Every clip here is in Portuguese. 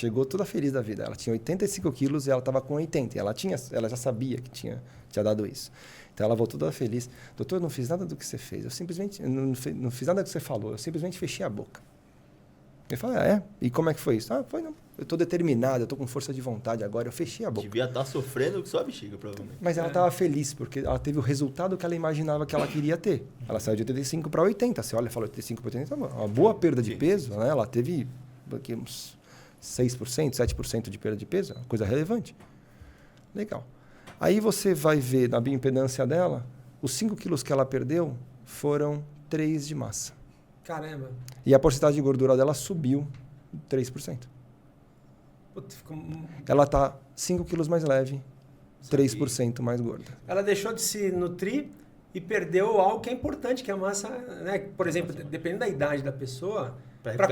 chegou toda feliz da vida. Ela tinha 85 quilos e ela estava com 80. Ela já sabia que tinha dado isso. Então, ela voltou toda feliz. Doutor, eu não fiz nada do que você fez. Eu simplesmente não fiz nada do que você falou. Eu simplesmente fechei a boca. Ele falou, E como é que foi isso? Foi não. Eu estou determinado, eu estou com força de vontade agora. Eu fechei a boca. Devia estar sofrendo com sua bexiga, provavelmente. Mas ela estava feliz, porque ela teve o resultado que ela imaginava que ela queria ter. Ela saiu de 85 para 80. Você olha e fala, 85 para 80 é uma boa perda de peso. Né? Ela teve aqui, uns 6%, 7% de perda de peso. Uma coisa relevante. Legal. Aí você vai ver na bioimpedância dela, os 5 quilos que ela perdeu foram 3 de massa. Caramba. E a porcentagem de gordura dela subiu 3%. Putz, Ela está 5 quilos mais leve, 3% mais gorda. Ela deixou de se nutrir e perdeu algo que é importante, que é a massa, né? Por exemplo, dependendo da idade da pessoa, para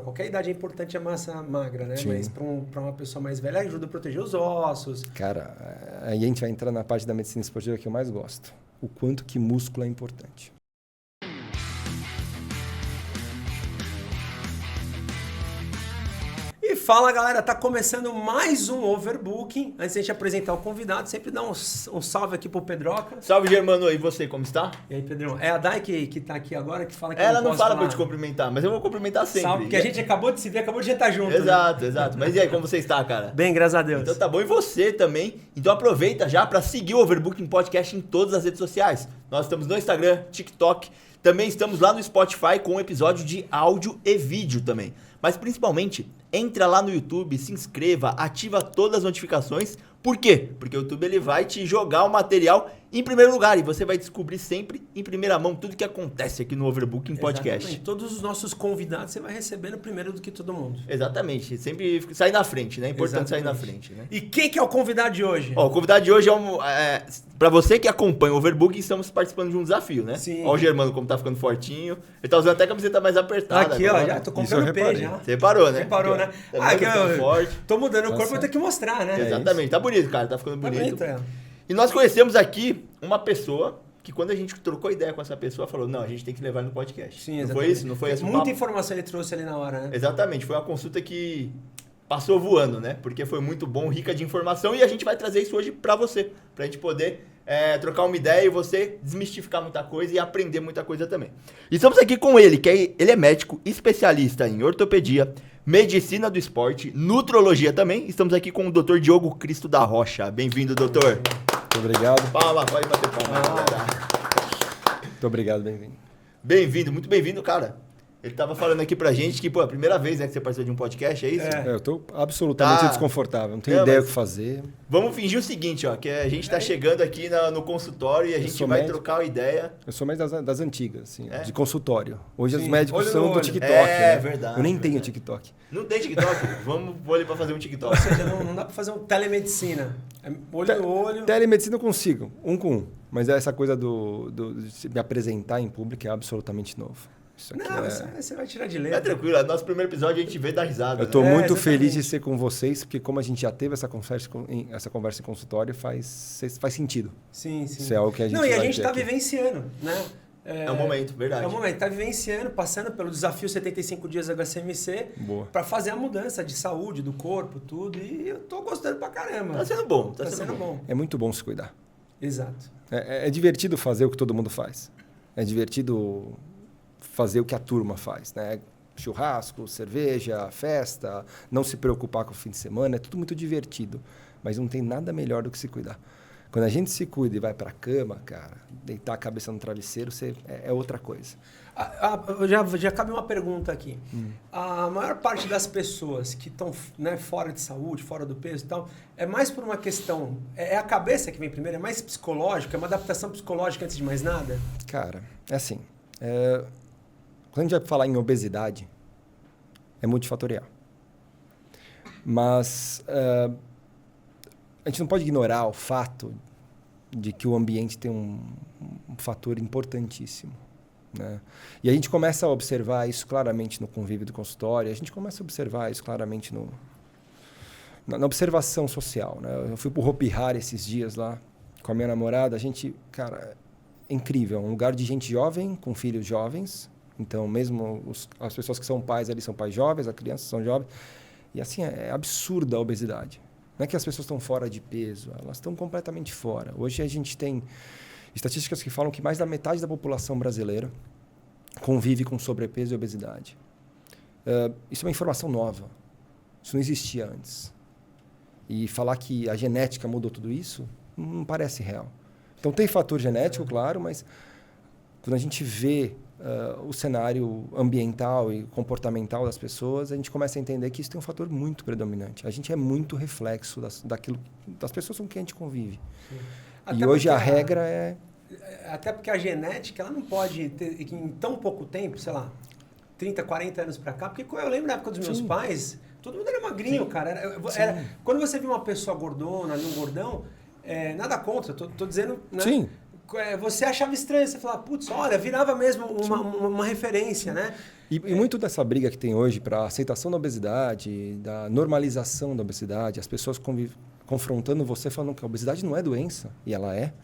qualquer idade é importante a massa magra, né? Sim. Mas para uma pessoa mais velha ajuda a proteger os ossos. Cara, aí a gente vai entrar na parte da medicina esportiva que eu mais gosto. O quanto que músculo é importante. E fala, galera, tá começando mais um Overbooking. Antes de a gente apresentar o convidado, sempre dá um salve aqui pro Pedroca. Salve, Germano. E você, como está? E aí, Pedrão? É a Dai que tá aqui agora, que fala que ela não fala pra eu te cumprimentar, mas eu vou cumprimentar sempre. Salve, porque a gente acabou de se ver, acabou de jantar junto. Exato, né? Exato. Mas e aí, como você está, cara? Bem, graças a Deus. Então tá bom. E você também. Então aproveita já pra seguir o Overbooking Podcast em todas as redes sociais. Nós estamos no Instagram, TikTok. Também estamos lá no Spotify com um episódio de áudio e vídeo também. Mas principalmente, entra lá no YouTube, se inscreva, ativa todas as notificações. Por quê? Porque o YouTube ele vai te jogar o material em primeiro lugar e você vai descobrir sempre em primeira mão tudo que acontece aqui no Overbooking Podcast. Exatamente. Todos os nossos convidados você vai recebendo primeiro do que todo mundo. Exatamente. Sempre sair na frente, né? É importante sair na frente, né? E quem que é o convidado de hoje? Ó, o convidado de hoje é pra você que acompanha o Overbooking, estamos participando de um desafio, né? Sim. Ó o Germano como tá ficando fortinho. Ele tá usando até a camiseta mais apertada. Aqui, agora. ó, já tô comprando pé já. Você reparou, né? Reparou, né? Tá eu forte. Tô mudando o corpo, vou ter que mostrar, né? Exatamente. Tá bonito, cara. Tá ficando bonito. Tá bonito, E nós conhecemos aqui uma pessoa que quando a gente trocou ideia com essa pessoa, falou, não, a gente tem que levar ele no podcast. Sim, não exatamente. foi isso? Não foi esse Muita informação ele trouxe ali na hora, né? Exatamente. Foi uma consulta que passou voando, né? Porque foi muito bom, rica de informação e a gente vai trazer isso hoje pra você. Pra gente poder trocar uma ideia e você desmistificar muita coisa e aprender muita coisa também. E estamos aqui com ele, ele é médico, especialista em ortopedia, medicina do esporte, nutrologia também. Estamos aqui com o Dr. Diogo Cristo da Rocha. Bem-vindo, doutor. Muito obrigado. Palma, pode bater palma. Muito obrigado, bem-vindo. Bem-vindo, muito bem-vindo, cara. Ele tava falando aqui pra gente que, pô, a primeira vez, né, que você participou de um podcast, é isso? Eu tô absolutamente desconfortável, não tenho ideia do que fazer. Vamos fingir o seguinte, ó, que a gente tá chegando aqui no consultório e a gente vai trocar uma ideia. Eu sou mais das antigas, assim, de consultório. Hoje os médicos olho são do TikTok, né? Verdade. Eu nem tenho TikTok. Não tem TikTok? Vou ali pra fazer um TikTok. Ou seja, não dá pra fazer um telemedicina. É olho no olho. Telemedicina eu consigo, um com um. Mas essa coisa de me apresentar em público é absolutamente novo. Isso aqui você vai tirar de letra. É tranquilo, nosso primeiro episódio a gente vê dar risada. Eu tô muito exatamente. feliz de ser com vocês, porque como a gente já teve essa conversa em consultório, faz sentido. Sim. Isso é algo que a gente Não, e a vai gente ter tá aqui. vivenciando, né? É um momento, verdade. É um momento, tá vivenciando, passando pelo desafio 75 dias HCMC para fazer a mudança de saúde, do corpo, tudo. E eu tô gostando pra caramba. Tá sendo bom, tá sendo bom. É muito bom se cuidar. Exato. É divertido fazer o que todo mundo faz. É divertido fazer o que a turma faz, né? Churrasco, cerveja, festa, não se preocupar com o fim de semana, é tudo muito divertido. Mas não tem nada melhor do que se cuidar. Quando a gente se cuida e vai para a cama, cara, deitar a cabeça no travesseiro, é outra coisa. Já cabe uma pergunta aqui. A maior parte das pessoas que estão, né, fora de saúde, fora do peso e tal, é mais por uma questão... É a cabeça que vem primeiro? É mais psicológico? É uma adaptação psicológica antes de mais nada? Cara, é assim... Quando a gente vai falar em obesidade, é multifatorial. Mas a gente não pode ignorar o fato de que o ambiente tem um fator importantíssimo, né? E a gente começa a observar isso claramente no convívio do consultório, a gente começa a observar isso claramente na observação social, né? Eu fui pro Hopi Hari esses dias lá com a minha namorada, a gente, cara, é incrível, é um lugar de gente jovem, com filhos jovens. Então, mesmo as pessoas que são pais ali são pais jovens, as crianças são jovens. E assim, é absurda a obesidade. Não é que as pessoas estão fora de peso, elas estão completamente fora. Hoje a gente tem estatísticas que falam que mais da metade da população brasileira convive com sobrepeso e obesidade. Isso é uma informação nova. Isso não existia antes. E falar que a genética mudou tudo isso não parece real. Então tem fator genético, claro, mas quando a gente vê o cenário ambiental e comportamental das pessoas, a gente começa a entender que isso tem um fator muito predominante. A gente é muito reflexo das pessoas com quem a gente convive. E hoje a regra é... Até porque a genética, ela não pode ter, em tão pouco tempo, sei lá, 30, 40 anos pra cá, porque eu lembro da época dos meus pais, todo mundo era magrinho, cara. Quando você viu uma pessoa gordona, ali um gordão, nada contra, tô dizendo... Né? Sim. Você achava estranho, você falava, putz, olha, virava mesmo uma referência, né? E muito dessa briga que tem hoje para a aceitação da obesidade, da normalização da obesidade, as pessoas confrontando você, falando que a obesidade não é doença, e ela é.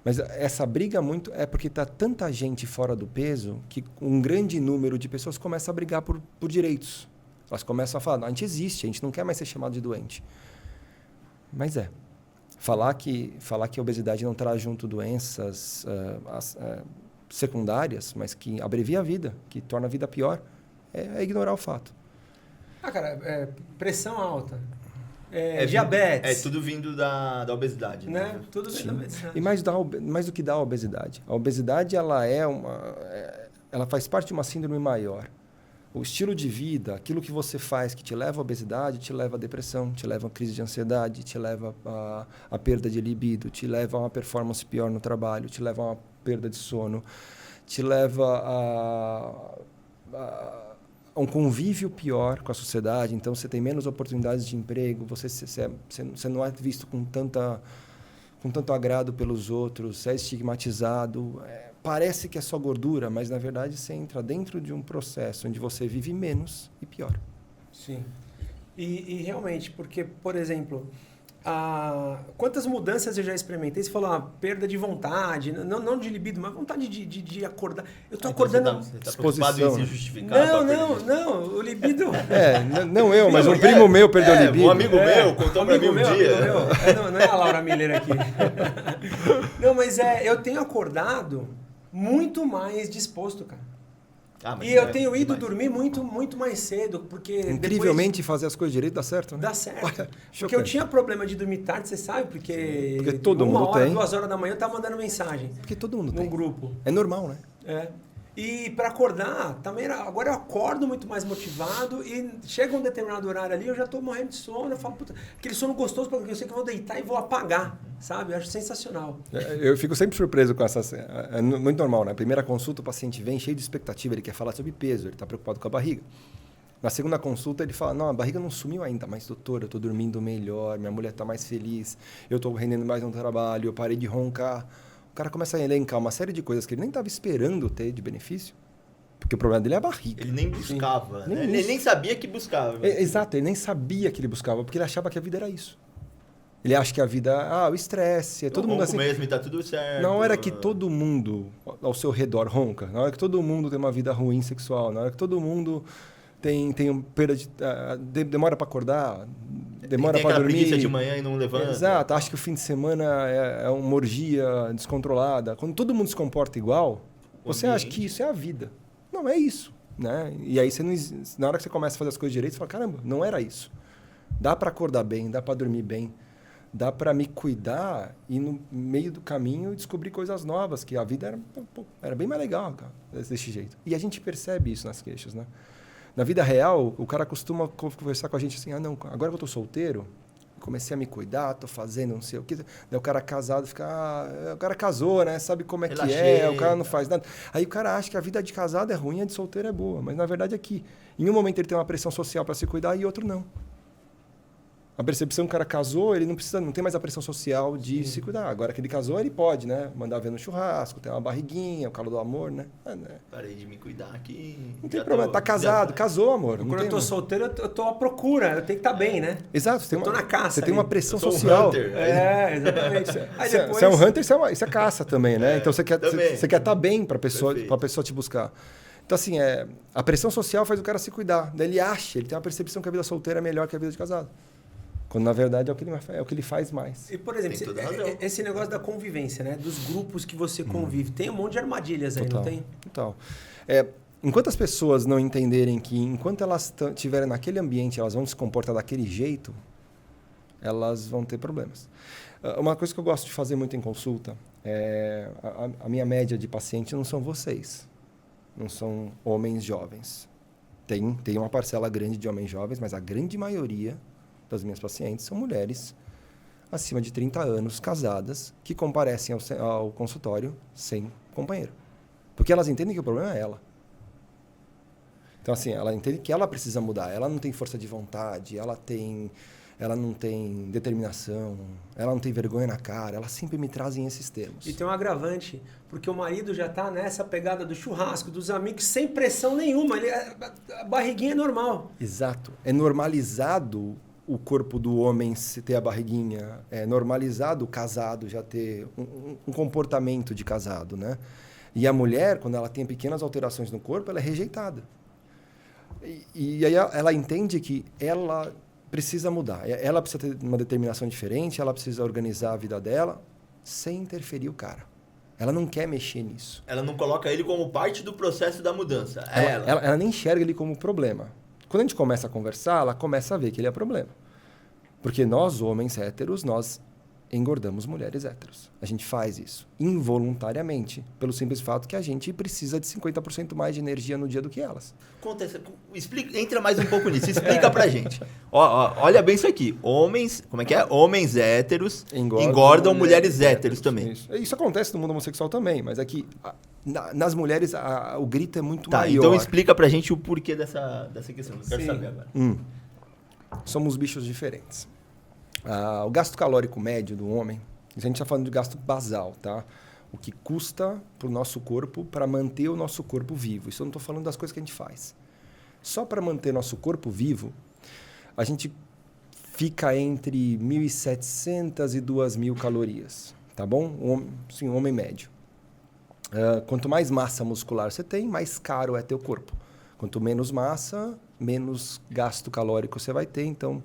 Mas essa briga muito é porque está tanta gente fora do peso que um grande número de pessoas começa a brigar por direitos. Elas começam a falar, não, a gente existe, a gente não quer mais ser chamado de doente. Mas Falar que a obesidade não traz junto doenças secundárias, mas que abrevia a vida, que torna a vida pior, é ignorar o fato. Cara, pressão alta, diabetes. É tudo vindo da obesidade. Né? Tudo vindo da obesidade. E mais do que da obesidade. A obesidade ela faz parte de uma síndrome maior. O estilo de vida, aquilo que você faz que te leva à obesidade, te leva à depressão, te leva a crise de ansiedade, te leva à perda de libido, te leva a uma performance pior no trabalho, te leva a uma perda de sono, te leva a um convívio pior com a sociedade. Então, você tem menos oportunidades de emprego, você não é visto com tanto agrado pelos outros, você é estigmatizado. Parece que é só gordura, mas na verdade você entra dentro de um processo onde você vive menos e pior. Sim. E realmente, porque, por exemplo, quantas mudanças eu já experimentei? Você falou perda de vontade, não de libido, mas vontade de acordar. Eu tô acordando... Você tá preocupado em se justificar? Não, o libido... Não eu, mas um primo meu perdeu o libido. Um amigo meu contou pra mim um dia. Não é a Laura Miller aqui. Não, mas eu tenho acordado muito mais disposto, cara. E eu tenho ido dormir muito, muito mais cedo, porque... Incrivelmente, fazer as coisas direito dá certo, né? Dá certo. Olha, porque eu tinha problema de dormir tarde, você sabe, porque todo mundo tem. 2 horas da manhã eu tava mandando mensagem. Porque todo mundo tem. Num grupo. É normal, né? E para acordar, também agora eu acordo muito mais motivado e chega um determinado horário ali, eu já tô morrendo de sono, eu falo, puta, aquele sono gostoso, porque eu sei que eu vou deitar e vou apagar, sabe? Eu acho sensacional. Eu fico sempre surpreso com essas... É muito normal, né? Primeira consulta, o paciente vem cheio de expectativa, ele quer falar sobre peso, ele está preocupado com a barriga. Na segunda consulta, ele fala, não, a barriga não sumiu ainda, mas doutor, eu estou dormindo melhor, minha mulher está mais feliz, eu estou rendendo mais no trabalho, eu parei de roncar. O cara começa a elencar uma série de coisas que ele nem estava esperando ter de benefício, porque o problema dele é a barriga. Ele nem buscava, né? Ele nem sabia que buscava. Exato, ele nem sabia que ele buscava, porque ele achava que a vida era isso. Ele acha que a vida, o estresse, todo mundo assim. Mesmo e tá tudo certo. Na hora que todo mundo ao seu redor ronca, na hora que todo mundo tem uma vida ruim sexual, na hora que todo mundo tem perda de... demora para acordar, demora para dormir. Tem preguiça de manhã e não levanta. Exato, acha que o fim de semana é uma orgia descontrolada. Quando todo mundo se comporta igual, você acha que isso é a vida. Não é isso, né? E aí na hora que você começa a fazer as coisas direito, você fala, caramba, não era isso. Dá para acordar bem, dá para dormir bem, dá para me cuidar e no meio do caminho descobrir coisas novas, que a vida era bem mais legal, cara, desse jeito. E a gente percebe isso nas queixas, né? Na vida real, o cara costuma conversar com a gente assim, não, agora que eu tô solteiro, comecei a me cuidar, tô fazendo não sei o que. Daí o cara casado fica, o cara casou, né? Sabe como é que é, o cara não faz nada. Aí o cara acha que a vida de casado é ruim, a de solteiro é boa. Mas na verdade é que em um momento ele tem uma pressão social para se cuidar e outro não. A percepção que o cara casou, ele não tem mais a pressão social de se cuidar. Agora que ele casou, ele pode, né? Mandar ver no churrasco, ter uma barriguinha, o calor do amor, né? Parei de me cuidar aqui. Não tem problema, tá casado, casou, amor. Quando eu tô solteiro, eu tô à procura, eu tenho que estar bem, né? Exato, eu tô na caça. Você tem uma pressão social. Um hunter. Exatamente. Aí depois... Você é um hunter, isso é caça também, né? Então você quer estar bem para a pessoa te buscar. Então, assim, a pressão social faz o cara se cuidar. Daí ele tem uma percepção que a vida solteira é melhor que a vida de casado. Quando, na verdade, é o que ele faz mais. E, por exemplo, esse negócio da convivência, né? Dos grupos que você convive. Tem um monte de armadilhas aí, não tem? Total. Enquanto as pessoas não entenderem que, enquanto elas estiverem naquele ambiente, elas vão se comportar daquele jeito, elas vão ter problemas. Uma coisa que eu gosto de fazer muito em consulta a minha média de paciente não são vocês. Não são homens jovens. Tem uma parcela grande de homens jovens, mas a grande maioria das minhas pacientes são mulheres acima de 30 anos, casadas, que comparecem ao consultório sem companheiro. Porque elas entendem que o problema é ela. Então, assim, ela entende que ela precisa mudar. Ela não tem força de vontade, ela não tem determinação, ela não tem vergonha na cara. Elas sempre me trazem esses termos. E tem um agravante, porque o marido já está nessa pegada do churrasco, dos amigos, sem pressão nenhuma. A barriguinha é normal. Exato. É normalizado o corpo do homem ter a barriguinha. É normalizado o casado já ter um comportamento de casado, né? E a mulher, quando ela tem pequenas alterações no corpo, ela é rejeitada. E aí ela entende que ela precisa mudar. Ela precisa ter uma determinação diferente, ela precisa organizar a vida dela sem interferir o cara. Ela não quer mexer nisso. Ela não coloca ele como parte do processo da mudança. Ela nem enxerga ele como problema. Quando a gente começa a conversar, ela começa a ver que ele é problema. Porque nós, homens héteros, nós engordamos mulheres héteros. A gente faz isso involuntariamente, pelo simples fato que a gente precisa de 50% mais de energia no dia do que elas. Entra mais um pouco nisso, explica pra gente. Olha bem isso aqui. Homens héteros engordam mulheres héteros também. Isso acontece no mundo homossexual também, mas aqui nas mulheres o grito é muito maior. Então explica pra gente o porquê dessa questão. Eu quero saber agora. Somos bichos diferentes. O gasto calórico médio do homem, a gente está falando de gasto basal, tá? O que custa para o nosso corpo para manter o nosso corpo vivo. Isso eu não estou falando das coisas que a gente faz. Só para manter nosso corpo vivo, a gente fica entre 1.700 e 2.000 calorias, tá bom? Sim, um homem médio. Quanto mais massa muscular você tem, mais caro é teu corpo. Quanto menos massa, menos gasto calórico você vai ter, então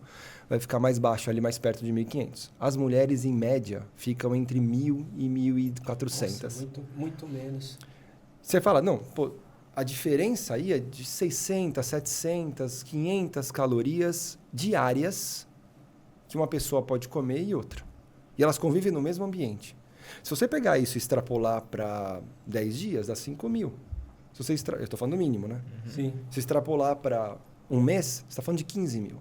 vai ficar mais baixo, ali mais perto de 1.500. As mulheres, em média, ficam entre 1.000 e 1.400. Nossa, muito menos. Você fala, não, pô, a diferença aí é de 600, 700, 500 calorias diárias que uma pessoa pode comer e outra. E elas convivem no mesmo ambiente. Se você pegar isso e extrapolar para 10 dias, dá 5.000. Eu estou falando do mínimo, né? Sim. Se extrapolar para um mês, você está falando de 15.000.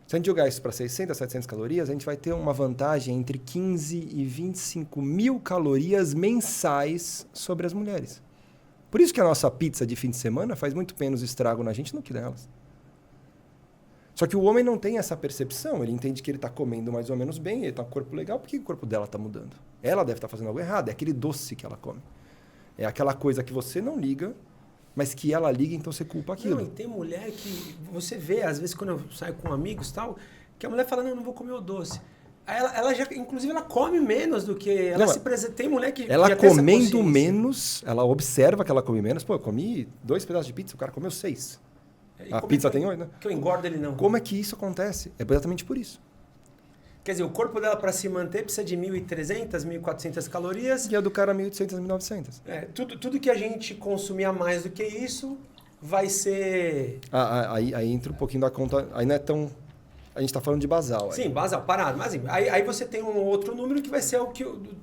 Se a gente jogar isso para 600, 700 calorias, a gente vai ter uma vantagem entre 15 e 25.000 calorias mensais sobre as mulheres. Por isso que a nossa pizza de fim de semana faz muito menos estrago na gente do que nelas. Só que o homem não tem essa percepção. Ele entende que ele está comendo mais ou menos bem, ele está com o corpo legal, porque o corpo dela está mudando. Ela deve estar fazendo algo errado, é aquele doce que ela come. É aquela coisa que você não liga, mas que ela liga, então você culpa aquilo. Não, e tem mulher que você vê, às vezes, quando eu saio com amigos e tal, que a mulher fala, não vou comer o doce. Aí ela já, inclusive, ela come menos do que... Ela se apresenta. Tem mulher que ela já comendo menos, ela observa que ela come menos. Pô, eu comi 2 pedaços de pizza, o cara comeu 6. A pizza tem 8, né? Que eu engordo ele não. Como é que isso acontece? É exatamente por isso. Quer dizer, o corpo dela, para se manter, precisa de 1.300, 1.400 calorias. E a do cara 1.800, 1.900. Tudo que a gente consumir a mais do que isso vai ser... Aí entra um pouquinho da conta... Aí não é tão... A gente está falando de basal. Aí. Sim, basal, parado. Mas aí você tem um outro número que vai ser o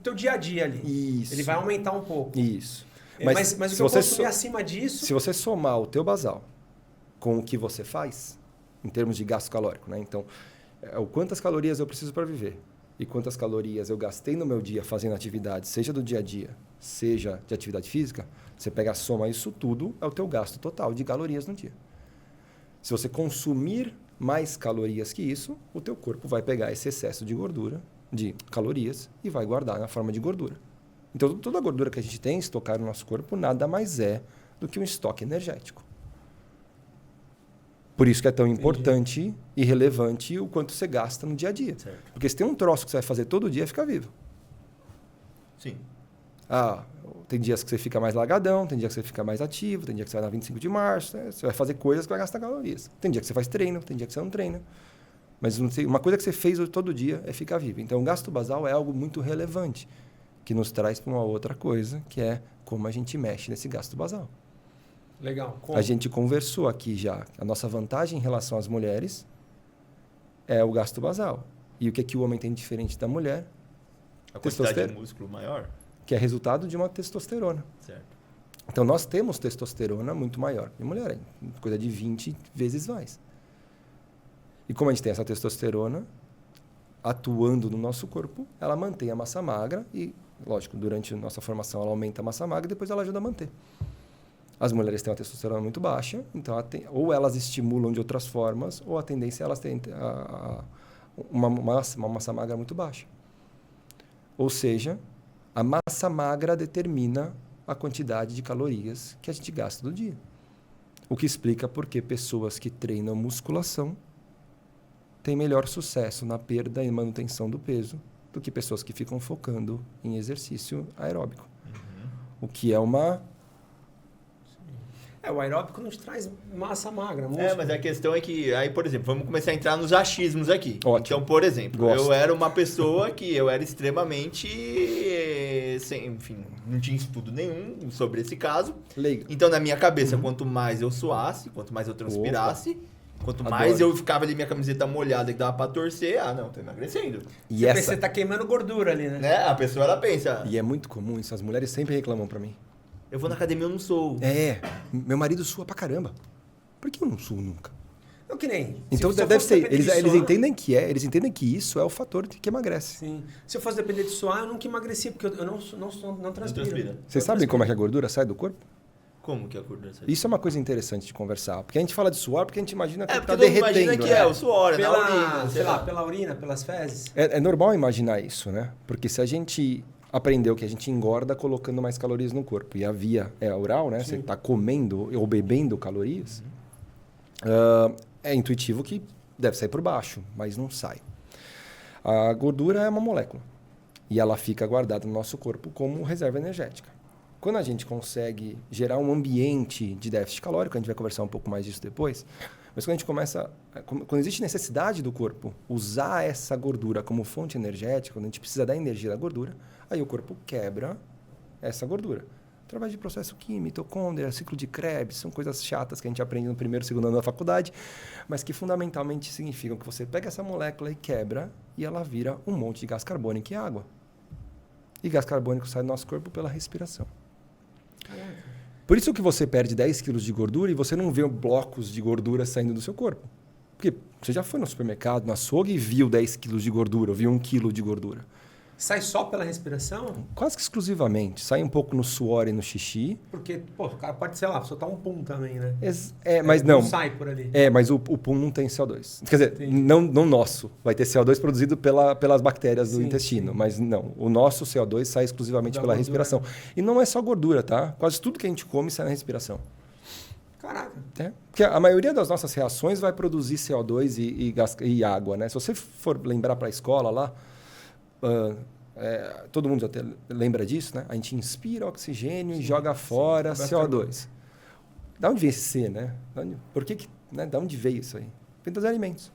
teu dia a dia ali. Isso. Ele vai aumentar um pouco. Isso. Mas o que eu consumir acima disso... Se você somar o teu basal com o que você faz, em termos de gasto calórico, né? Então... quantas calorias eu preciso para viver e quantas calorias eu gastei no meu dia fazendo atividade, seja do dia a dia, seja de atividade física, você pega a soma, isso tudo é o teu gasto total de calorias no dia. Se você consumir mais calorias que isso, o teu corpo vai pegar esse excesso de gordura, de calorias, e vai guardar na forma de gordura. Então, toda a gordura que a gente tem estocada no nosso corpo nada mais é do que um estoque energético. Por isso que é tão importante e relevante o quanto você gasta no dia a dia. Certo. Porque se tem um troço que você vai fazer todo dia, é ficar vivo. Sim. Tem dias que você fica mais largadão, tem dias que você fica mais ativo, tem dia que você vai na 25 de março, né? Você vai fazer coisas que vai gastar calorias. Tem dia que você faz treino, tem dia que você não treina. Mas uma coisa que você fez todo dia é ficar vivo. Então, o gasto basal é algo muito relevante, que nos traz para uma outra coisa, que é como a gente mexe nesse gasto basal. Legal. A gente conversou aqui já. A nossa vantagem em relação às mulheres é o gasto basal. E o que o homem tem diferente da mulher? A quantidade de músculo maior? Que é resultado de uma testosterona. Certo. Então, nós temos testosterona muito maior que mulher. Coisa de 20 vezes mais. E como a gente tem essa testosterona atuando no nosso corpo, ela mantém a massa magra e, lógico, durante a nossa formação ela aumenta a massa magra e depois ela ajuda a manter. As mulheres têm uma testosterona muito baixa, então ou elas estimulam de outras formas, ou a tendência é elas terem uma massa magra muito baixa. Ou seja, a massa magra determina a quantidade de calorias que a gente gasta do dia. O que explica por que pessoas que treinam musculação têm melhor sucesso na perda e manutenção do peso do que pessoas que ficam focando em exercício aeróbico. O que é uma... O aeróbico nos traz massa magra. Músculo. Mas a questão é que, aí, por exemplo, vamos começar a entrar nos achismos aqui. Ótimo. Então, por exemplo, Gosto. eu era uma pessoa que eu era extremamente... enfim, não tinha estudo nenhum sobre esse caso. Leiga. Então, na minha cabeça, quanto mais eu suasse, quanto mais eu transpirasse, quanto mais eu ficava ali, minha camiseta molhada que dava pra torcer, tô emagrecendo. E Você tá queimando gordura ali, né? A pessoa, ela pensa... E é muito comum isso, as mulheres sempre reclamam pra mim. Eu vou na academia, eu não sou. Meu marido sua pra caramba. Por que eu não suo nunca? Não, que nem... Então deve ser, eles entendem eles entendem que isso é o fator que emagrece. Sim. Se eu fosse depender de suar, eu nunca emagreci, porque eu não transpiro. Vocês sabem como é que a gordura sai do corpo? Como que a gordura sai? Isso é uma coisa interessante de conversar. Porque a gente fala de suor porque a gente imagina que tá derretendo. derretendo. Imagina que é o suor, pela urina, sei lá, pela urina, pelas fezes. É normal imaginar isso, né? Porque se a gente aprendeu que a gente engorda colocando mais calorias no corpo. E a via é oral, né? Sim. Você está comendo ou bebendo calorias. É intuitivo que deve sair por baixo, mas não sai. A gordura é uma molécula. E ela fica guardada no nosso corpo como reserva energética. Quando a gente consegue gerar um ambiente de déficit calórico, a gente vai conversar um pouco mais disso depois, mas quando a gente começa... Quando existe necessidade do corpo usar essa gordura como fonte energética, quando a gente precisa da energia da gordura, aí o corpo quebra essa gordura. Através de processo químico, mitocôndria, ciclo de Krebs, são coisas chatas que a gente aprende no primeiro, segundo ano da faculdade, mas que fundamentalmente significam que você pega essa molécula e quebra e ela vira um monte de gás carbônico e água. E gás carbônico sai do nosso corpo pela respiração. Por isso que você perde 10 quilos de gordura e você não vê blocos de gordura saindo do seu corpo. Porque você já foi no supermercado, no açougue e viu 10 quilos de gordura, viu 1 quilo de gordura. Sai só pela respiração? Quase que exclusivamente. Sai um pouco no suor e no xixi. Porque, o cara pode, sei lá, soltar um pum também, né? Mas não. Não sai por ali. Mas o pum não tem CO2. Quer dizer, não nosso. Vai ter CO2 produzido pelas bactérias do intestino. Sim. Mas não. O nosso CO2 sai exclusivamente pela respiração. E não é só gordura, tá? Quase tudo que a gente come sai na respiração. Caraca. Porque a maioria das nossas reações vai produzir CO2 e água, né? Se você for lembrar para a escola lá... todo mundo até lembra disso, né? A gente inspira oxigênio e joga fora CO2. Da onde vem esse C, né? Da onde veio isso aí? Vem dos alimentos.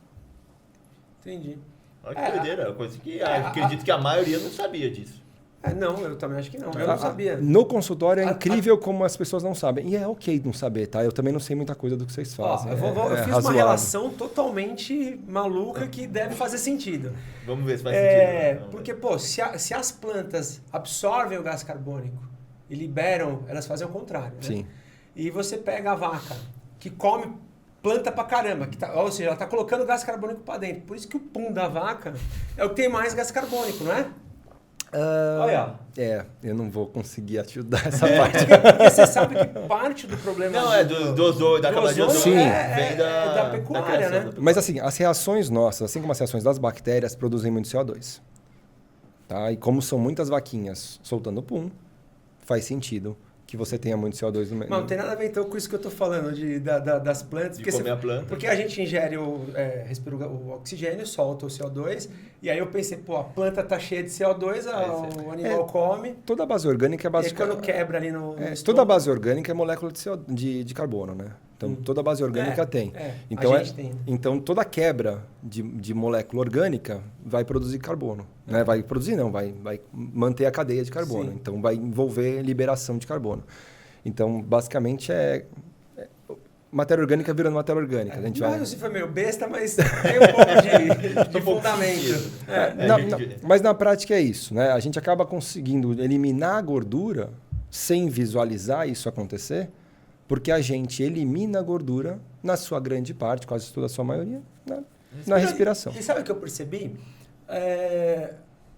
Entendi. Olha que doideira, coisa que acredito que a maioria não sabia disso. Não, eu também acho que não. Eu não sabia. No consultório é incrível como as pessoas não sabem. E é ok não saber, tá? Eu também não sei muita coisa do que vocês fazem. Eu fiz razoável. uma relação totalmente maluca que deve fazer sentido. Vamos ver se faz sentido. Porque, se as plantas absorvem o gás carbônico e liberam, elas fazem o contrário, né? Sim. E você pega a vaca que come planta pra caramba, ou seja, ela tá colocando gás carbônico pra dentro. Por isso que o pum da vaca é o que tem mais gás carbônico, não é? Olha. Eu não vou conseguir ajudar essa parte. Porque você sabe que parte do problema... Não, do ozônio, da camada de ozônio. Sim. Vem da pecuária, né? Mas assim, as reações nossas, assim como as reações das bactérias, produzem muito CO2. Tá? E como são muitas vaquinhas soltando pum, faz sentido que você tenha muito CO2 no meio. Não tem nada a ver então com isso que eu tô falando das plantas. De comer a planta. Porque a gente ingere respira o oxigênio, solta o CO2, e aí eu pensei, pô, a planta tá cheia de CO2, o animal come. Toda a base orgânica é base... E quando quebra ali no toda a base orgânica é molécula de carbono, né? Então, toda a base orgânica tem. Então, a gente tem. Então, toda quebra de molécula orgânica vai produzir carbono. Né? Vai produzir, não, vai manter a cadeia de carbono. Sim. Então, vai envolver liberação de carbono. Então, basicamente, matéria orgânica virando matéria orgânica. Isso foi meio besta, mas tem um pouco de fundamento. Mas na prática é isso. Né? A gente acaba conseguindo eliminar a gordura sem visualizar isso acontecer, porque a gente elimina a gordura, na sua grande parte, quase toda a sua maioria, na respiração. E sabe o que eu percebi?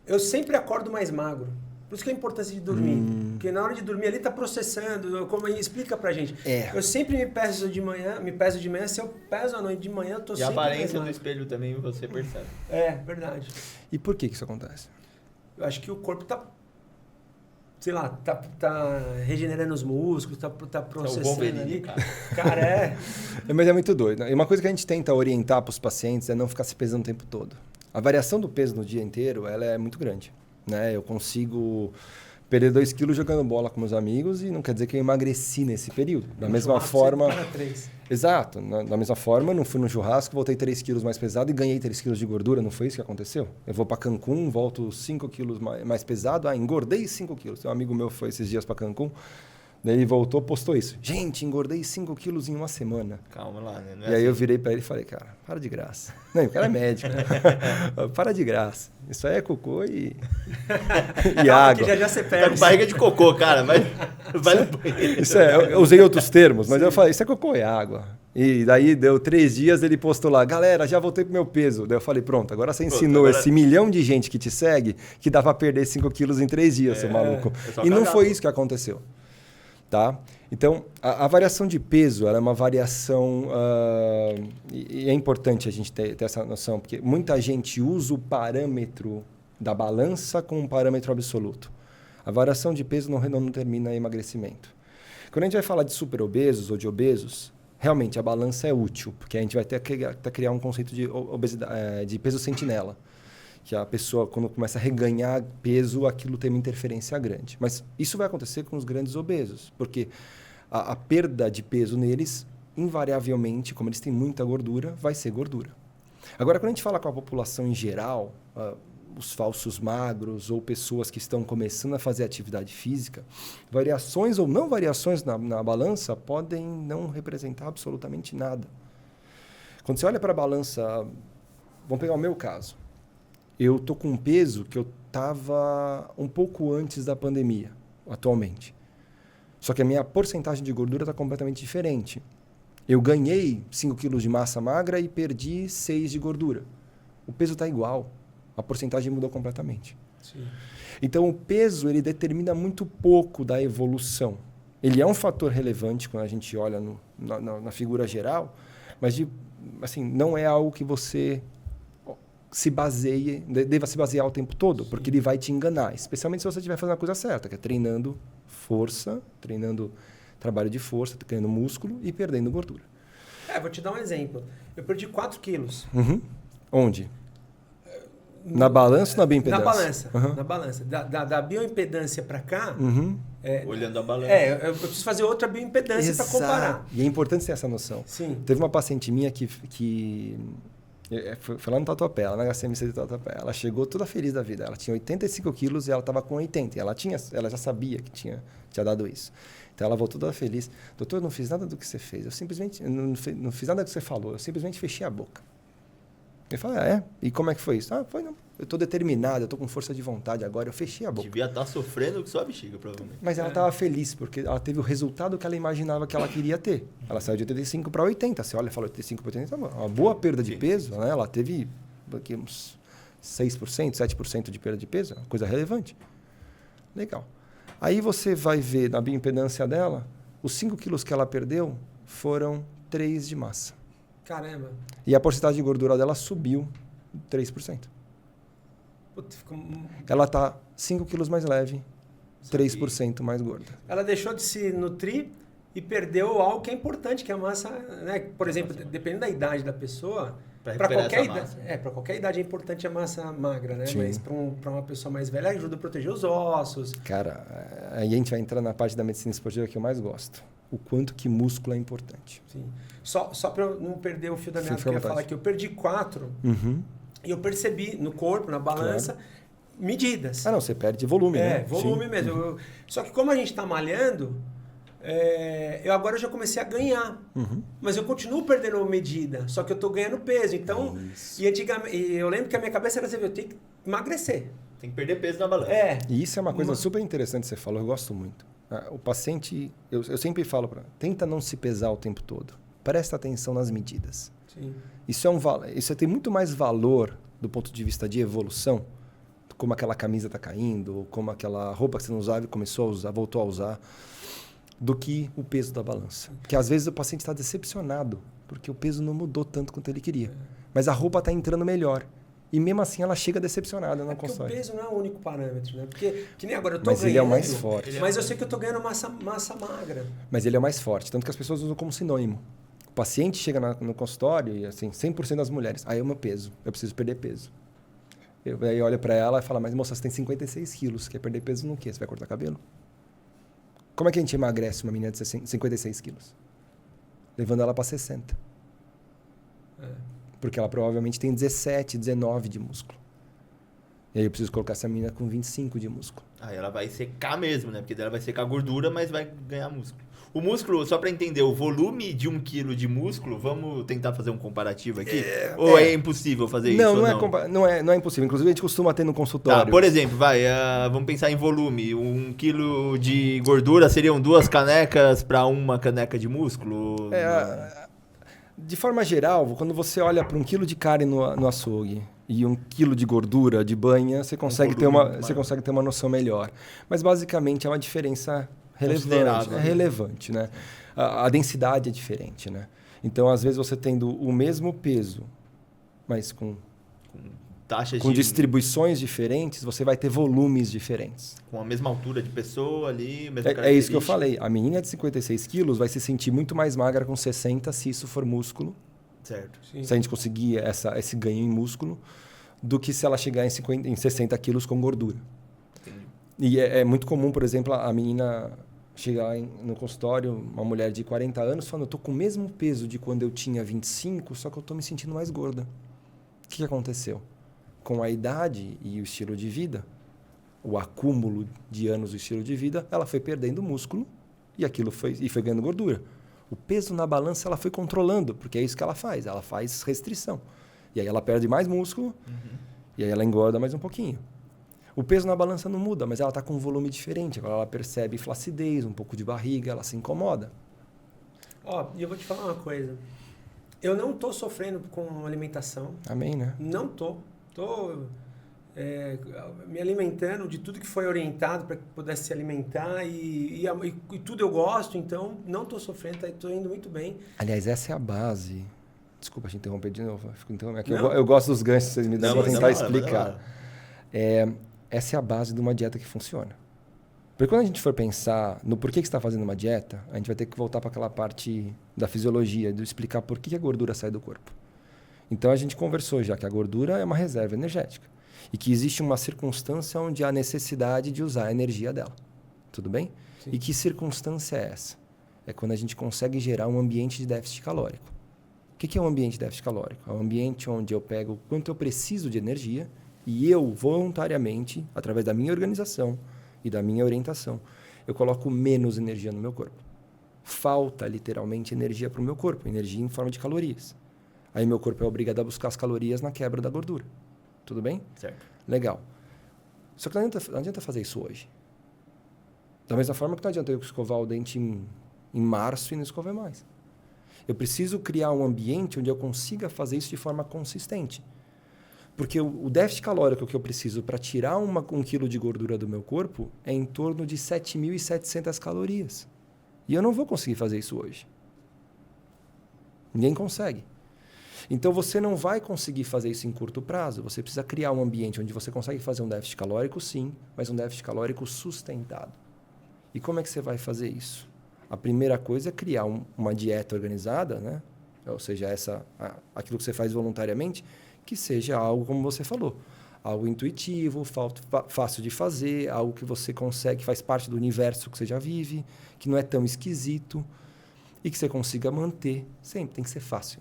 Eu sempre acordo mais magro. Por isso que é a importância de dormir. Porque na hora de dormir ali está processando. Explica pra gente. Eu sempre me peso de manhã. Se eu peso à noite de manhã, eu tô sempre mais magro. E a aparência no espelho também você percebe. Verdade. E por que isso acontece? Eu acho que o corpo tá... Sei lá, tá regenerando os músculos, tá processando ali. Cara, Mas é muito doido. Né? E uma coisa que a gente tenta orientar para os pacientes é não ficar se pesando o tempo todo. A variação do peso no dia inteiro, ela é muito grande. Né? Eu consigo perder 2 quilos jogando bola com meus amigos e não quer dizer que eu emagreci nesse período. Da mesma forma... Exato. Da mesma forma, eu não fui no churrasco, voltei 3 quilos mais pesado e ganhei 3 quilos de gordura. Não foi isso que aconteceu? Eu vou para Cancún, volto 5 quilos mais pesado. Engordei 5 quilos. Um amigo meu foi esses dias para Cancún. Daí ele voltou, postou isso. Gente, engordei 5 quilos em uma semana. Calma lá, né? E aí eu virei para ele e falei, cara, para de graça. Não, o cara é médico. Para de graça. Isso aí é cocô e água. Já você perde. Tá com barriga de cocô, cara. Vai no banheiro. Eu usei outros termos, mas eu falei, isso é cocô e água. E daí deu 3 dias, ele postou lá, galera, já voltei pro meu peso. Daí eu falei, pronto, agora você ensinou esse milhão de gente que te segue que dá para perder 5 quilos em 3 dias, seu maluco. E não foi isso que aconteceu. Tá? Então, a variação de peso ela é uma variação... e é importante a gente ter essa noção, porque muita gente usa o parâmetro da balança como um parâmetro absoluto. A variação de peso não determina emagrecimento. Quando a gente vai falar de superobesos ou de obesos, realmente a balança é útil, porque a gente vai ter que criar um conceito de obesidade, de peso sentinela. Que a pessoa, quando começa a reganhar peso, aquilo tem uma interferência grande. Mas isso vai acontecer com os grandes obesos, porque a perda de peso neles, invariavelmente, como eles têm muita gordura, vai ser gordura. Agora, quando a gente fala com a população em geral, os falsos magros ou pessoas que estão começando a fazer atividade física, variações ou não variações na balança podem não representar absolutamente nada. Quando você olha para a balança, vamos pegar o meu caso. Eu estou com um peso que eu estava um pouco antes da pandemia, atualmente. Só que a minha porcentagem de gordura está completamente diferente. Eu ganhei 5 quilos de massa magra e perdi 6 de gordura. O peso está igual. A porcentagem mudou completamente. Sim. Então, o peso ele determina muito pouco da evolução. Ele é um fator relevante quando a gente olha na figura geral, mas assim, não é algo que você... deva se basear o tempo todo, porque ele vai te enganar, especialmente se você estiver fazendo a coisa certa, que é treinando força, treinando trabalho de força, treinando músculo e perdendo gordura. Vou te dar um exemplo. Eu perdi 4 quilos. Onde? Na balança ou na bioimpedância? Na balança. Na balança. Da bioimpedância para cá... olhando a balança. Eu preciso fazer outra bioimpedância para comparar. E é importante ter essa noção. Sim. Teve uma paciente minha que foi lá no Tatuapé, lá na HCMC de Tatuapé. Ela chegou toda feliz da vida. Ela tinha 85 quilos e ela estava com 80. Ela já sabia que tinha dado isso. Então ela voltou toda feliz. Doutor, eu não fiz nada do que você fez. Eu simplesmente não fiz nada do que você falou. Eu simplesmente fechei a boca. Ele fala, E como é que foi isso? Foi não. Eu estou determinado, eu estou com força de vontade agora. Eu fechei a boca. Devia estar sofrendo com sua bexiga, provavelmente. Mas ela estava feliz, porque ela teve o resultado que ela imaginava que ela queria ter. Ela saiu de 85 para 80. Você olha e fala, 85 para 80, uma boa perda de peso. Né? Ela teve uns 6%, 7% de perda de peso. Uma coisa relevante. Legal. Aí você vai ver na bioimpedância dela, os 5 quilos que ela perdeu foram 3 de massa. Caramba. E a porcentagem de gordura dela subiu 3%. Puta, ficou... Ela está 5 quilos mais leve, 3% mais gorda. Ela deixou de se nutrir e perdeu algo que é importante, que é a massa, né? Por exemplo, dependendo da idade da pessoa, para qualquer idade é importante a massa magra, né? Sim. Mas para uma pessoa mais velha ajuda a proteger os ossos. Cara, aí a gente vai entrar na parte da medicina esportiva que eu mais gosto. O quanto que músculo é importante. Sim. Só para eu não perder o fio da meada que eu ia falar aqui, eu perdi 4 e eu percebi no corpo, na balança, medidas. Não, você perde volume, né? Volume mesmo. Só que como a gente está malhando, eu agora já comecei a ganhar. Mas eu continuo perdendo medida, só que eu estou ganhando peso. Então, e eu lembro que a minha cabeça era assim, eu tenho que emagrecer. Tem que perder peso na balança. E isso é uma coisa super interessante que você falou, eu gosto muito. O paciente, eu sempre falo tenta não se pesar o tempo todo. Presta atenção nas medidas. Sim. Isso tem muito mais valor do ponto de vista de evolução, como aquela camisa está caindo, como aquela roupa que você não usava e voltou a usar, do que o peso da balança. Porque às vezes o paciente está decepcionado, porque o peso não mudou tanto quanto ele queria. Mas a roupa está entrando melhor. E mesmo assim ela chega decepcionada na consulta. Porque o peso não é o único parâmetro, né? Porque, que nem agora, eu tô ganhando... Mas ele é o mais forte. Mas eu sei que eu tô ganhando massa magra. Mas ele é o mais forte, tanto que as pessoas usam como sinônimo. O paciente chega no consultório e, assim, 100% das mulheres, aí é o meu peso, eu preciso perder peso. Aí olha para ela e fala, mas moça, você tem 56 quilos, quer perder peso no quê? Você vai cortar cabelo? Como é que a gente emagrece uma menina de 56 quilos? Levando ela para 60. Porque ela provavelmente tem 17, 19 de músculo. E aí eu preciso colocar essa menina com 25 de músculo. Aí ela vai secar mesmo, né? Porque ela vai secar gordura, mas vai ganhar músculo. O músculo, só para entender, o volume de 1 quilo de músculo, vamos tentar fazer um comparativo aqui? Ou é impossível fazer isso? Não é impossível. Inclusive, a gente costuma ter no consultório. Tá, por exemplo, vamos pensar em volume. 1 quilo de gordura seriam 2 canecas para 1 caneca de músculo? De forma geral, quando você olha para 1 quilo de carne no açougue e 1 quilo de gordura de banha, você consegue ter uma noção melhor. Mas, basicamente, é uma diferença relevante, né? A densidade é diferente, né? Então, às vezes, você tendo o mesmo peso, mas com distribuições diferentes, você vai ter volumes diferentes. Com a mesma altura de pessoa ali, mesma É isso que eu falei. A menina de 56 quilos vai se sentir muito mais magra com 60 se isso for músculo. Certo. Sim. Se a gente conseguir esse ganho em músculo, do que se ela chegar em 60 quilos com gordura. Entendi. E é muito comum, por exemplo, a menina chegar no consultório, uma mulher de 40 anos, falando, eu tô com o mesmo peso de quando eu tinha 25, só que eu tô me sentindo mais gorda. O que aconteceu? Com a idade e o estilo de vida, o acúmulo de anos do estilo de vida, ela foi perdendo músculo e foi ganhando gordura. O peso na balança ela foi controlando, porque é isso que ela faz restrição. E aí ela perde mais músculo e aí ela engorda mais um pouquinho. O peso na balança não muda, mas ela está com um volume diferente. Agora ela percebe flacidez, um pouco de barriga, ela se incomoda. E eu vou te falar uma coisa. Eu não estou sofrendo com alimentação. Amém, né? Não estou. Estou me alimentando de tudo que foi orientado para que pudesse se alimentar e tudo eu gosto, então não estou sofrendo, estou indo muito bem. Aliás, essa é a base. Desculpa te interromper de novo. Eu gosto dos ganchos que vocês me dão para tentar explicar. Essa é a base de uma dieta que funciona. Porque quando a gente for pensar no porquê que você está fazendo uma dieta, a gente vai ter que voltar para aquela parte da fisiologia, de explicar por que a gordura sai do corpo. Então, a gente conversou já que a gordura é uma reserva energética e que existe uma circunstância onde há necessidade de usar a energia dela. Tudo bem? Sim. E que circunstância é essa? É quando a gente consegue gerar um ambiente de déficit calórico. O que é um ambiente de déficit calórico? É um ambiente onde eu pego o quanto eu preciso de energia e eu, voluntariamente, através da minha organização e da minha orientação, eu coloco menos energia no meu corpo. Falta, literalmente, energia para o meu corpo, energia em forma de calorias. Aí meu corpo é obrigado a buscar as calorias na quebra da gordura. Tudo bem? Certo. Legal. Só que não adianta fazer isso hoje. Da mesma forma que não adianta eu escovar o dente em março e não escovar mais. Eu preciso criar um ambiente onde eu consiga fazer isso de forma consistente. Porque o déficit calórico que eu preciso para tirar 1 quilo de gordura do meu corpo é em torno de 7.700 calorias. E eu não vou conseguir fazer isso hoje. Ninguém consegue. Então, você não vai conseguir fazer isso em curto prazo. Você precisa criar um ambiente onde você consegue fazer um déficit calórico, sim, mas um déficit calórico sustentado. E como é que você vai fazer isso? A primeira coisa é criar uma dieta organizada, né? Ou seja, aquilo que você faz voluntariamente, que seja algo como você falou. Algo intuitivo, fácil de fazer, algo que você consegue, que faz parte do universo que você já vive, que não é tão esquisito e que você consiga manter sempre. Tem que ser fácil.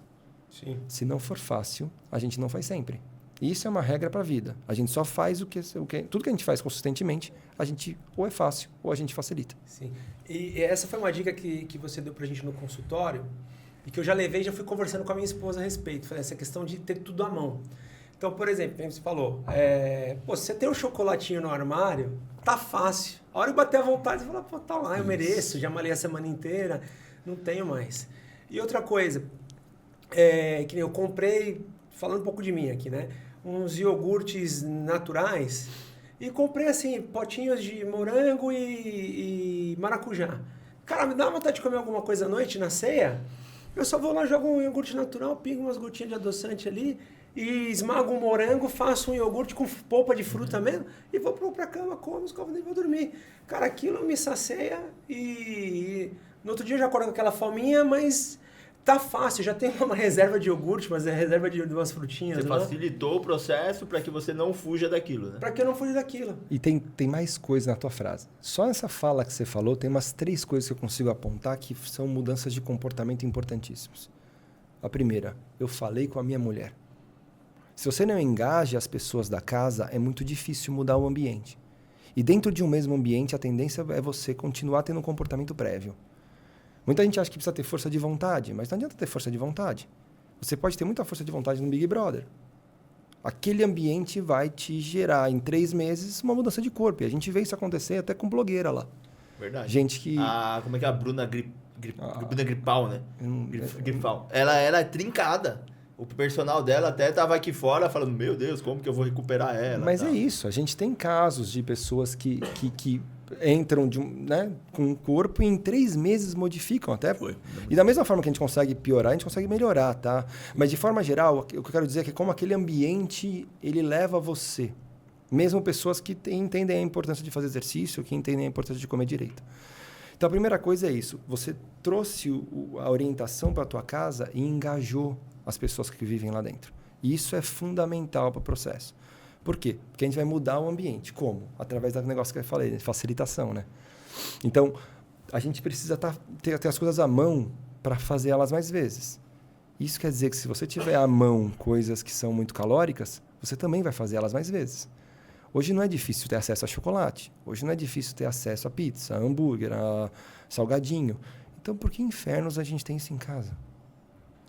Sim. Se não for fácil, a gente não faz sempre. Isso é uma regra para a vida. A gente só faz tudo que a gente faz consistentemente, a gente ou é fácil ou a gente facilita. Sim. E essa foi uma dica que você deu para a gente no consultório e que eu já levei e já fui conversando com a minha esposa a respeito. Falei, essa questão de ter tudo à mão. Então, por exemplo, como você falou, se você tem um chocolatinho no armário, tá fácil. A hora que bater a vontade, você fala, pô, tá lá, eu mereço, já malhei a semana inteira, não tenho mais. E outra coisa, que nem eu comprei, falando um pouco de mim aqui, né? Uns iogurtes naturais e comprei, assim, potinhos de morango e maracujá. Cara, me dá vontade de comer alguma coisa à noite, na ceia? Eu só vou lá, jogo um iogurte natural, pingo umas gotinhas de adoçante ali e esmago um morango, faço um iogurte com polpa de fruta mesmo e vou pra cama, como, escovo e vou dormir. Cara, aquilo me sacia e no outro dia eu já acordo com aquela fominha, mas tá fácil, já tenho uma reserva de iogurte, mas é reserva de umas frutinhas. Você facilitou o processo para que você não fuja daquilo, né? Para que eu não fuja daquilo. E tem mais coisa na tua frase. Só nessa fala que você falou, tem umas 3 coisas que eu consigo apontar que são mudanças de comportamento importantíssimas. A primeira, eu falei com a minha mulher. Se você não engaja as pessoas da casa, é muito difícil mudar o ambiente. E dentro de um mesmo ambiente, a tendência é você continuar tendo um comportamento prévio. Muita gente acha que precisa ter força de vontade, mas não adianta ter força de vontade. Você pode ter muita força de vontade no Big Brother. Aquele ambiente vai te gerar, em 3 meses, uma mudança de corpo. E a gente vê isso acontecer até com blogueira lá. Verdade. Gente que... Como é que é? A Bruna Gripal, né? Gripal. Ela é trincada. O personal dela até estava aqui fora falando, meu Deus, como que eu vou recuperar ela? Mas é isso. A gente tem casos de pessoas que entram com o corpo e em 3 meses modificam até. Foi. E da mesma forma que a gente consegue piorar, a gente consegue melhorar, tá? Mas de forma geral, o que eu quero dizer é que como aquele ambiente, ele leva você. Mesmo pessoas que entendem a importância de fazer exercício, que entendem a importância de comer direito. Então, a primeira coisa é isso. Você trouxe a orientação para a tua casa e engajou as pessoas que vivem lá dentro. E isso é fundamental para o processo. Por quê? Porque a gente vai mudar o ambiente. Como? Através do negócio que eu falei, facilitação, né? Então, a gente precisa ter as coisas à mão para fazer elas mais vezes. Isso quer dizer que se você tiver à mão coisas que são muito calóricas, você também vai fazer elas mais vezes. Hoje não é difícil ter acesso a chocolate. Hoje não é difícil ter acesso a pizza, a hambúrguer, a salgadinho. Então, por que infernos a gente tem isso em casa?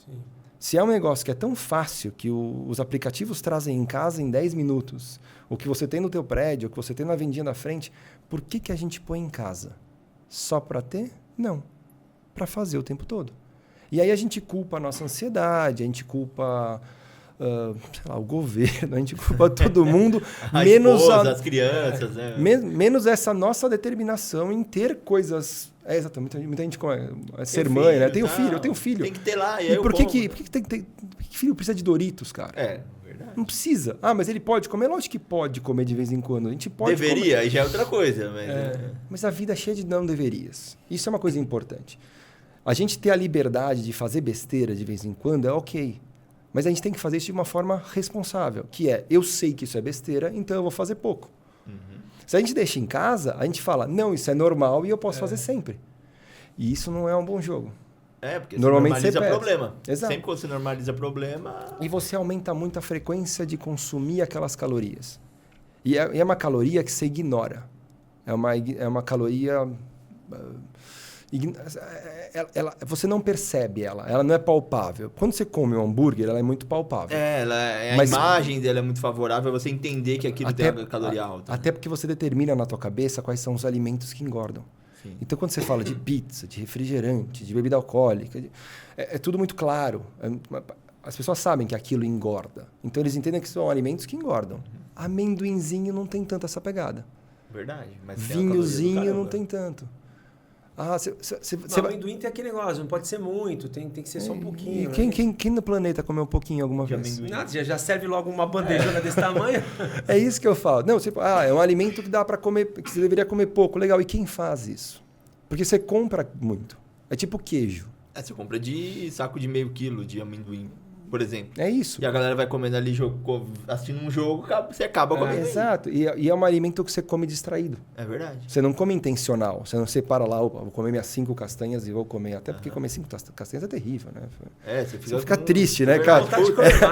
Sim. Se é um negócio que é tão fácil, que os aplicativos trazem em casa em 10 minutos, o que você tem no teu prédio, o que você tem na vendinha da frente, por que a gente põe em casa? Só para ter? Não. Para fazer o tempo todo. E aí a gente culpa a nossa ansiedade, a gente culpa o governo, a gente culpa todo mundo, menos as crianças, né? Menos essa nossa determinação em ter coisas. Exatamente, muita gente ser mãe, filho, né? Eu tenho filho. Tem que ter lá. E por que filho precisa de Doritos, cara? É, verdade. Não precisa. Ah, mas ele pode comer? Lógico que pode comer de vez em quando. A gente pode Deveria, aí já é outra coisa. Mas a vida é cheia de não deverias. Isso é uma coisa importante. A gente ter a liberdade de fazer besteira de vez em quando é ok. Mas a gente tem que fazer isso de uma forma responsável, que é, eu sei que isso é besteira, então eu vou fazer pouco. Uhum. Se a gente deixa em casa, a gente fala, não, isso é normal e eu posso fazer sempre. E isso não é um bom jogo. Porque normalmente você normaliza problema. Exato. Sempre quando você normaliza problema... E você aumenta muito a frequência de consumir aquelas calorias. E é uma caloria que você ignora. É uma caloria... você não percebe ela não é palpável. Quando você come um hambúrguer, ela é muito palpável. A imagem dela é muito favorável a você entender que aquilo tem a caloria alta. Até porque você determina na tua cabeça quais são os alimentos que engordam. Sim. Então, quando você fala de pizza, de refrigerante, de bebida alcoólica, é tudo muito claro. As pessoas sabem que aquilo engorda. Então, eles entendem que são alimentos que engordam. Amendoinzinho não tem tanto essa pegada. Verdade. Mas vinhozinho não tem tanto. O amendoim tem aquele negócio, não pode ser muito, tem que ser só um pouquinho. Quem no planeta comeu um pouquinho alguma vez? Nada, já serve logo uma bandejona desse tamanho. É isso que eu falo. Não, é um alimento que dá para comer, que você deveria comer pouco. Legal, e quem faz isso? Porque você compra muito. É tipo queijo. Você compra de saco de meio quilo de amendoim, por exemplo. É isso. E a galera vai comendo ali, assistindo um jogo, você acaba comendo. Exato. E é um alimento que você come distraído. É verdade. Você não come intencional. Você não separa lá, vou comer minhas 5 castanhas e vou comer. Até porque comer 5 castanhas é terrível, né? Você fica triste, né, cara?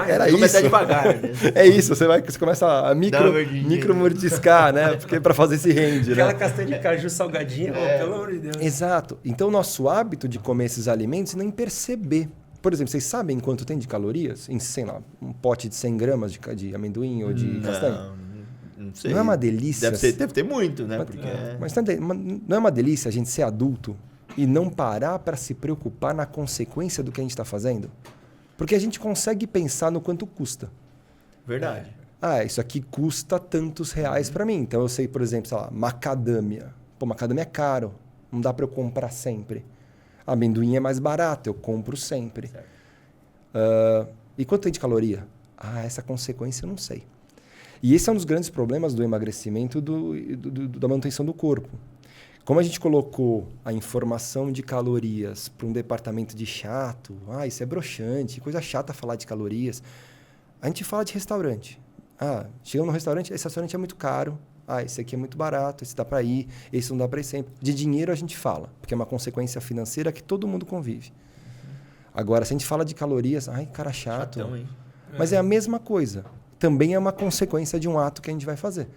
Era isso. Começa devagar, né? É isso. Você começa a micro mordiscar, né? Porque para fazer esse rende, Aquela né? castanha de caju salgadinha, pelo amor de Deus. Exato. Então, nosso hábito de comer esses alimentos é nem perceber. Por exemplo, vocês sabem quanto tem de calorias em, sei lá, um pote de 100 gramas de amendoim ou de castanha? Não sei. Não é uma delícia? Deve ter muito, né? Mas não é uma delícia a gente ser adulto e não parar para se preocupar na consequência do que a gente está fazendo? Porque a gente consegue pensar no quanto custa. Verdade. Isso aqui custa tantos reais para mim. Então eu sei, por exemplo, sei lá, macadâmia. Pô, macadâmia é caro. Não dá para eu comprar sempre. Amendoim é mais barato, eu compro sempre. E quanto tem de caloria? Essa consequência eu não sei. E esse é um dos grandes problemas do emagrecimento da manutenção do corpo. Como a gente colocou a informação de calorias para um departamento de chato, isso é broxante, coisa chata falar de calorias, a gente fala de restaurante. Chegamos no restaurante, esse restaurante é muito caro. Esse aqui é muito barato, esse dá para ir, esse não dá para ir sempre. De dinheiro a gente fala, porque é uma consequência financeira que todo mundo convive. Agora, se a gente fala de calorias, cara chato. Chatão, hein? Mas é a mesma coisa. Também é uma consequência de um ato que a gente vai fazer.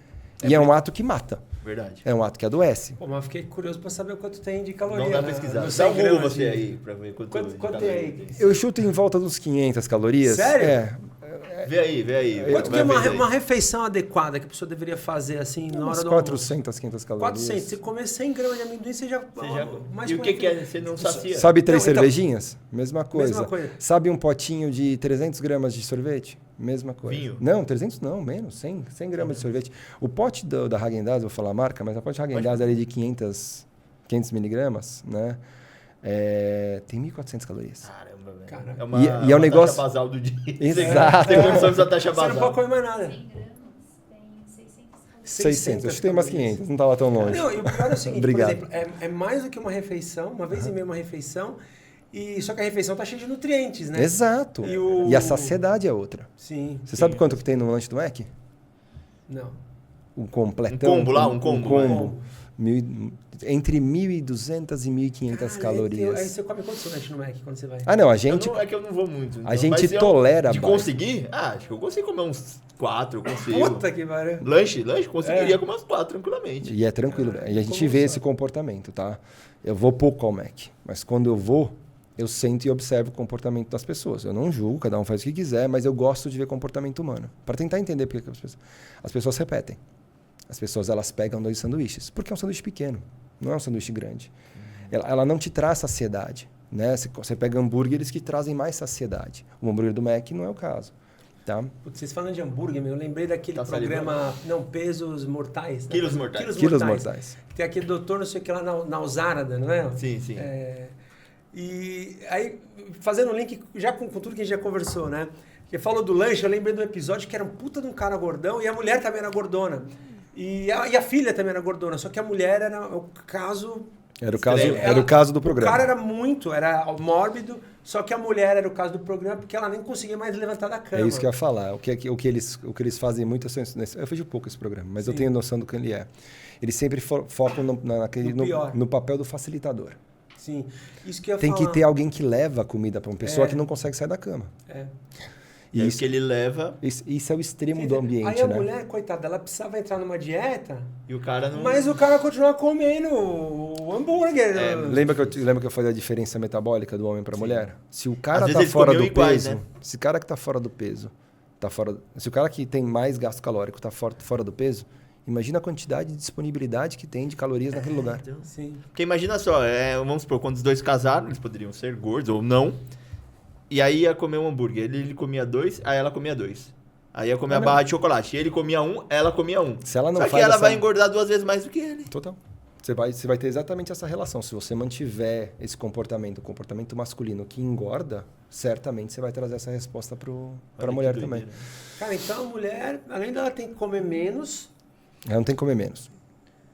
E é um ato que mata. Verdade. É um ato que adoece. Mas fiquei curioso para saber quanto tem de caloria. Não dá pra pesquisar. Dá um Google você aí para ver quanto tem aí. Eu chuto em volta dos 500 calorias. Sério? Vê aí. Quanto que é uma refeição adequada que a pessoa deveria fazer assim na hora do 400, 500 calorias. 400. Se comer 100 gramas de amendoim, você já... E o que é? Você não sacia? Sabe 3 cervejinhas? Mesma coisa. Mesma coisa. Sabe um potinho de 300 gramas de sorvete? Mesma coisa. Vinho? Não, 300 não, menos. 100 gramas de sorvete. O pote da Häagen-Dazs, vou falar a marca, mas o pote da Häagen-Dazs ali de 500 miligramas, né? Tem 1.400 calorias. Caramba, velho. E é um negócio... taxa basal do dia. Exato. Tem condição da taxa basal. Você não pode comer mais nada. 100 gramas tem 600. 600. Acho que tem umas 500. Não estava tão longe. Não, e o pior é o seguinte, Obrigado. por exemplo, é mais do que uma refeição, uma vez e meia uma refeição, só que a refeição tá cheia de nutrientes, né? Exato. E a saciedade é outra. Sim. Você sabe quanto que tem no lanche do Mac? Não. Um completão. Um combo lá? Um combo. Entre 1.200 e 1.500 calorias. Aí você come quanto seu lanche no Mac quando você vai? Não, a gente... É que eu não vou muito. Então. A gente tolera... De conseguir? Acho que eu consigo comer uns 4, eu consigo. Puta que pariu. Lanche? Conseguiria comer uns 4 tranquilamente. E é tranquilo. E a gente vê esse comportamento, tá? Eu vou pouco ao Mac, mas quando eu vou, eu sento e observo o comportamento das pessoas. Eu não julgo, cada um faz o que quiser, mas eu gosto de ver comportamento humano. Para tentar entender porque as pessoas repetem. As pessoas, elas pegam 2 sanduíches, porque é um sanduíche pequeno, não é um sanduíche grande. Ela não te traz saciedade, né? Você pega hambúrgueres que trazem mais saciedade. O hambúrguer do Mac não é o caso, tá? Vocês falando de hambúrguer, eu lembrei daquele programa, Pesos Mortais. Né? Quilos Mortais. Quilos Mortais. Que tem aquele doutor, não sei o que lá, na Usarada, não é? Sim. E aí, fazendo um link já com tudo que a gente já conversou, né? Que falou do lanche, eu lembrei de um episódio que era um puta de um cara gordão e a mulher também era gordona. E a filha também era gordona, só que a mulher era o caso... Era o caso do programa. O cara era mórbido, só que a mulher era o caso do programa porque ela nem conseguia mais levantar da cama. É isso que eu ia falar. O que eles fazem muito... Eu vejo pouco esse programa, mas Sim. Eu tenho noção do que ele é. Eles sempre focam no papel do facilitador. Sim. Isso que eu ia Tem falar. que ter alguém que leva a comida para uma pessoa que não consegue sair da cama. E isso que ele leva... Isso é o extremo do ambiente, aí a mulher, coitada, ela precisava entrar numa dieta... E o cara não... Mas o cara continua comendo o hambúrguer. Lembra que eu falei da diferença metabólica do homem para a mulher? Se o cara tá fora do peso... Né? Se o cara que tá fora do peso... se o cara que tem mais gasto calórico tá fora do peso... Imagina a quantidade de disponibilidade que tem de calorias naquele lugar. Então, sim. Porque imagina só, vamos supor, quando os dois casaram, eles poderiam ser gordos ou não... E aí ia comer um hambúrguer. Ele comia 2, aí ela comia 2. Aí ia comer a barra de chocolate. Ele comia 1, ela comia 1. Se ela não Só que ela vai engordar 2 vezes mais do que ele. Total. Você vai ter exatamente essa relação. Se você mantiver esse comportamento, o comportamento masculino que engorda, certamente você vai trazer essa resposta para a mulher também. Cara, então a mulher, além dela tem que comer menos... Ela não tem que comer menos.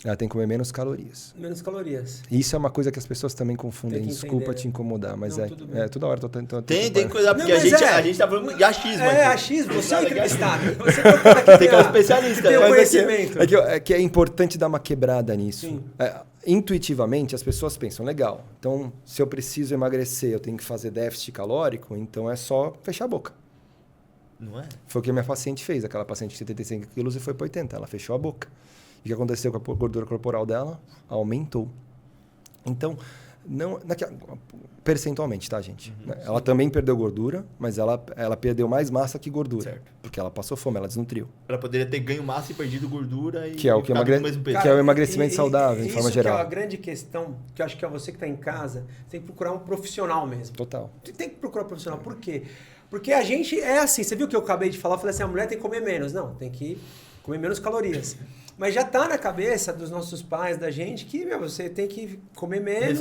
Ela tem que comer menos calorias. Menos calorias. Isso é uma coisa que as pessoas também confundem. Tem que Desculpa entender. te incomodar, mas Não, toda hora eu tô tentando... Tem que cuidar, porque Não, mas a gente tá falando de achismo aqui. Achismo, você é o entrevistado. Você Tem que ser especialista. Tem o Mas conhecimento. É que é importante dar uma quebrada nisso. Sim. Intuitivamente, as pessoas pensam, legal, então se eu preciso emagrecer, eu tenho que fazer déficit calórico, então é só fechar a boca. Não é? Foi o que a minha paciente fez, aquela paciente de 75 quilos e foi para 80, ela fechou a boca. E o que aconteceu com a gordura corporal dela? Aumentou. Então, percentualmente, tá, gente? Ela também perdeu gordura, mas ela perdeu mais massa que gordura. Certo. Porque ela passou fome, ela desnutriu. Ela poderia ter ganho massa e perdido gordura e Que é o que ficado no mesmo peso. que é o emagrecimento saudável, de forma Isso geral. que é a grande questão, que eu acho que é você que está em casa, você tem que procurar um profissional mesmo. Total. Você tem que procurar um profissional. Por quê? Porque a gente é assim, você viu o que eu acabei de falar? Eu falei assim, a mulher tem que comer menos. Não, tem que comer menos calorias. Mas já tá na cabeça dos nossos pais, da gente, que você tem que comer menos.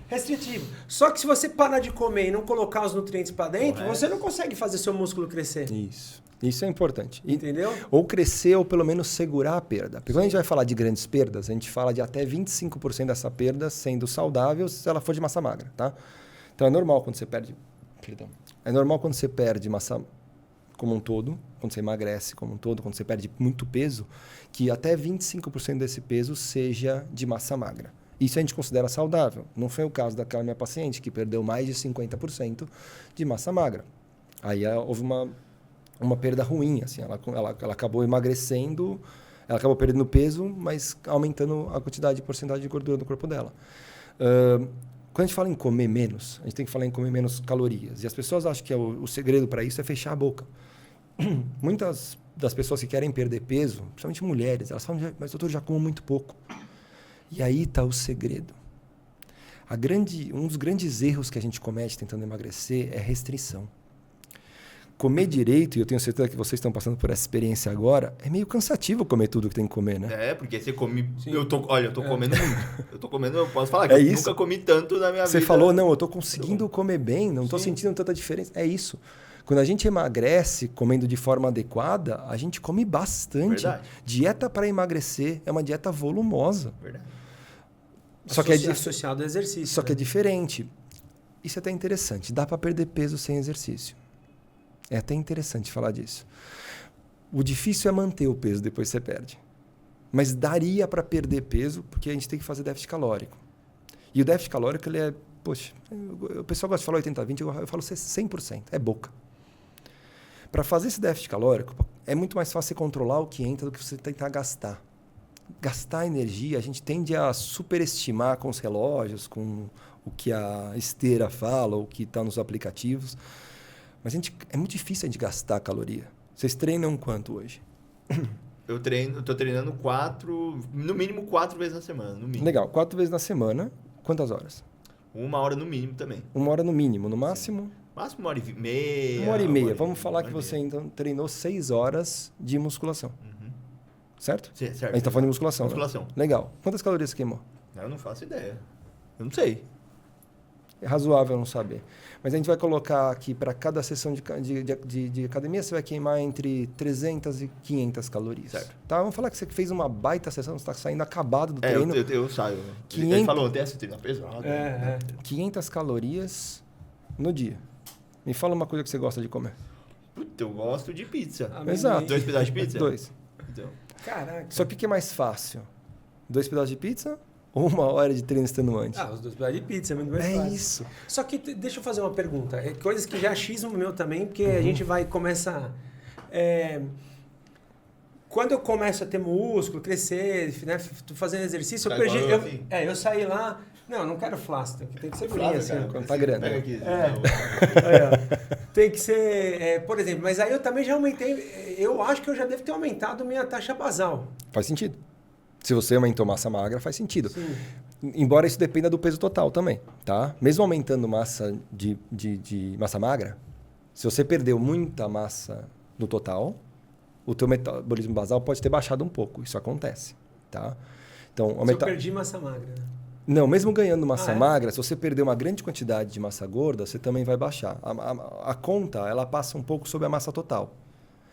Restritivo. Só que se você parar de comer e não colocar os nutrientes para dentro, você não consegue fazer seu músculo crescer. Isso é importante. Entendeu? Ou crescer ou pelo menos segurar a perda. Porque quando a gente vai falar de grandes perdas, a gente fala de até 25% dessa perda sendo saudável se ela for de massa magra, tá? Então é normal quando você perde... Perdão. É normal quando você perde massa como um todo, quando você emagrece como um todo, quando você perde muito peso, que até 25% desse peso seja de massa magra. Isso a gente considera saudável. Não foi o caso daquela minha paciente, que perdeu mais de 50% de massa magra. Aí houve uma perda ruim, assim, ela acabou emagrecendo, ela acabou perdendo peso, mas aumentando a quantidade de porcentagem de gordura no corpo dela. Quando a gente fala em comer menos, a gente tem que falar em comer menos calorias. E as pessoas acham que o segredo para isso é fechar a boca. Muitas das pessoas que querem perder peso, principalmente mulheres, elas falam, mas doutor, já como muito pouco. E aí está o segredo. Um dos grandes erros que a gente comete tentando emagrecer é restrição. Comer direito, e eu tenho certeza que vocês estão passando por essa experiência agora, é meio cansativo comer tudo que tem que comer, né? Porque você come... Eu tô comendo muito. Eu tô comendo, eu posso falar que eu nunca comi tanto na minha vida. Você falou, não, eu tô conseguindo comer bem, não tô sentindo tanta diferença. É isso. Quando a gente emagrece comendo de forma adequada, a gente come bastante. Verdade. Dieta para emagrecer é uma dieta volumosa. Verdade. Só que é associado ao exercício. Só que é diferente. Isso é até interessante. Dá para perder peso sem exercício. É até interessante falar disso. O difícil é manter o peso depois que você perde. Mas daria para perder peso porque a gente tem que fazer déficit calórico. E o déficit calórico, ele é... Poxa, o pessoal gosta de falar 80-20, eu falo 100%. É boca. Para fazer esse déficit calórico, é muito mais fácil você controlar o que entra do que você tentar gastar. Gastar energia, a gente tende a superestimar com os relógios, com o que a esteira fala, o que está nos aplicativos. Mas é muito difícil a gente gastar caloria. Vocês treinam quanto hoje? Eu tô treinando no mínimo 4 vezes na semana. No mínimo. Legal, 4 vezes na semana. Quantas horas? 1 hora no mínimo também. 1 hora no mínimo, no máximo? Sim. Máximo 1h30. 1h30. Vamos falar que você então treinou 6 horas de musculação. Certo? Sim, certo. A gente tá falando de musculação. Musculação. Né? Legal. Quantas calorias você queimou? Eu não faço ideia. Eu não sei. É razoável não saber. Mas a gente vai colocar aqui, para cada sessão de academia, você vai queimar entre 300 e 500 calorias. Certo. Tá? Vamos falar que você fez uma baita sessão, você está saindo acabado do treino. Eu saio. 500... Ele falou, desce o treino pesado. 500 calorias no dia. Me fala uma coisa que você gosta de comer. Puta, eu gosto de pizza. Exato. 2 pedaços de pizza? 2. Então. Caraca. Só que o que é mais fácil? 2 pedaços de pizza ou 1 hora de treino extenuante? Os 2 pedaços de pizza é muito mais fácil. É isso. Só que deixa eu fazer uma pergunta. Coisas que já é achismo meu também, porque a gente vai começar... Quando eu começo a ter músculo, crescer, né, tô fazendo exercício, eu perdi... Eu saí lá... Não quero flácido, tem que ser frio, assim. Quando tá grande. Pega aqui. Tem que ser... por exemplo, mas aí eu também já aumentei... Eu acho que eu já devo ter aumentado minha taxa basal. Faz sentido. Se você aumentou massa magra, faz sentido. Sim. Embora isso dependa do peso total também, tá? Mesmo aumentando massa de massa magra, se você perdeu muita massa no total, o teu metabolismo basal pode ter baixado um pouco. Isso acontece, tá? Então, Se eu perdi massa magra, né? Não, mesmo ganhando massa magra, se você perder uma grande quantidade de massa gorda, você também vai baixar. A conta, ela passa um pouco sobre a massa total.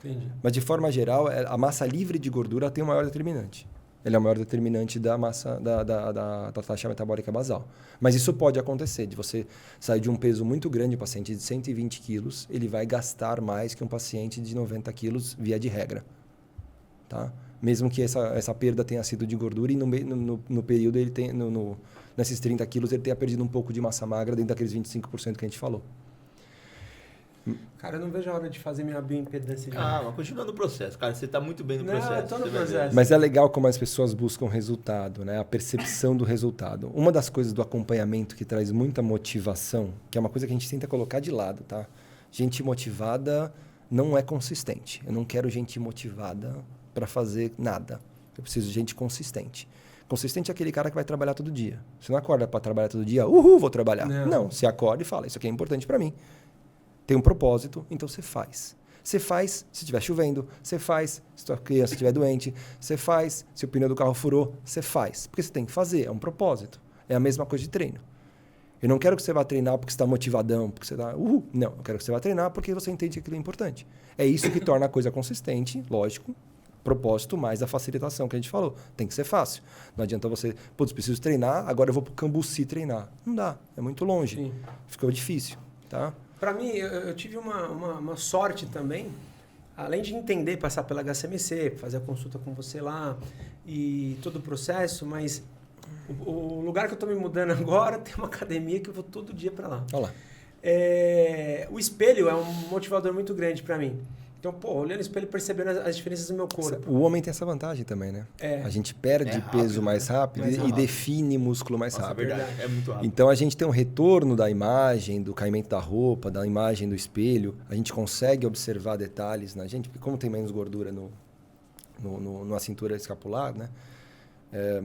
Entendi. Mas, de forma geral, a massa livre de gordura tem o maior determinante. Ele é o maior determinante da massa da taxa metabólica basal. Mas isso pode acontecer, de você sair de um peso muito grande, um paciente de 120 quilos, ele vai gastar mais que um paciente de 90 quilos via de regra. Tá? Mesmo que essa perda tenha sido de gordura e no período, ele tem, nesses 30 quilos, ele tenha perdido um pouco de massa magra dentro daqueles 25% que a gente falou. Cara, eu não vejo a hora de fazer minha bioimpedância. Mas continua no processo, cara. Você tá muito bem no processo. Eu tô no processo. Mas é legal como as pessoas buscam resultado, né? A percepção do resultado. Uma das coisas do acompanhamento que traz muita motivação, que é uma coisa que a gente tenta colocar de lado, tá? Gente motivada não é consistente. Eu não quero gente motivada para fazer nada. Eu preciso de gente consistente. Consistente é aquele cara que vai trabalhar todo dia. Você não acorda para trabalhar todo dia, vou trabalhar. Não, você acorda e fala, isso aqui é importante para mim. Tem um propósito, então você faz. Você faz se estiver chovendo, você faz se a criança estiver doente, você faz se o pneu do carro furou, você faz. Porque você tem que fazer, é um propósito. É a mesma coisa de treino. Eu não quero que você vá treinar porque você está motivadão, porque você está... Não, eu quero que você vá treinar porque você entende que aquilo é importante. É isso que torna a coisa consistente, lógico, propósito mais a facilitação que a gente falou. Tem que ser fácil. Não adianta você, preciso treinar, agora eu vou para o Cambuci treinar. Não dá, é muito longe. Sim. Ficou difícil, tá? Para mim, eu tive uma sorte também, além de entender, passar pela HCMC, fazer a consulta com você lá e todo o processo, mas o lugar que eu estou me mudando agora tem uma academia que eu vou todo dia para lá. Olha lá. O espelho é um motivador muito grande para mim. Então, olhando no espelho e percebendo as diferenças do meu corpo. O homem tem essa vantagem também, né? A gente perde peso mais rápido e define músculo mais rápido. É verdade, é muito rápido. Então, a gente tem um retorno da imagem, do caimento da roupa, da imagem do espelho. A gente consegue observar detalhes na gente, porque como tem menos gordura na cintura escapular, né?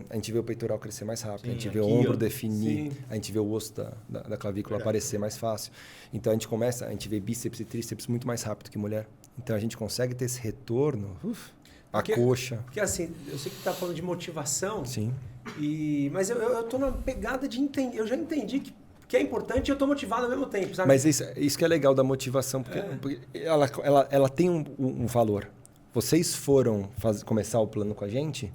A gente vê o peitoral crescer mais rápido, a gente vê o ombro definir, a gente vê o osso da clavícula aparecer mais fácil. Então, a gente vê bíceps e tríceps muito mais rápido que mulher. Então, a gente consegue ter esse retorno, a coxa. Porque assim, eu sei que tu tá falando de motivação. Sim. Mas eu tô na pegada de entender. Eu já entendi que é importante e eu tô motivado ao mesmo tempo, sabe? Mas isso que é legal da motivação, porque ela tem um valor. Vocês foram começar o plano com a gente,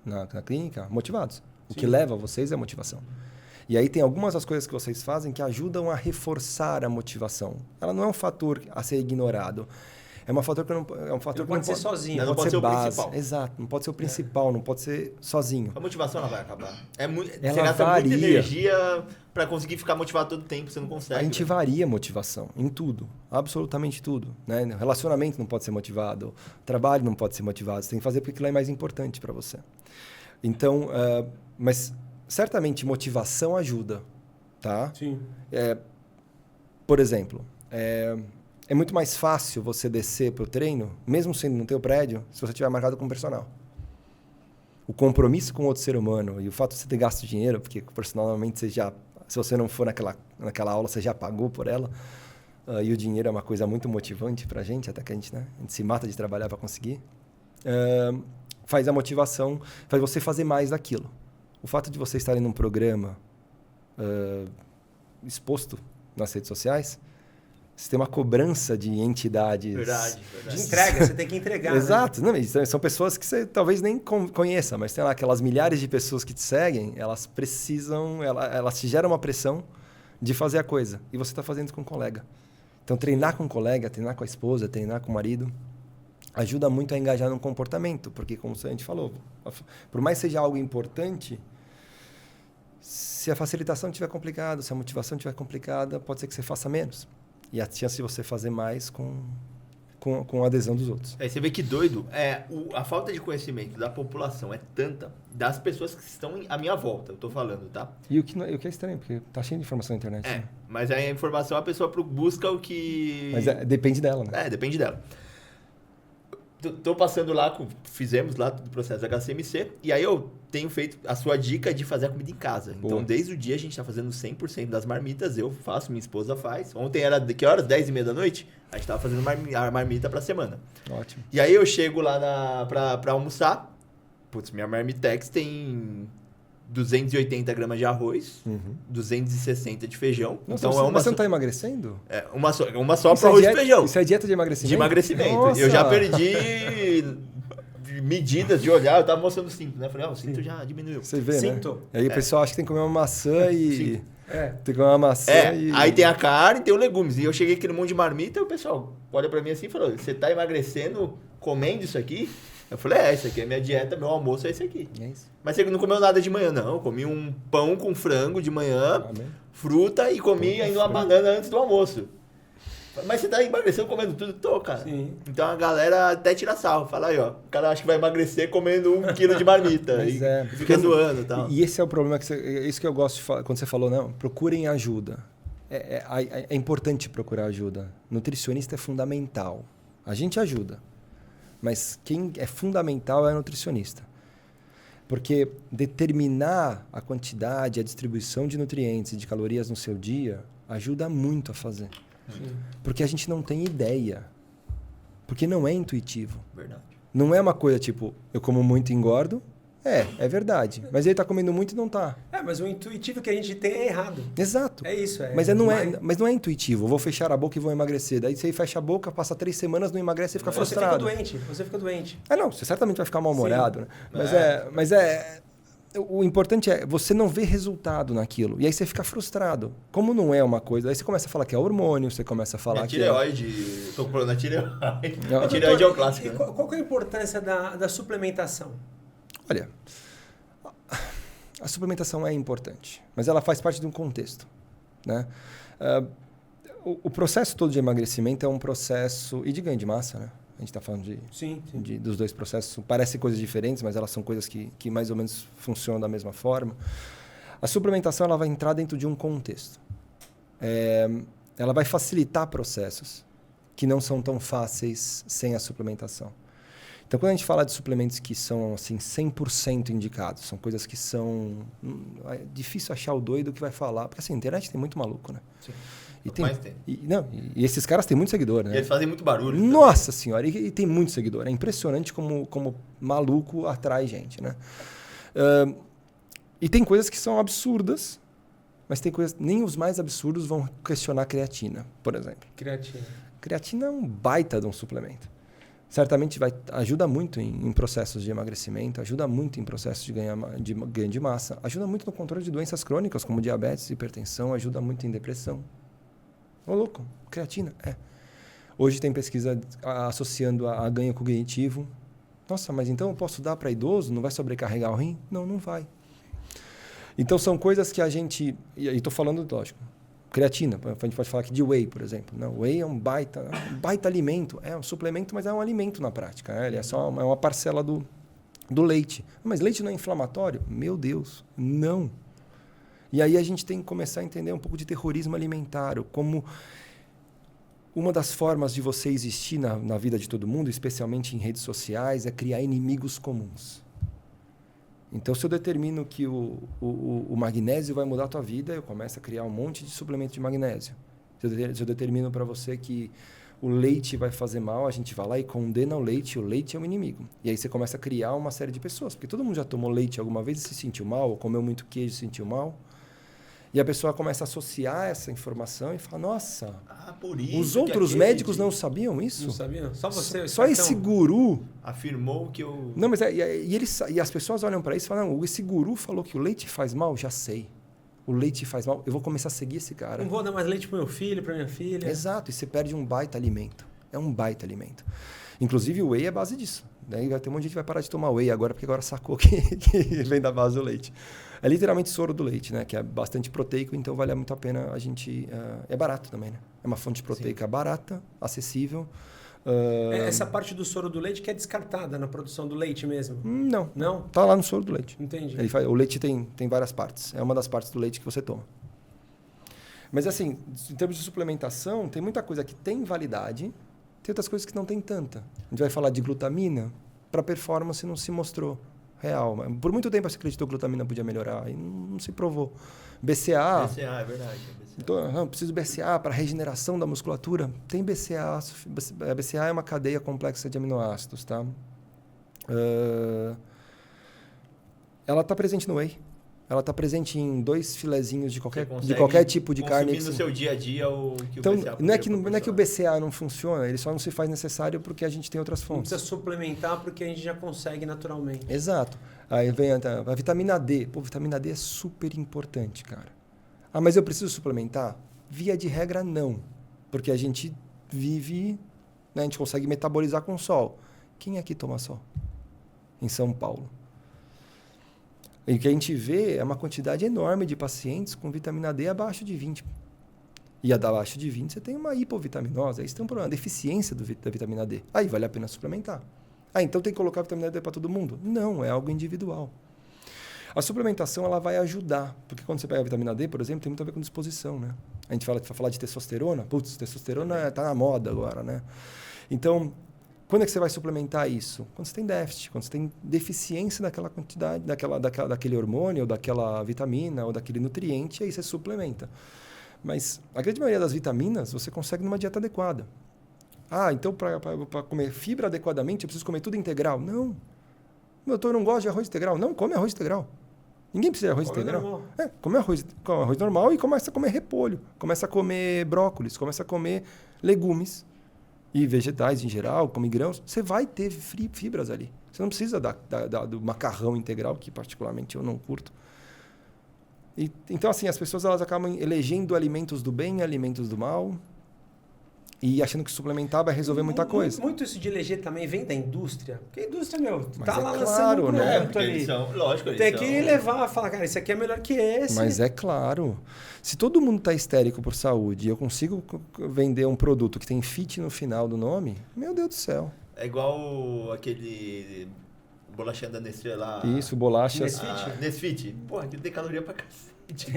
na clínica, motivados. O que leva vocês é a motivação. E aí tem algumas das coisas que vocês fazem que ajudam a reforçar a motivação. Ela não é um fator a ser ignorado. É um fator que não pode ser sozinho. Não pode ser o principal. Exato, não pode ser o principal, não pode ser sozinho. A motivação ela vai acabar. Você gasta muita energia para conseguir ficar motivado todo tempo, você não consegue. A gente varia a motivação em tudo, absolutamente tudo. Né? Relacionamento não pode ser motivado, trabalho não pode ser motivado, você tem que fazer porque aquilo é mais importante para você. Então, mas certamente motivação ajuda, tá? Sim. Por exemplo, é muito mais fácil você descer para o treino, mesmo sendo no teu prédio, se você tiver marcado com o personal. O compromisso com outro ser humano e o fato de você ter gasto dinheiro, porque o personal normalmente se você não for naquela aula, você já pagou por ela, e o dinheiro é uma coisa muito motivante para a gente, até que a gente se mata de trabalhar para conseguir, faz a motivação, faz você fazer mais daquilo. O fato de você estar num programa exposto nas redes sociais, você tem uma cobrança de entidades... Verdade. De entrega, você tem que entregar. Exato. Né? Não, são pessoas que você talvez nem conheça, mas tem lá aquelas milhares de pessoas que te seguem, elas precisam... Elas te geram uma pressão de fazer a coisa. E você está fazendo isso com um colega. Então, treinar com um colega, treinar com a esposa, treinar com o marido, ajuda muito a engajar no comportamento. Porque, como a gente falou, por mais que seja algo importante... Se a facilitação estiver complicada, se a motivação estiver complicada, pode ser que você faça menos. E a chance de você fazer mais com a adesão dos outros. Aí você vê que doido, a falta de conhecimento da população é tanta, das pessoas que estão à minha volta, eu tô falando, tá? E o que é estranho, porque tá cheio de informação na internet. Né? Mas a informação a pessoa busca o que... Mas depende dela, né? Depende dela. Tô passando lá, fizemos lá do processo HCMC, e aí eu tenho feito a sua dica de fazer a comida em casa. Boa. Então, desde o dia a gente tá fazendo 100% das marmitas, eu faço, minha esposa faz. Ontem era, que horas? 10h30 da noite? A gente tava fazendo a marmita pra semana. Ótimo. E aí eu chego lá pra almoçar, Putz, minha Marmitex tem 280 gramas de arroz, 260 de feijão. Nossa, Então mas você não tá emagrecendo? Uma só para arroz e feijão. Isso é dieta de emagrecimento? De emagrecimento. Nossa. Eu já perdi medidas de olhar, eu tava mostrando o cinto, né? Falei, o cinto já diminuiu. Você vê, Cinto. né? Aí o pessoal acha que tem que comer uma maçã e... Sim. Tem que comer uma maçã e... Aí tem a carne, tem os legumes. E eu cheguei aqui no monte de marmita e o pessoal olha pra mim assim e falou, você tá emagrecendo comendo isso aqui? Eu falei, isso aqui é minha dieta, meu almoço é esse aqui. É isso. Mas você não comeu nada de manhã, não. Eu comi um pão com frango de manhã, fruta e comi ainda uma banana antes do almoço. Mas você tá emagrecendo comendo tudo? Tô, cara. Sim. Então a galera até tira sarro. Fala aí, ó. O cara acha que vai emagrecer comendo 1 quilo de marmita. Mas e fica zoando e tal. E esse é o problema, é isso que eu gosto de falar, quando você falou, não, procurem ajuda. É importante procurar ajuda. Nutricionista é fundamental. A gente ajuda. Mas quem é fundamental é o nutricionista. Porque determinar a quantidade, a distribuição de nutrientes e de calorias no seu dia ajuda muito a fazer. Porque a gente não tem ideia. Porque não é intuitivo. Verdade. Não é uma coisa tipo, eu como muito e engordo. É verdade. Mas ele tá comendo muito e não tá. Mas o intuitivo que a gente tem é errado. Exato. É isso. Mas não é intuitivo. Eu vou fechar a boca e vou emagrecer. Daí você fecha a boca, passa 3 semanas, não emagrece e fica frustrado. Você fica doente. Não, você certamente vai ficar mal-humorado. Né? Mas o importante é você não ver resultado naquilo. E aí você fica frustrado. Como não é uma coisa... Aí você começa a falar que é hormônio, você começa a falar tireoide. Tô com problema na tireoide. A tireoide é o clássico. E qual que é a importância da suplementação? Olha, a suplementação é importante, mas ela faz parte de um contexto. Né? O processo todo de emagrecimento é um processo... E de ganho de massa, né? A gente está falando dos dois processos. Parecem coisas diferentes, mas elas são coisas que mais ou menos funcionam da mesma forma. A suplementação ela vai entrar dentro de um contexto. Ela vai facilitar processos que não são tão fáceis sem a suplementação. Então, quando a gente fala de suplementos que são assim, 100% indicados, são coisas que são... É difícil achar o doido que vai falar. Porque assim, a internet tem muito maluco, né? Sim. E esses caras têm muito seguidor, né? E eles fazem muito barulho. Nossa senhora, e tem muito seguidor. É impressionante como maluco atrai gente, né? E tem coisas que são absurdas, mas tem coisas... Nem os mais absurdos vão questionar creatina, por exemplo. Creatina é um baita de um suplemento. Certamente ajuda muito em processos de emagrecimento, ajuda muito em processos de ganho de massa, ajuda muito no controle de doenças crônicas, como diabetes, hipertensão, ajuda muito em depressão. Ô, louco, creatina, Hoje tem pesquisa associando a ganho cognitivo. Nossa, mas então eu posso dar para idoso? Não vai sobrecarregar o rim? Não, não vai. Então são coisas que a gente... E estou falando, lógico, creatina. A gente pode falar aqui de whey, por exemplo. Não, whey é um baita alimento. É um suplemento, mas é um alimento na prática. Ele é só uma parcela do leite. Mas leite não é inflamatório? Meu Deus, não. E aí a gente tem que começar a entender um pouco de terrorismo alimentar, como uma das formas de você existir na vida de todo mundo, especialmente em redes sociais, é criar inimigos comuns. Então, se eu determino que o magnésio vai mudar a tua vida, eu começo a criar um monte de suplemento de magnésio. Se eu determino para você que o leite vai fazer mal, a gente vai lá e condena o leite é um inimigo. E aí você começa a criar uma série de pessoas, porque todo mundo já tomou leite alguma vez e se sentiu mal, ou comeu muito queijo e se sentiu mal. E a pessoa começa a associar essa informação e fala, nossa, por isso os outros médicos não sabiam isso? Não sabiam? Só você. Só esse guru... Afirmou que eu... Não, mas e as pessoas olham para isso e falam, não, esse guru falou que o leite faz mal? Já sei. O leite faz mal, eu vou começar a seguir esse cara. Não vou dar mais leite para meu filho, para minha filha. Exato, e você perde um baita alimento. É um baita alimento. Inclusive o whey é base disso. Daí vai ter um monte de gente que vai parar de tomar whey agora, porque agora sacou que vem da base do leite. É literalmente soro do leite, né? Que é bastante proteico, então vale muito a pena a gente... é barato também, né? É uma fonte proteica barata, acessível. Essa parte do soro do leite que é descartada na produção do leite mesmo? Não. Não? Tá lá no soro do leite. Entendi. O leite tem várias partes. É uma das partes do leite que você toma. Mas assim, em termos de suplementação, tem muita coisa que tem validade, tem outras coisas que não tem tanta. A gente vai falar de glutamina, para performance não se mostrou real. Por muito tempo você acreditou que glutamina podia melhorar e não se provou. BCA... BCA, é verdade. Não, preciso BCA para regeneração da musculatura. Tem BCA. BCA é uma cadeia complexa de aminoácidos, tá? Ela está presente no whey. Ela está presente em 2 filezinhos de qualquer tipo de carne. No seu dia a dia o que então, o BCA não é que o BCA não funciona, ele só não se faz necessário porque a gente tem outras fontes. Não precisa suplementar porque a gente já consegue naturalmente. Exato. Aí vem a vitamina D. Pô, vitamina D é super importante, cara. Ah, mas eu preciso suplementar? Via de regra, não. Porque a gente vive, né, a gente consegue metabolizar com sol. Quem aqui toma sol? Em São Paulo. E o que a gente vê é uma quantidade enorme de pacientes com vitamina D abaixo de 20. E abaixo de 20 você tem uma hipovitaminose, aí você tem um problema, deficiência da vitamina D. Aí vale a pena suplementar. Ah, então tem que colocar vitamina D para todo mundo? Não, é algo individual. A suplementação ela vai ajudar, porque quando você pega a vitamina D, por exemplo, tem muito a ver com disposição, né? A gente fala de testosterona, putz, testosterona está na moda agora, né? Então, quando é que você vai suplementar isso? Quando você tem déficit, quando você tem deficiência daquela quantidade, daquele hormônio, ou daquela vitamina, ou daquele nutriente, aí você suplementa. Mas a grande maioria das vitaminas você consegue numa dieta adequada. Ah, então para comer fibra adequadamente eu preciso comer tudo integral? Não. Meu doutor não gosta de arroz integral? Não, come arroz integral. Ninguém precisa de arroz integral. Come arroz normal e começa a comer repolho, começa a comer brócolis, começa a comer legumes. E vegetais em geral, come grãos, você vai ter fibras ali. Você não precisa do macarrão integral, que particularmente eu não curto. Então, assim, as pessoas elas acabam elegendo alimentos do bem e alimentos do mal e achando que suplementar vai resolver muita coisa. Muito isso de eleger também vem da indústria. Porque a indústria, tá lá claro, lançando um produto ali. Lógico, tem que levar, falar, cara, isso aqui é melhor que esse. Mas é claro. Se todo mundo está histérico por saúde e eu consigo vender um produto que tem fit no final do nome, meu Deus do céu. É igual aquele bolachinha da Nestlé lá. Isso, bolacha. Nesfit. Pô, aquilo tem caloria pra cacete.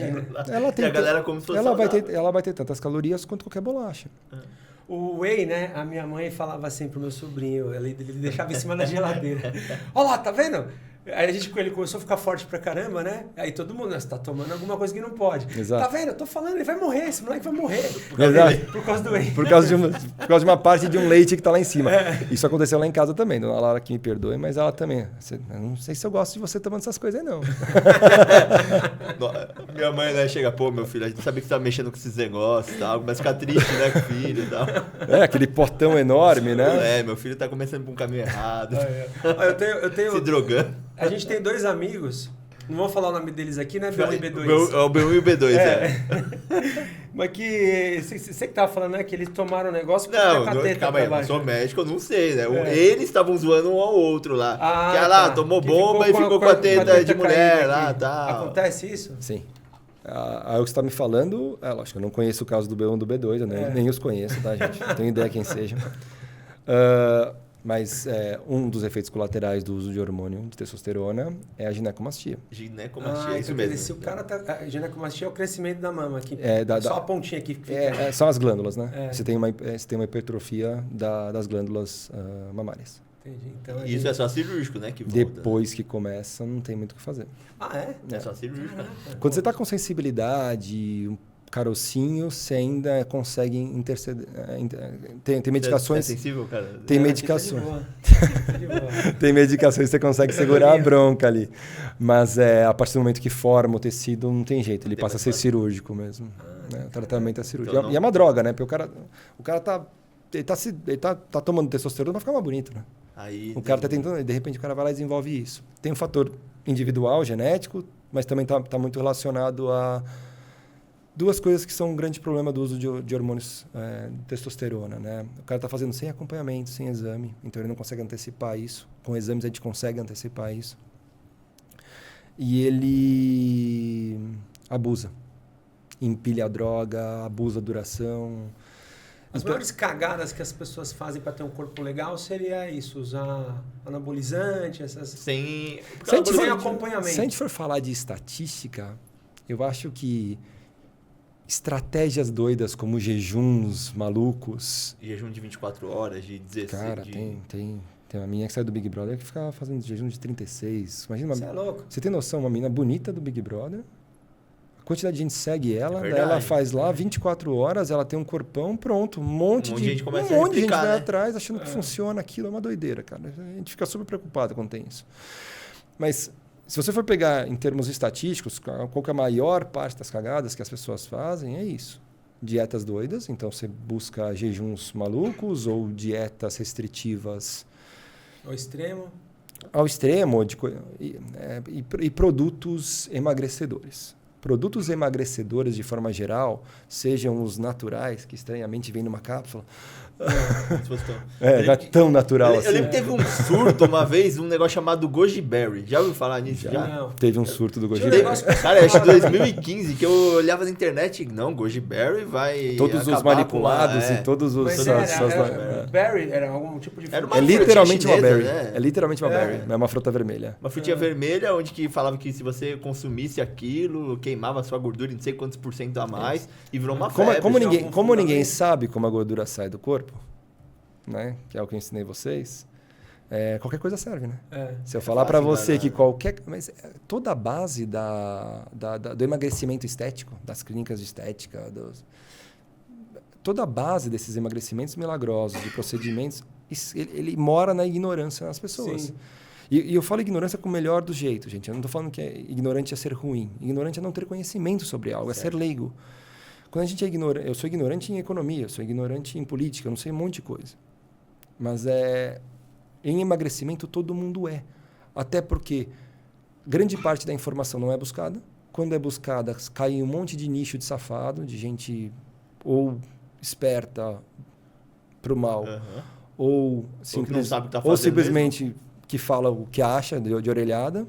Ela tem, e a galera come ela vai ter tantas calorias quanto qualquer bolacha. O whey, né? A minha mãe falava assim pro meu sobrinho, ele deixava em cima da geladeira. Olha lá, tá vendo? Aí ele começou a ficar forte pra caramba, né? Aí todo mundo, você tá tomando alguma coisa que não pode. Exato. Tá vendo? Eu tô falando, ele vai morrer, esse moleque vai morrer. Por causa do whey. Por causa de uma parte de um leite que tá lá em cima. Isso aconteceu lá em casa também. Dona Laura que me perdoe, mas ela também. Eu não sei se eu gosto de você tomando essas coisas aí, não. Minha mãe, né, chega, pô, meu filho, a gente sabia que você tá mexendo com esses negócios e tal, começa a ficar triste, né, com o filho e tal. Aquele potão enorme, né? Meu filho tá começando por um caminho errado. Eu tenho se drogando. A gente tem 2 amigos, não vou falar o nome deles aqui, né? B1 e B2. É o B1 e o B2, Mas que você que tava falando, né? Que eles tomaram um negócio com não, a cateta. Calma aí, eu sou médico, eu não sei, né? Eles estavam zoando um ao outro lá. Que lá, tomou bomba e ficou com a teta de mulher lá, tá. Acontece isso? Sim. Aí o que você está me falando, lógico, eu não conheço o caso do B1 e do B2, eu nem os conheço, tá, gente? Não tenho ideia quem seja. Mas um dos efeitos colaterais do uso de hormônio de testosterona é a ginecomastia. Ginecomastia, é isso mesmo. Se o cara tá... A ginecomastia é o crescimento da mama aqui. Só a pontinha aqui. São as glândulas, né? Você tem uma hipertrofia das glândulas mamárias. Entendi. Então, isso é só cirúrgico, né? Que volta. Depois que começa, não tem muito o que fazer. É só cirúrgico. Quando você está com sensibilidade, carocinho, você ainda consegue interceder. Tem medicações. É sensível, cara? Tem medicações. Tem medicações que você consegue segurar a bronca ali. Mas a partir do momento que forma o tecido, não tem jeito. Ele passa a ser cirúrgico mesmo. Né? O tratamento é cirúrgico. Então, e é uma droga, né? Porque o cara tá tomando testosterona para ficar mais bonito, né? Aí, o cara tá tentando, e de repente o cara vai lá e desenvolve isso. Tem um fator individual, genético, mas também tá muito relacionado a duas coisas que são um grande problema do uso de hormônios de testosterona, né? O cara está fazendo sem acompanhamento, sem exame, então ele não consegue antecipar isso. Com exames a gente consegue antecipar isso. E ele abusa. Empilha a droga, abusa a duração. As maiores cagadas que as pessoas fazem para ter um corpo legal seria isso, usar anabolizante, essas... Sem acompanhamento. Se a gente for falar de estatística, eu acho que estratégias doidas como jejuns malucos... Jejum de 24 horas, de 16... Cara, tem uma menina que saiu do Big Brother que ficava fazendo jejum de 36. Imagina Você é louco. Você tem noção, uma menina bonita do Big Brother, a quantidade de gente segue ela, daí ela faz lá 24 horas, ela tem um corpão, pronto, um monte de gente vai atrás achando que funciona aquilo, é uma doideira, cara. A gente fica super preocupado quando tem isso. Mas Se você for pegar em termos estatísticos, qual que é a maior parte das cagadas que as pessoas fazem, é isso. Dietas doidas, então você busca jejuns malucos ou dietas restritivas ao extremo e produtos emagrecedores. Produtos emagrecedores, de forma geral, sejam os naturais, que estranhamente vem numa cápsula. Não é tão natural assim. Eu lembro que teve um surto uma vez, um negócio chamado Goji Berry. Já ouviu falar nisso? Já? Não. Teve um surto do Goji Berry. Cara, acho que 2015, que eu olhava na internet, não, Goji Berry vai todos os manipulados e todos os... Berry era algum tipo de fruta. É literalmente chinesa, uma berry. né? É literalmente uma berry. É uma fruta vermelha. Uma frutinha vermelha, onde que falava que se você consumisse aquilo, queimava a sua gordura em não sei quantos % a mais e virou uma febre. Como ninguém sabe como a gordura sai do corpo, né? Que é o que eu ensinei vocês, qualquer coisa serve, né? Se eu falar para você que mas toda a base do emagrecimento estético, das clínicas de estética, toda a base desses emagrecimentos milagrosos, de procedimentos, ele mora na ignorância das pessoas. Sim. E eu falo ignorância com o melhor do jeito, gente. Eu não estou falando que ignorante é ser ruim. Ignorante é não ter conhecimento sobre algo, é ser leigo. Quando a gente é ignorante... Eu sou ignorante em economia, eu sou ignorante em política, eu não sei um monte de coisa. Mas em emagrecimento todo mundo é. Até porque grande parte da informação não é buscada. Quando é buscada, cai em um monte de nicho de safado, de gente ou esperta para o mal, ou simplesmente que fala o que acha de orelhada.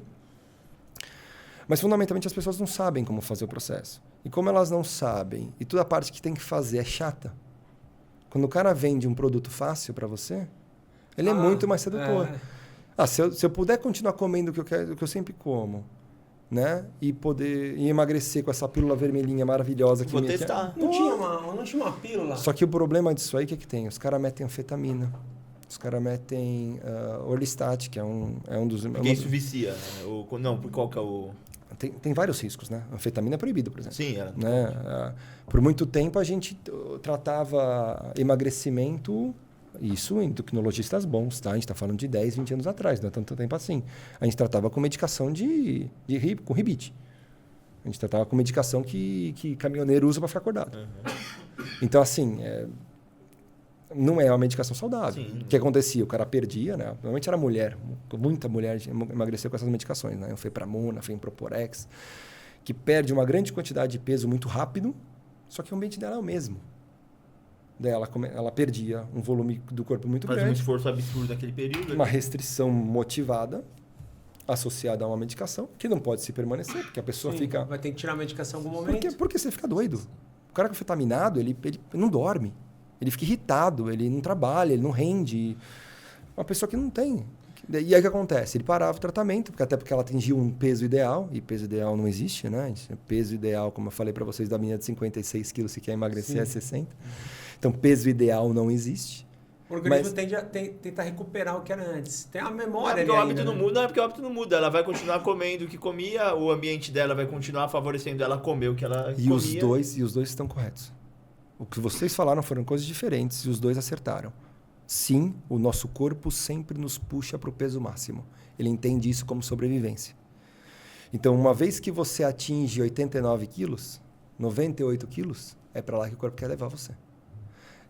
Mas, fundamentalmente, as pessoas não sabem como fazer o processo. E como elas não sabem, e toda a parte que tem que fazer é chata, quando o cara vende um produto fácil para você, ele é muito mais sedutor. Se eu puder continuar comendo o que eu sempre como, né? E emagrecer com essa pílula vermelhinha maravilhosa que vou testar. Não tinha uma pílula. Só que o problema disso aí, o que tem? Os caras metem anfetamina. Os caras metem Orlistat, que é um dos... Porque isso vicia, né? Não, qual que é o... Tem vários riscos, né? Anfetamina é proibido, por exemplo. Sim, né? Por muito tempo a gente tratava emagrecimento, isso em endocrinologistas bons, tá? A gente está falando de 10, 20 anos atrás, não é tanto tempo assim. A gente tratava com medicação com ribite. A gente tratava com medicação que caminhoneiro usa para ficar acordado. Então, assim... não é uma medicação saudável. Sim. O que acontecia? O cara perdia, né? Normalmente era mulher. Muita mulher emagreceu com essas medicações, né? Fepramona, Proporex, que perde uma grande quantidade de peso muito rápido, só que o ambiente dela é o mesmo. Daí ela perdia um volume do corpo muito grande. Faz um esforço absurdo naquele período. Uma restrição motivada, associada a uma medicação, que não pode se permanecer, porque a pessoa fica... Vai ter que tirar a medicação em algum momento. Porque você fica doido. O cara com afetaminado, ele não dorme. Ele fica irritado, ele não trabalha, ele não rende. Uma pessoa que não tem. E aí o que acontece? Ele parava o tratamento, até porque ela atingiu um peso ideal, e peso ideal não existe, né? Peso ideal, como eu falei para vocês, da menina de 56 quilos, se quer emagrecer, é 60. Então, peso ideal não existe. O organismo tende a tentar recuperar o que era antes. Tem a memória. Não é porque o hábito não muda. Ela vai continuar comendo o que comia, o ambiente dela vai continuar favorecendo ela comer o que ela comia. Os dois estão corretos. O que vocês falaram foram coisas diferentes e os dois acertaram. Sim, o nosso corpo sempre nos puxa para o peso máximo. Ele entende isso como sobrevivência. Então, uma vez que você atinge 89 quilos, 98 quilos, é para lá que o corpo quer levar você.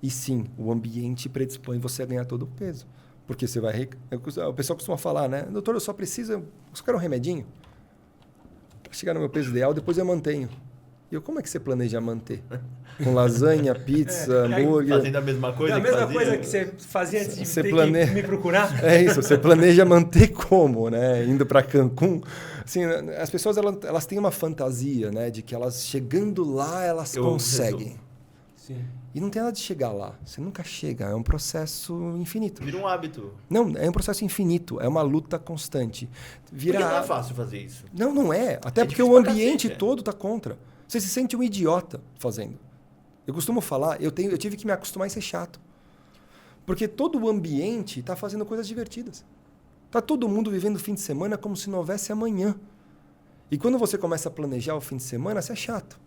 E sim, o ambiente predispõe você a ganhar todo o peso. Porque você vai... O pessoal costuma falar, né? Doutor, eu só quero um remedinho para chegar no meu peso ideal, depois eu mantenho. E como é que você planeja manter? Com lasanha, pizza, hambúrguer... Fazendo a mesma coisa que você fazia antes de que me procurar? É isso, você planeja manter como, né? Indo para Cancún. Assim, as pessoas elas têm uma fantasia, né? De que elas chegando lá, elas conseguem. Sim. E não tem nada de chegar lá. Você nunca chega. É um processo infinito. Vira um hábito. Não, é um processo infinito. É uma luta constante. Porque não é fácil fazer isso. Não é. Até porque o ambiente todo está contra. Você se sente um idiota fazendo. Eu costumo falar, eu tive que me acostumar a ser chato. Porque todo o ambiente está fazendo coisas divertidas. Está todo mundo vivendo o fim de semana como se não houvesse amanhã. E quando você começa a planejar o fim de semana, você é chato.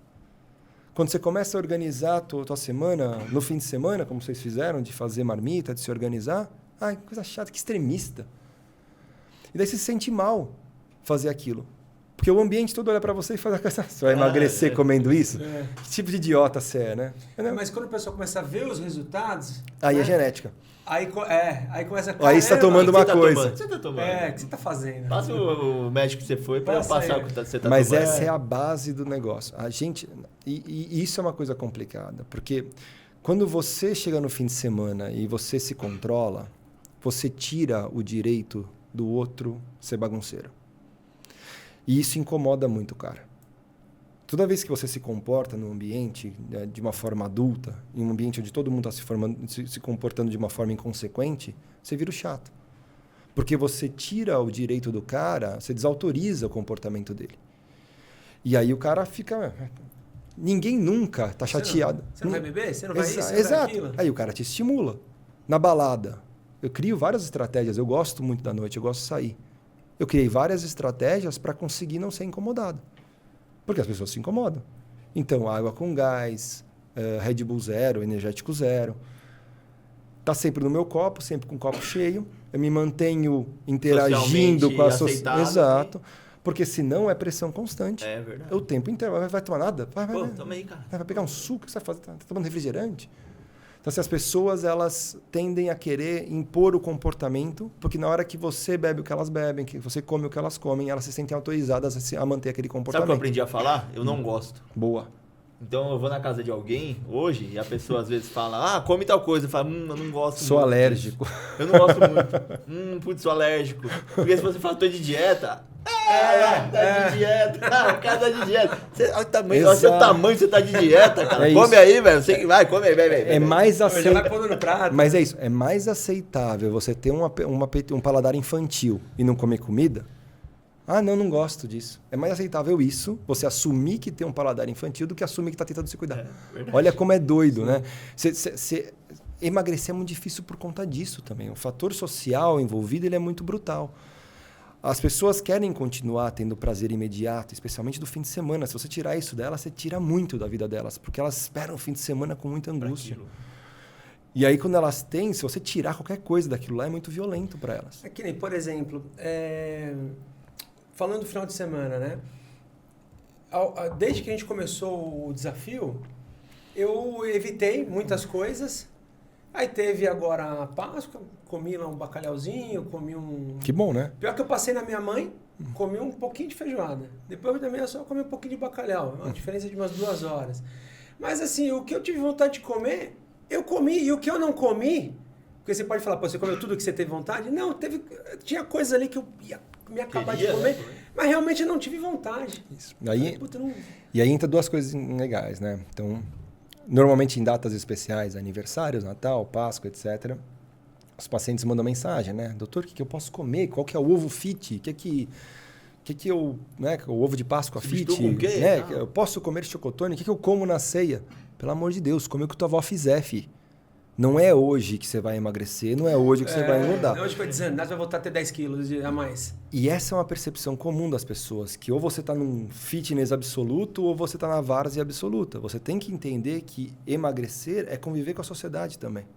Quando você começa a organizar a tua semana no fim de semana, como vocês fizeram, de fazer marmita, de se organizar, coisa chata, que extremista. E daí você se sente mal fazer aquilo. Porque o ambiente todo olha para você e fala, você vai emagrecer comendo isso? Que tipo de idiota você é, né? Mas quando a pessoa começa a ver os resultados... Aí é genética. Aí começa a... Aí você tá tomando uma coisa. O que você tá tomando? O que você tá fazendo? Passa o médico que você foi para passar o que você tá Mas tomando. essa é a base do negócio. A gente... E isso é uma coisa complicada. Porque quando você chega no fim de semana e você se controla, você tira o direito do outro ser bagunceiro. E isso incomoda muito o cara. Toda vez que você se comporta num ambiente de uma forma adulta, em um ambiente onde todo mundo está se comportando de uma forma inconsequente, você vira o chato. Porque você tira o direito do cara, você desautoriza o comportamento dele. E aí o cara fica... Ninguém nunca está chateado. Você não vai beber? Você não vai isso? Exato. Aí o cara te estimula. Na balada, eu crio várias estratégias. Eu gosto muito da noite, eu gosto de sair. Eu criei várias estratégias para conseguir não ser incomodado. Porque as pessoas se incomodam. Então, água com gás, Red Bull zero, energético zero. Tá sempre no meu copo, sempre com o copo cheio. Eu me mantenho interagindo com a sociedade. Exato. Porque senão é pressão constante. É verdade. O tempo inteiro. Vai tomar nada? Vai. Toma aí, cara. Vai pegar um suco? O que você vai fazer? Tá tomando refrigerante? Então, assim, as pessoas elas tendem a querer impor o comportamento, porque na hora que você bebe o que elas bebem, que você come o que elas comem, elas se sentem autorizadas a manter aquele comportamento. Sabe o que eu aprendi a falar? Eu não gosto. Boa. Então eu vou na casa de alguém hoje e a pessoa às vezes fala, come tal coisa. Eu falo, eu não gosto Sou muito. alérgico. Disso. Eu não gosto muito. Putz, sou alérgico. Porque se você fala, tô de dieta... tá de dieta. Não, o cara tá de dieta. Olha o seu tamanho, você tá de dieta, cara. Come aí, velho. Você que vai, come aí, vai. É mais aceitável. No prato. Mas é isso. É mais aceitável você ter um paladar infantil e não comer comida. Ah, não gosto disso. É mais aceitável isso, você assumir que tem um paladar infantil, do que assumir que está tentando se cuidar. Olha como é doido, né? Emagrecer é muito difícil por conta disso também. O fator social envolvido ele é muito brutal. As pessoas querem continuar tendo prazer imediato, especialmente do fim de semana. Se você tirar isso delas, você tira muito da vida delas, porque elas esperam o fim de semana com muita angústia. E aí, quando elas têm, se você tirar qualquer coisa daquilo lá, é muito violento para elas. É que nem, por exemplo, falando do final de semana, né? Desde que a gente começou o desafio, eu evitei muitas coisas. Aí teve agora a Páscoa, comi lá um bacalhauzinho, comi um... Que bom, né? Pior que eu passei na minha mãe, comi um pouquinho de feijoada. Depois também eu só comi um pouquinho de bacalhau, uma diferença de umas 2 horas. Mas assim, o que eu tive vontade de comer, eu comi. E o que eu não comi, porque você pode falar, pô, você comeu tudo que você teve vontade? Não, tinha coisa ali que eu ia me acabar de comer, mas realmente eu não tive vontade. Isso. E aí entra 2 coisas legais, né? Então... Normalmente em datas especiais, aniversários, Natal, Páscoa, etc., os pacientes mandam mensagem, né? Doutor, o que eu posso comer? Qual que é o ovo fit? O que eu... Né? O ovo de Páscoa fit? Com o quê? Né? Eu posso comer chocotone? O que eu como na ceia? Pelo amor de Deus, come o que tua avó fizer, fi. Não é hoje que você vai emagrecer, não é hoje que você vai engordar. Não é hoje que vai desandar, você vai voltar a ter 10 quilos a mais. E essa é uma percepção comum das pessoas, que ou você está num fitness absoluto ou você está na várzea absoluta. Você tem que entender que emagrecer é conviver com a sociedade também.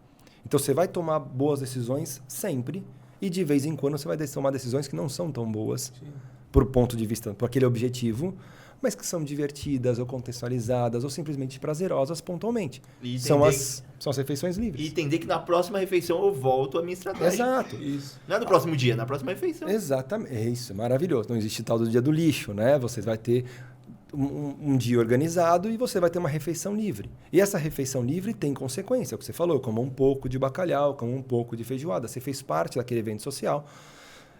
Então você vai tomar boas decisões sempre e de vez em quando você vai tomar decisões que não são tão boas por ponto de vista, por aquele objetivo, mas que são divertidas ou contextualizadas ou simplesmente prazerosas pontualmente. São as refeições livres. E entender que na próxima refeição eu volto à minha estratégia. Exato. Isso. Não é no próximo dia, na próxima refeição. Exatamente. É isso, maravilhoso. Não existe tal do dia do lixo, né? Você vai ter um dia organizado e você vai ter uma refeição livre. E essa refeição livre tem consequência. É o que você falou, como um pouco de bacalhau, como um pouco de feijoada. Você fez parte daquele evento social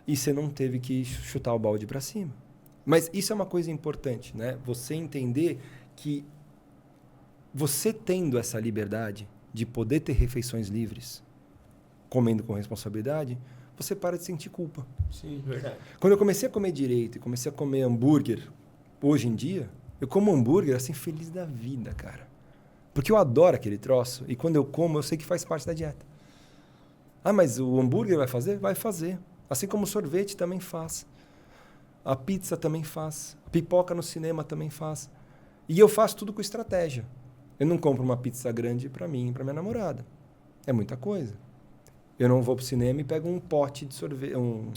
e você não teve que chutar o balde para cima. Mas isso é uma coisa importante, né? Você entender que você tendo essa liberdade de poder ter refeições livres, comendo com responsabilidade, você para de sentir culpa. Sim, verdade. Quando eu comecei a comer direito e comecei a comer hambúrguer, hoje em dia, eu como hambúrguer assim, feliz da vida, cara. Porque eu adoro aquele troço e quando eu como, eu sei que faz parte da dieta. Ah, mas o hambúrguer vai fazer? Vai fazer. Assim como o sorvete também faz. A pizza também faz. A pipoca no cinema também faz. E eu faço tudo com estratégia. Eu não compro uma pizza grande para mim e para minha namorada. É muita coisa. Eu não vou pro cinema e pego um pote de sorvete, um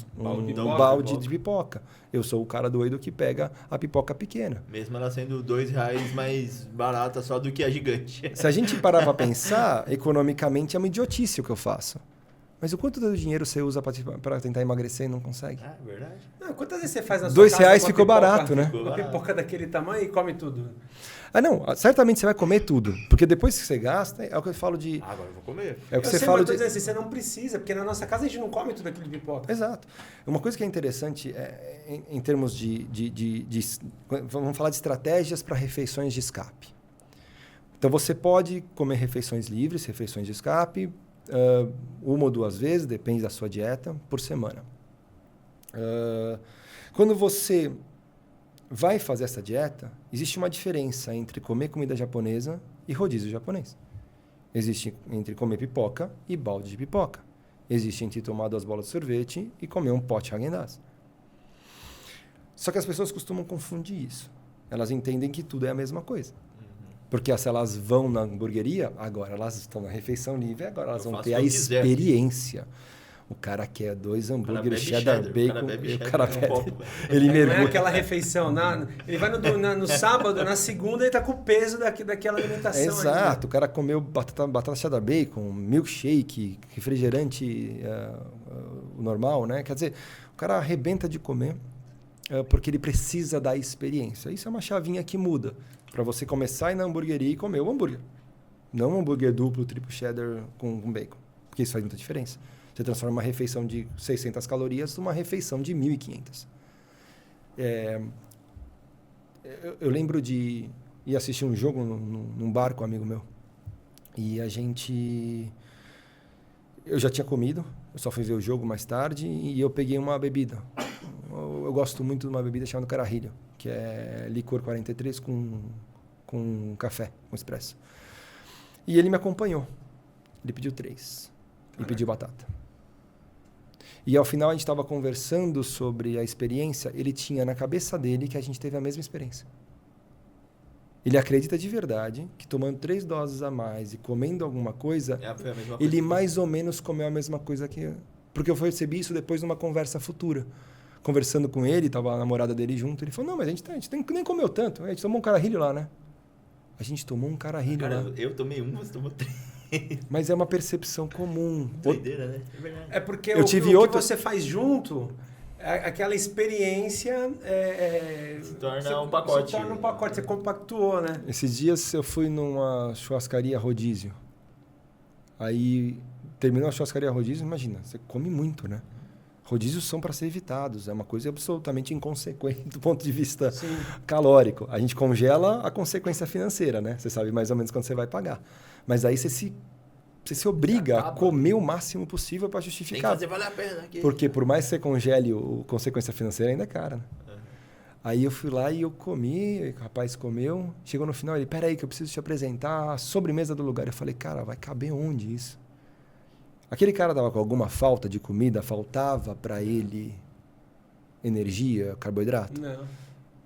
balde de pipoca. Eu sou o cara doido que pega a pipoca pequena. Mesmo ela sendo R$2 mais barata só do que a gigante. Se a gente parar para pensar, economicamente é uma idiotice o que eu faço. Mas o quanto do dinheiro você usa para tentar emagrecer e não consegue? É verdade. Não, quantas vezes você faz na sua R$2 casa ficou pipoca, barato, né? Uma pipoca daquele tamanho e come tudo. Ah, não. Certamente você vai comer tudo. Porque depois que você gasta, é o que eu falo de... Agora eu vou comer. É o que Eu você sei, fala mas eu tô de... dizendo assim, você não precisa, porque na nossa casa a gente não come tudo aquilo de pipoca. Exato. Uma coisa que é interessante em termos de... Vamos falar de estratégias para refeições de escape. Então, você pode comer refeições livres, refeições de escape, uma ou duas vezes, depende da sua dieta, por semana. Quando você vai fazer essa dieta, existe uma diferença entre comer comida japonesa e rodízio japonês. Existe entre comer pipoca e balde de pipoca. Existe entre tomar 2 bolas de sorvete e comer um pote Häagen-Dazs. Só que as pessoas costumam confundir isso. Elas entendem que tudo é a mesma coisa. Porque se elas vão na hamburgueria, agora elas estão na refeição livre, agora elas vão ter a experiência. O cara quer 2 hambúrgueres, cheddar, bacon, o cara bebe, ele mergulha. Não é aquela refeição, ele vai no sábado, na segunda ele tá com o peso daquela alimentação. Exato, o cara comeu batata cheddar bacon, milkshake, refrigerante normal, né? Quer dizer, o cara arrebenta de comer porque ele precisa da experiência. Isso é uma chavinha que muda para você começar a ir na hamburgueria e comer o hambúrguer. Não um hambúrguer duplo, triplo cheddar com bacon, porque isso faz muita diferença. Você transforma uma refeição de 600 calorias numa refeição de 1.500. Eu lembro de ir assistir um jogo num bar com um amigo meu. E eu já tinha comido, eu só fui ver o jogo mais tarde e eu peguei uma bebida. Eu gosto muito de uma bebida chamada Carajillo, que é licor 43 com café, com expresso. E ele me acompanhou. Ele pediu 3. E pediu batata. E ao final a gente estava conversando sobre a experiência, ele tinha na cabeça dele que a gente teve a mesma experiência. Ele acredita de verdade que tomando 3 doses a mais e comendo alguma coisa, ele mais ou menos comeu a mesma coisa que eu. Porque eu percebi isso depois numa conversa futura. Conversando com ele, estava a namorada dele junto, ele falou, não, mas a gente nem comeu tanto, a gente tomou um Carajillo lá, né? A gente tomou um Carajillo lá. Eu tomei 1, você tomou 3. Mas é uma percepção comum. Doideira, né? É verdade. É porque o que você faz junto, aquela experiência... se torna um pacote. Se torna um pacote, você compactuou, né? Esses dias eu fui numa churrascaria rodízio. Aí, terminou a churrascaria rodízio, imagina, você come muito, né? Rodízios são para ser evitados, é uma coisa absolutamente inconsequente do ponto de vista calórico. A gente congela a consequência financeira, né? Você sabe mais ou menos quando você vai pagar. Mas aí você se obriga a comer o máximo possível para justificar. Tem que fazer valer a pena aqui. Porque por mais que você congele a consequência financeira, ainda é cara, né? Aí eu fui lá e eu comi, o rapaz comeu. Chegou no final, ele, peraí que eu preciso te apresentar a sobremesa do lugar. Eu falei, cara, vai caber onde isso? Aquele cara estava com alguma falta de comida, faltava para ele energia, carboidrato? Não.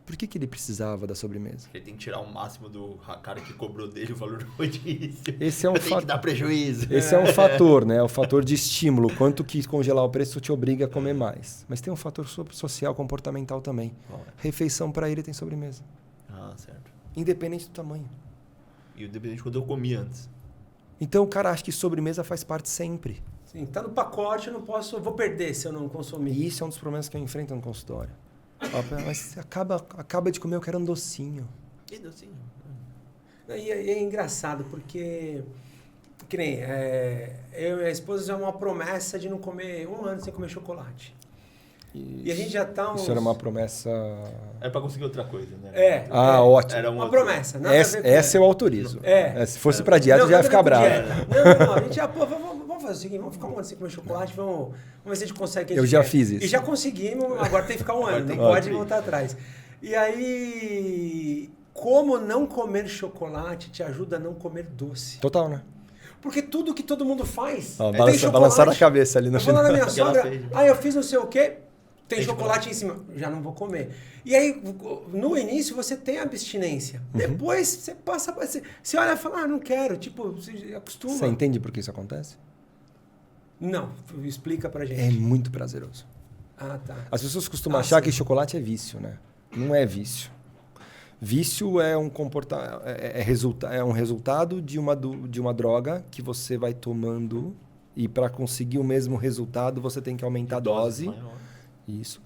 Por que ele precisava da sobremesa? Ele tem que tirar o máximo do cara que cobrou dele o valor do rodízio. Esse é um tem que dar prejuízo. Esse é um fator, né? O fator de estímulo. Quanto que congelar o preço te obriga a comer mais. Mas tem um fator social, comportamental também. Refeição para ele tem sobremesa. Ah, certo. Independente do tamanho. E independente de quando eu comi antes. Então o cara acha que sobremesa faz parte sempre. Sim, tá no pacote, eu vou perder se eu não consumir. E isso é um dos problemas que eu enfrento no consultório. Mas você acaba de comer, eu quero um docinho. Que docinho? E é engraçado, porque que nem eu e minha esposa já uma promessa de não comer 1 ano sem comer chocolate. E a gente já tá Isso era uma promessa... É para conseguir outra coisa, né? Ótimo. Era uma promessa. Essa eu autorizo. Se fosse para dieta, já ia ficar bravo. Não, a gente já, vamos fazer o seguinte, vamos ficar 1 ano sem comer chocolate, vamos ver se a gente consegue... Eu já fiz isso. E já conseguimos, agora tem que ficar 1 ano, não pode voltar atrás. E aí, como não comer chocolate te ajuda a não comer doce? Total, né? Porque tudo que todo mundo faz balançar a cabeça ali no final. Eu vou lá na minha sogra, fez, eu fiz não sei o quê, tem chocolate em cima, já não vou comer. E aí, no início, você tem abstinência. Depois, você passa... Você olha e fala, não quero. Tipo, você acostuma. Você entende por que isso acontece? Não, explica pra gente. É muito prazeroso. Ah, tá. As pessoas costumam achar que chocolate é vício, né? Não é vício. Vício é um resultado de uma droga que você vai tomando e para conseguir o mesmo resultado você tem que aumentar a dose. Isso.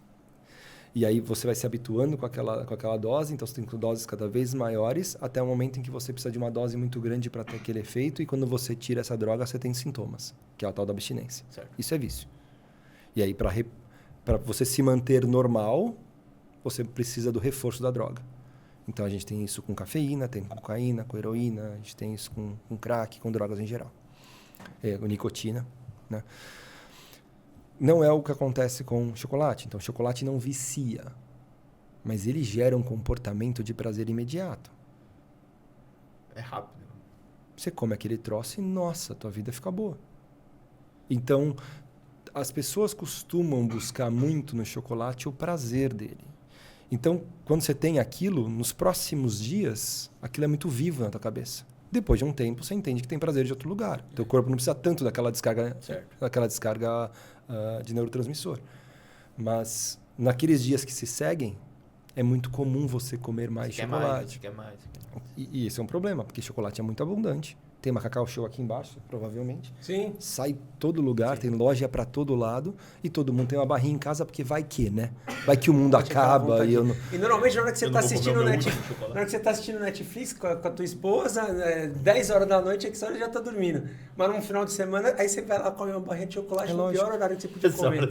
E aí você vai se habituando com aquela dose, então você tem doses cada vez maiores até o momento em que você precisa de uma dose muito grande para ter aquele efeito e quando você tira essa droga você tem sintomas, que é a tal da abstinência. Certo. Isso é vício. E aí para você se manter normal, você precisa do reforço da droga. Então a gente tem isso com cafeína, tem com cocaína, com heroína, a gente tem isso com crack, com drogas em geral. Com nicotina, né? Não é o que acontece com chocolate. Então, chocolate não vicia, mas ele gera um comportamento de prazer imediato. É rápido. Você come aquele troço e, nossa, tua vida fica boa. Então, as pessoas costumam buscar muito no chocolate o prazer dele. Então, quando você tem aquilo, nos próximos dias, aquilo é muito vivo na tua cabeça. Depois de um tempo, você entende que tem prazer de outro lugar. Teu corpo não precisa tanto daquela descarga de neurotransmissor. Mas naqueles dias que se seguem, é muito comum você comer mais chocolate. Quer mais. E esse é um problema, porque chocolate é muito abundante. Tem uma Cacau Show aqui embaixo, provavelmente. Sim. Sai todo lugar, tem loja para todo lado e todo mundo tem uma barrinha em casa porque vai que, né? Vai que o mundo acaba e eu não... E normalmente na hora que você está assistindo Netflix com a tua esposa, 10 horas da noite, é que você já está dormindo. Mas num final de semana, aí você vai lá comer uma barrinha de chocolate no pior horário que você podia comer.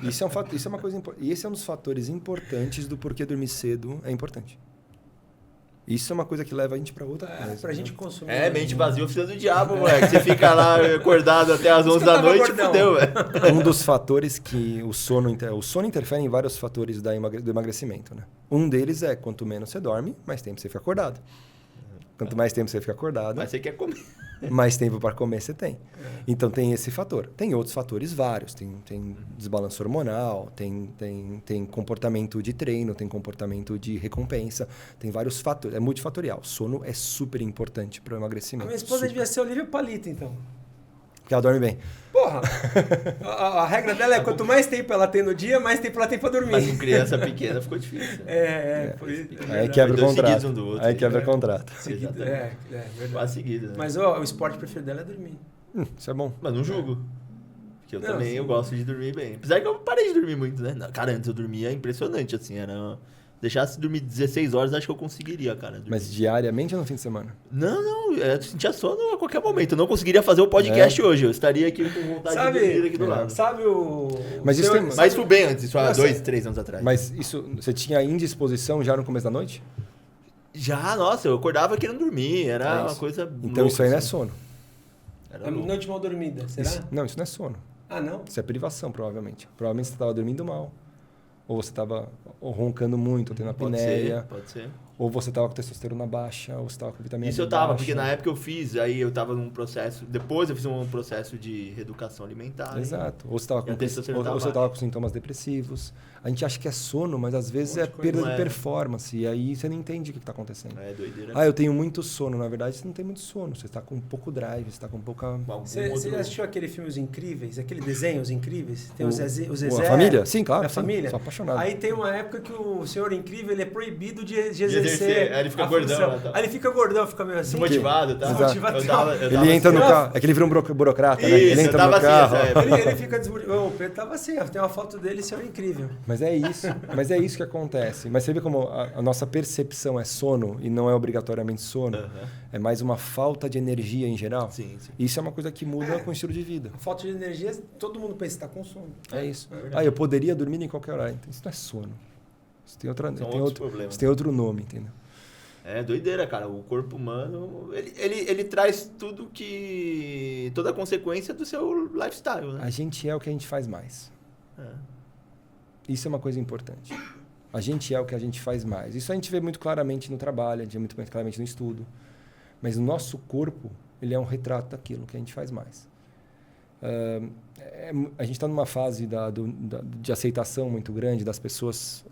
Isso é uma coisa importante. E esse é um dos fatores importantes do porquê dormir cedo é importante. Isso é uma coisa que leva a gente para outra coisa. Pra gente consumir. Mente vazia, oficina do diabo, moleque. Você fica lá acordado até as 11 da noite e fudeu, velho. Um dos fatores que o sono interfere em vários fatores do emagrecimento, né? Um deles é quanto menos você dorme, mais tempo você fica acordado. Quanto mais tempo você fica acordado... Mas você quer comer. Mais tempo para comer você tem. Então tem esse fator. Tem outros fatores vários. Tem desbalanço hormonal, tem comportamento de treino, tem comportamento de recompensa. Tem vários fatores. É multifatorial. Sono é super importante para o emagrecimento. A minha esposa devia ser Olivia Palito, então. Porque ela dorme bem. Porra! A regra dela é quanto mais tempo ela tem no dia, mais tempo ela tem pra dormir. Mas com criança pequena ficou difícil. Por isso, aí quebra o contrato. Um do outro, aí quebra o contrato. Verdade. Quase seguido, né? Mas o esporte preferido dela é dormir. Isso é bom. Mas não julgo. Porque eu gosto de dormir bem. Apesar que eu parei de dormir muito, né? Cara, antes eu dormia impressionante, assim. Deixasse dormir 16 horas, acho que eu conseguiria, cara. Dormir. Mas diariamente ou no fim de semana? Não. Eu sentia sono a qualquer momento. Eu não conseguiria fazer o podcast hoje. Eu estaria aqui com vontade de dormir aqui do lado. Sabe o... Mas isso tem... Mas fui bem antes, isso há 2, 3 anos atrás. Mas isso, você tinha indisposição já no começo da noite? Já, nossa, eu acordava querendo dormir. Era uma coisa então louca, isso aí não é assim. sono. É noite mal dormida, será? Isso não é sono. Ah, não? Isso é privação, provavelmente. Provavelmente você estava dormindo mal. Ou você estava roncando muito, ou tendo apneia. Pode ser. Ou você estava com testosterona baixa, ou você estava com vitamina D Isso eu tava, baixa. porque na época eu fiz, aí eu tava num processo... Depois eu fiz um processo de reeducação alimentar. Exato. Ou você estava com sintomas depressivos. A gente acha que é sono, mas às vezes é perda de performance. E aí você não entende o que está acontecendo. É doideira. Eu tenho muito sono. Na verdade, você não tem muito sono. Você está com pouco drive, você está com pouca... Você já assistiu aquele filme Os Incríveis? Aquele desenho, Os Incríveis? Tem o Zezé... A família? Sim, claro. A família? Sou apaixonado. Aí tem uma época que o Senhor Incrível ele é proibido de exercer. Aí ele fica gordão. Aí ele fica gordão, fica meio assim. Desmotivado, tá? Ele entra no carro. É que ele vira um burocrata, né? Ele entra no carro. Ele fica desmotivado. O Pedro tava assim, tem uma foto dele, Senhor Incrível. Mas é isso que acontece. Mas você vê como a nossa percepção é sono e não é obrigatoriamente sono. É mais uma falta de energia em geral. Sim. Isso é uma coisa que muda com o estilo de vida. A falta de energia, todo mundo pensa que está com sono. É isso. Eu poderia dormir em qualquer horário. Então, isso não é sono. Isso tem outro nome, entendeu? É doideira, cara. O corpo humano, ele traz toda a consequência do seu lifestyle, né? A gente é o que a gente faz mais. Isso é uma coisa importante. A gente é o que a gente faz mais. Isso a gente vê muito claramente no trabalho, a gente vê muito claramente no estudo. Mas o nosso corpo, ele é um retrato daquilo que a gente faz mais. A gente está numa fase de aceitação muito grande das pessoas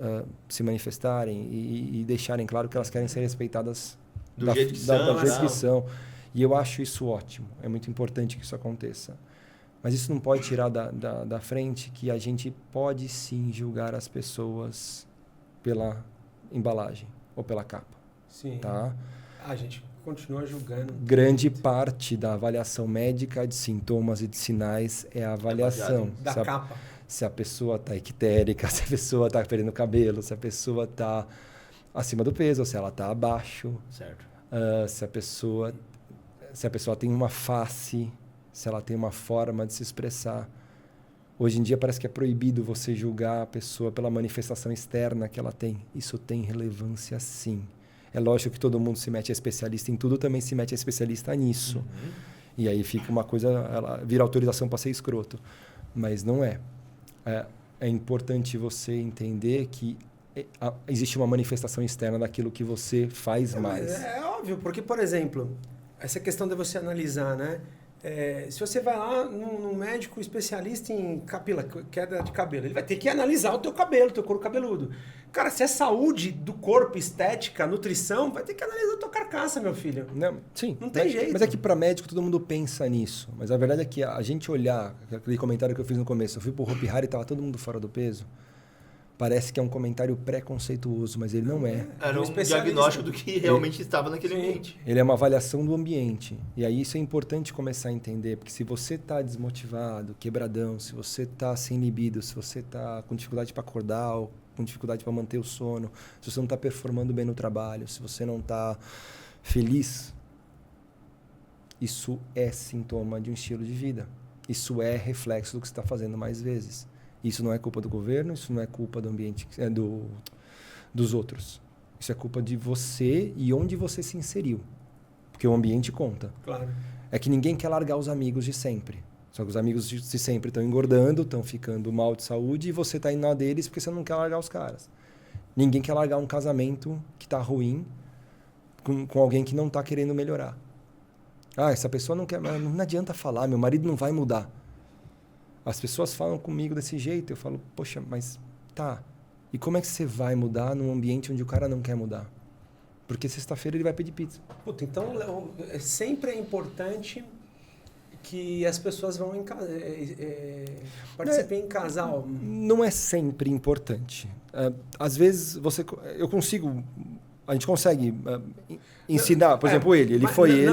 se manifestarem e deixarem claro que elas querem ser respeitadas do jeito que são. E eu acho isso ótimo. É muito importante que isso aconteça. Mas isso não pode tirar da frente que a gente pode sim julgar as pessoas pela embalagem ou pela capa. Sim. Tá? A gente continua julgando. Grande parte da avaliação médica de sintomas e de sinais é a avaliação. Da capa. Se a pessoa está ictérica, se a pessoa está perdendo cabelo, se a pessoa está acima do peso, se ela está abaixo. Certo. Se a pessoa tem uma face, se ela tem uma forma de se expressar. Hoje em dia parece que é proibido você julgar a pessoa pela manifestação externa que ela tem. Isso tem relevância, sim. É lógico que todo mundo se mete a especialista em tudo, também se mete a especialista nisso. Uhum. E aí fica uma coisa, ela vira autorização para ser escroto. Mas não é. É importante você entender que existe uma manifestação externa daquilo que você faz mais. É óbvio, porque, por exemplo, essa questão de você analisar, né? Se você vai lá num médico especialista em queda de cabelo, ele vai ter que analisar o teu cabelo, teu couro cabeludo. Cara, se é saúde do corpo, estética, nutrição, vai ter que analisar a tua carcaça, meu filho. Não, sim. Não tem jeito. Mas é que para médico todo mundo pensa nisso. Mas a verdade é que a gente olhar, aquele comentário que eu fiz no começo, eu fui pro Hopi Hari e tava todo mundo fora do peso. Parece que é um comentário preconceituoso, mas ele não é. Era um diagnóstico do que realmente estava naquele ambiente. Ele é uma avaliação do ambiente. E aí isso é importante começar a entender, porque se você está desmotivado, quebradão, se você está sem libido, se você está com dificuldade para acordar, ou com dificuldade para manter o sono, se você não está performando bem no trabalho, se você não está feliz, isso é sintoma de um estilo de vida. Isso é reflexo do que você está fazendo mais vezes. Isso não é culpa do governo, isso não é culpa do ambiente, dos outros. Isso é culpa de você e onde você se inseriu. Porque o ambiente conta. Claro. É que ninguém quer largar os amigos de sempre. Só que os amigos de sempre estão engordando, estão ficando mal de saúde e você está indo na deles porque você não quer largar os caras. Ninguém quer largar um casamento que está ruim com alguém que não está querendo melhorar. Essa pessoa não quer... Não adianta falar, meu marido não vai mudar. As pessoas falam comigo desse jeito, eu falo, poxa, mas tá. E como é que você vai mudar num ambiente onde o cara não quer mudar? Porque sexta-feira ele vai pedir pizza. Puta, então sempre é importante que as pessoas vão participem em casal. Não é sempre importante. Às vezes a gente consegue ensinar, por exemplo, ele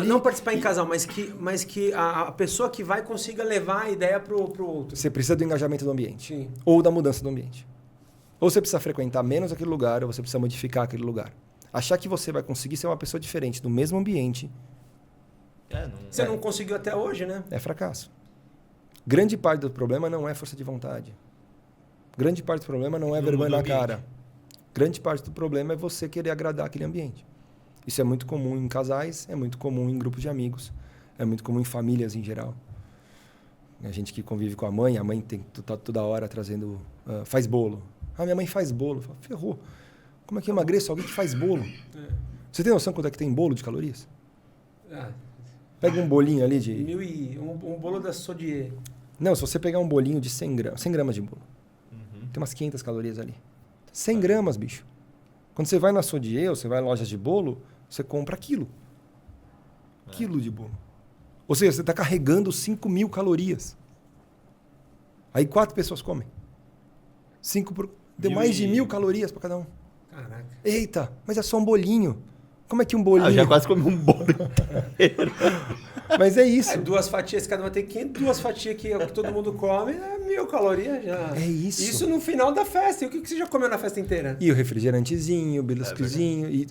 Não participar em casal, mas que a pessoa que vai consiga levar a ideia pro outro. Você precisa do engajamento do ambiente. Sim. Ou da mudança do ambiente. Ou você precisa frequentar menos aquele lugar, ou você precisa modificar aquele lugar. Achar que você vai conseguir ser uma pessoa diferente no mesmo ambiente... Você não conseguiu até hoje, né? É fracasso. Grande parte do problema não é força de vontade. Grande parte do problema não é vergonha na cara. Grande parte do problema é você querer agradar aquele ambiente. Isso é muito comum em casais, é muito comum em grupos de amigos, é muito comum em famílias em geral. A gente que convive com a mãe tá toda hora trazendo... faz bolo. Minha mãe faz bolo. Ferrou. Como é que eu emagreço alguém que faz bolo? Você tem noção quanto é que tem bolo de calorias? Pega um bolinho ali de... Um bolo da Sodier. Não, se você pegar um bolinho de 100 gramas de bolo, tem umas 500 calorias ali. 100 gramas, bicho. Quando você vai na Sodier ou você vai em lojas de bolo, você compra quilo. Quilo de bolo. Ou seja, você está carregando 5.000 calorias. Aí 4 pessoas comem. Deu mais de 1.000 calorias para cada um. Caraca. Eita, mas é só um bolinho. Como é que um bolinho... já quase comi um bolo inteiro. Mas é isso. 2 fatias, cada uma tem 500, 2 fatias que todo mundo come, 1.000 calorias já. É isso. Isso no final da festa. E o que você já comeu na festa inteira? E o refrigerantezinho, o beliscozinho. E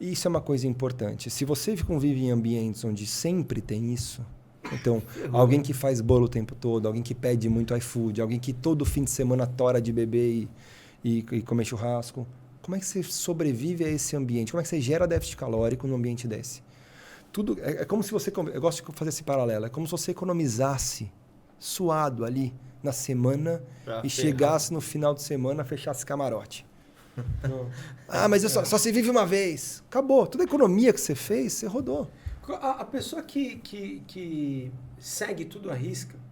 isso é uma coisa importante. Se você convive em ambientes onde sempre tem isso... Então, alguém que faz bolo o tempo todo, alguém que pede muito iFood, alguém que todo fim de semana tora de beber e comer churrasco... Como é que você sobrevive a esse ambiente? Como é que você gera déficit calórico num ambiente desse? Tudo é como se você... Eu gosto de fazer esse paralelo. É como se você economizasse suado ali na semana e chegasse no final de semana, fechasse camarote. Mas só se vive uma vez. Acabou. Toda a economia que você fez, você rodou. A pessoa que segue tudo à risca,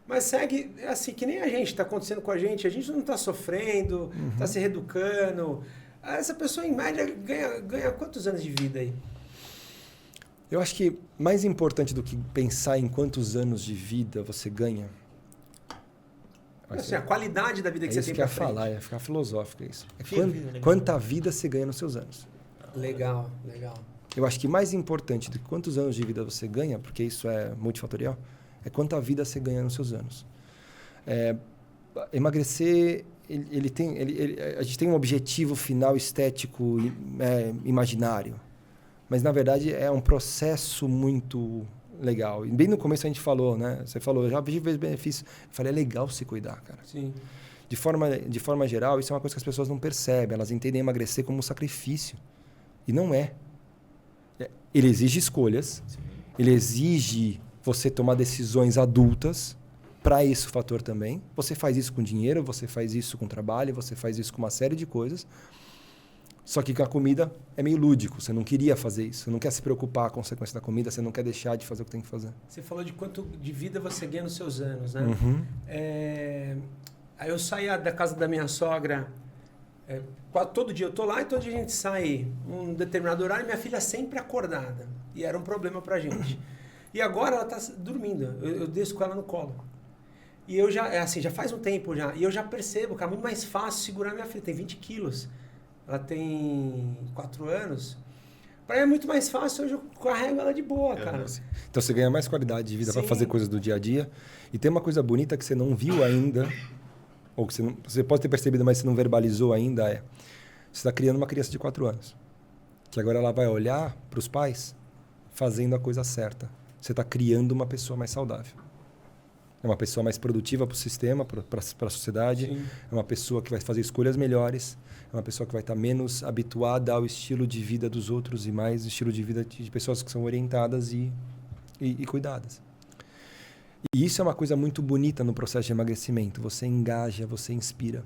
mas segue, assim, que nem a gente, está acontecendo com a gente não está sofrendo, está se reeducando. Essa pessoa, em média, ganha quantos anos de vida aí? Eu acho que mais importante do que pensar em quantos anos de vida você ganha... Assim, a qualidade da vida que você tem pra frente. É isso que eu ia falar, ia ficar filosófico isso. Quanta vida você ganha nos seus anos. Legal. Eu acho que mais importante do que quantos anos de vida você ganha, porque isso é multifatorial, é quanta vida você ganha nos seus anos. Emagrecer, a gente tem um objetivo final estético imaginário, mas na verdade é um processo muito legal. E bem no começo a gente falou, né? Você falou, eu já vi benefícios. Eu falei, é legal se cuidar, cara. Sim. De forma geral, isso é uma coisa que as pessoas não percebem. Elas entendem emagrecer como um sacrifício. E não é. Ele exige escolhas. Sim. Ele exige você tomar decisões adultas. Para esse fator também. Você faz isso com dinheiro, você faz isso com trabalho, você faz isso com uma série de coisas. Só que com a comida é meio lúdico. Você não queria fazer isso. Você não quer se preocupar com a consequência da comida. Você não quer deixar de fazer o que tem que fazer. Você falou de quanto de vida você ganha nos seus anos, né? Uhum. Aí eu saía da casa da minha sogra. Todo dia eu tô lá e todo dia a gente sai um determinado horário. Minha filha sempre acordada. E era um problema pra gente. E agora ela tá dormindo. Eu desço com ela no colo. E eu já faz um tempo já. E eu já percebo que é muito mais fácil segurar minha filha. Tem 20 quilos. Ela tem 4 anos. Para mim é muito mais fácil, hoje eu carrego ela de boa, cara. Então você ganha mais qualidade de vida para fazer coisas do dia a dia. E tem uma coisa bonita que você não viu ainda, ou que você pode ter percebido, mas você não verbalizou ainda, você está criando uma criança de 4 anos. Que agora ela vai olhar para os pais fazendo a coisa certa. Você está criando uma pessoa mais saudável. É uma pessoa mais produtiva para o sistema, para a sociedade. Sim. É uma pessoa que vai fazer escolhas melhores. É uma pessoa que vai estar menos habituada ao estilo de vida dos outros e mais estilo de vida de pessoas que são orientadas e cuidadas. E isso é uma coisa muito bonita no processo de emagrecimento. Você engaja, você inspira.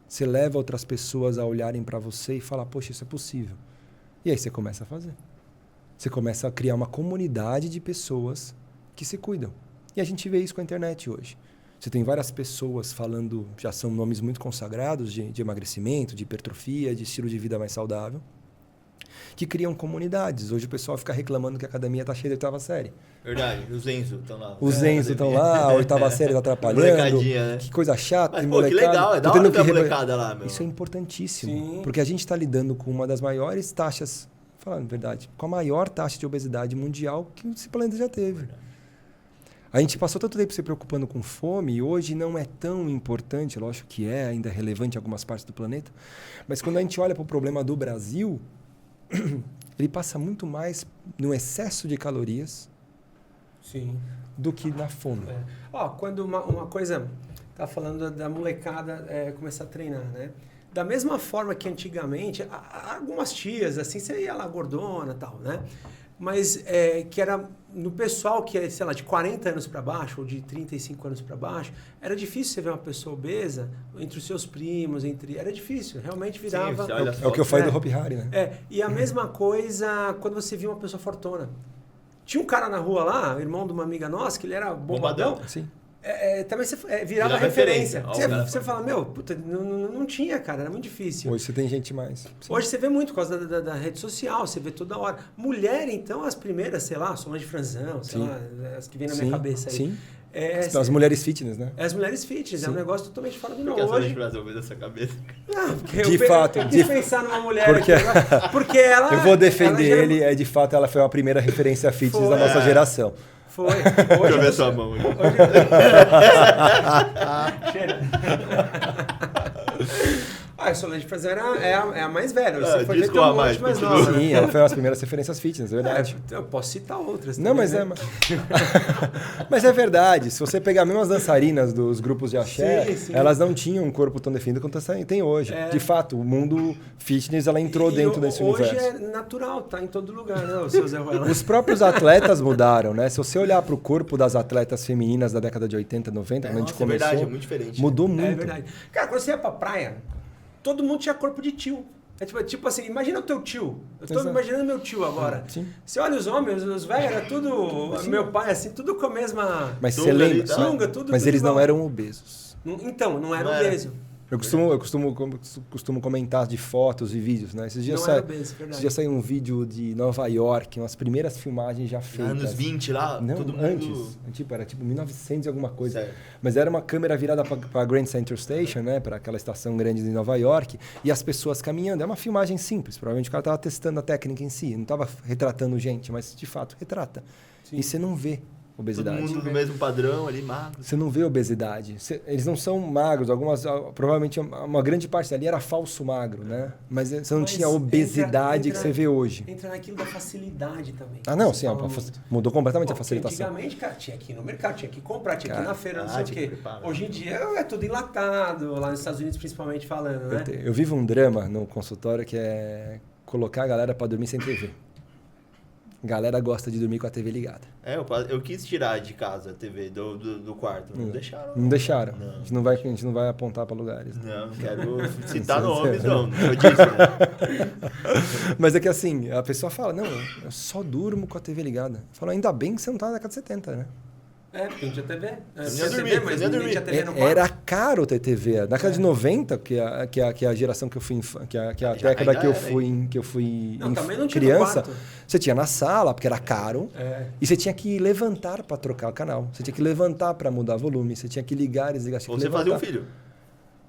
Você leva outras pessoas a olharem para você e falar, poxa, isso é possível. E aí você começa a fazer. Você começa a criar uma comunidade de pessoas que se cuidam. E a gente vê isso com a internet hoje. Você tem várias pessoas falando, já são nomes muito consagrados de emagrecimento, de hipertrofia, de estilo de vida mais saudável, que criam comunidades. Hoje o pessoal fica reclamando que a academia está cheia de oitava série. Verdade, os Enzo estão lá. Os Enzo estão lá, a oitava série está atrapalhando. Né? Que coisa chata. Mas, pô, que legal, é da hora ter a molecada lá, meu. Isso é importantíssimo, porque a gente está lidando com uma das maiores taxas, falando a verdade, com a maior taxa de obesidade mundial que esse planeta já teve. Verdade. A gente passou tanto tempo se preocupando com fome e hoje não é tão importante, lógico que ainda é relevante em algumas partes do planeta, mas quando a gente olha para o problema do Brasil, ele passa muito mais no excesso de calorias do que na fome. Quando uma coisa, tá falando da molecada começar a treinar, né? Da mesma forma que antigamente, algumas tias, assim, você ia lá gordona e tal, né? Mas que era no pessoal que é, sei lá, de 40 anos para baixo ou de 35 anos para baixo, era difícil você ver uma pessoa obesa entre os seus primos, era difícil, realmente virava... Sim, é o que eu falei do Hopi Hari, né? E a mesma coisa quando você via uma pessoa fortona. Tinha um cara na rua lá, irmão de uma amiga nossa, que ele era bombadão. Sim. Também você virava referência. Você fala, puta, não tinha, cara, era muito difícil. Hoje você tem gente mais. Sim. Hoje você vê muito por causa da rede social, você vê toda hora. Mulher, então, as primeiras, sei lá, Solange Franzão, sei lá, as que vêm na minha cabeça aí. Sim. As mulheres fitness, né? As mulheres fitness, é um negócio totalmente fora do normal. Por que a Solange Franzão veio dessa cabeça? De fato. Eu quis pensar numa mulher porque ela... Eu vou defender ele, de fato, ela foi a primeira referência fitness da nossa geração. Foi. Deixa eu ver sua mão. Cheira. A Solange Franzão é a mais velha. Você foi ver um monte mais nova. Sim, ela foi uma das primeiras referências fitness, é verdade. Eu posso citar outras. Não, também, mas é verdade. Se você pegar mesmo as dançarinas dos grupos de axé, elas não tinham um corpo tão definido quanto tem hoje. De fato, o mundo fitness ela entrou dentro desse universo. Hoje é natural, tá em todo lugar, né, o seu Zé Ruela? Os próprios atletas mudaram, né? Se você olhar para o corpo das atletas femininas da década de 80, 90, quando a gente começou, verdade, é muito diferente. Mudou muito. É verdade. Cara, quando você ia pra praia, todo mundo tinha corpo de tio. Tipo assim, imagina o teu tio. Eu tô imaginando meu tio agora. Sim. Você olha os homens, os velhos, era tudo... Sim. Meu pai, assim, tudo com a mesma... Mas você lembra? Sunga, tudo Mas eles igual. não eram obesos. Então, não era obeso. Eu costumo comentar de fotos e vídeos, né? Esses dias saiu um vídeo de Nova York, umas primeiras filmagens já feitas. Anos 20 lá? Não, todo antes. Mundo... Era tipo 1900 e alguma coisa. Certo. Mas era uma câmera virada para a Grand Central Station, né? Para aquela estação grande de Nova York. E as pessoas caminhando. É uma filmagem simples. Provavelmente o cara estava testando a técnica em si. Não estava retratando gente, mas de fato retrata. Sim. E você não vê obesidade. Todo mundo no mesmo padrão ali, magro. Você não vê obesidade. Eles não são magros. Provavelmente uma grande parte dali era falso magro, né? Mas você não tinha a obesidade que você vê hoje. Entra naquilo da facilidade também. Ah, não, sim. Mudou completamente a facilitação. Antigamente, cara, tinha que ir no mercado, tinha que comprar, tinha que ir na feira, não sei o quê. Hoje em dia é tudo enlatado, lá nos Estados Unidos principalmente falando, né? Eu vivo um drama no consultório que é colocar a galera para dormir sem TV. A galera gosta de dormir com a TV ligada. Eu quis tirar de casa a TV do quarto. Não deixaram. Não deixaram. Não. A gente não vai apontar para lugares. Não quero citar nomes, não. Eu disse, né? Mas é que assim, a pessoa fala, não, eu só durmo com a TV ligada. Fala, ainda bem que você não tá na década de 70, né? Porque não tinha TV. Tinha TV no quarto. Era caro ter TV. Na década de 90, que é a geração que eu fui, que é a década que eu fui também não tinha criança, no quarto. você tinha na sala, porque era caro, e você tinha que levantar para trocar o canal. Você tinha que levantar para mudar volume, você tinha que ligar e desligar. Ou você fazia um filho.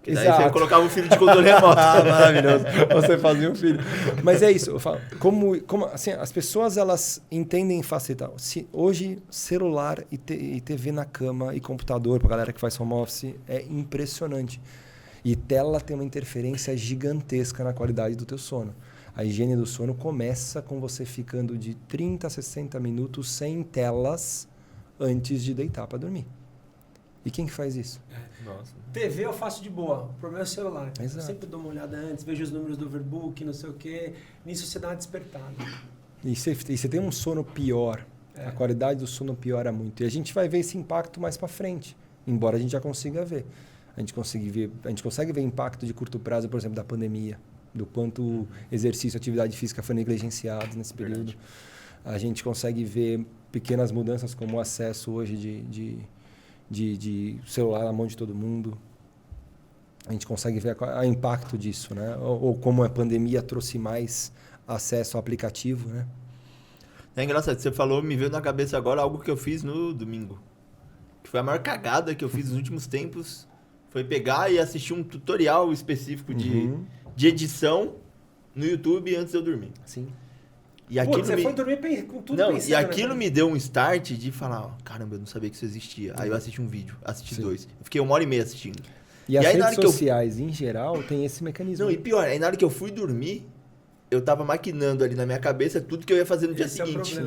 Exato. Daí você colocava o filho de controle remoto. Maravilhoso. Você fazia um filho. Mas é isso. Eu falo, assim, as pessoas elas entendem facilitar. Hoje, celular e TV na cama e computador, para a galera que faz home office, é impressionante. E tela tem uma interferência gigantesca na qualidade do teu sono. A higiene do sono começa com você ficando de 30 a 60 minutos sem telas antes de deitar para dormir. E quem que faz isso? Nossa. TV eu faço de boa. O problema é o celular. Exato. Eu sempre dou uma olhada antes, vejo os números do overbook, não sei o quê. Nisso você dá uma despertada. E você tem um sono pior. A qualidade do sono piora muito. E a gente vai ver esse impacto mais para frente. Embora a gente já consiga ver. A gente consegue ver impacto de curto prazo, por exemplo, da pandemia. Do quanto exercício e atividade física foi negligenciado nesse período. A gente consegue ver pequenas mudanças como o acesso hoje de celular na mão de todo mundo. A gente consegue ver o impacto disso, né? Ou como a pandemia trouxe mais acesso ao aplicativo, né? É engraçado, você falou, me veio na cabeça agora algo que eu fiz no domingo. Que foi a maior cagada que eu fiz nos últimos tempos. Foi pegar e assistir um tutorial específico de edição no YouTube antes de eu dormir. Sim. E aquilo você foi dormir com tudo pensando. E aquilo me deu um start de falar, caramba, eu não sabia que isso existia. Aí eu assisti um vídeo, assisti 2. Eu fiquei 1h30 assistindo. E as redes sociais, em geral, tem esse mecanismo. Não, e pior, aí na hora que eu fui dormir, eu tava maquinando ali na minha cabeça tudo que eu ia fazer no dia seguinte.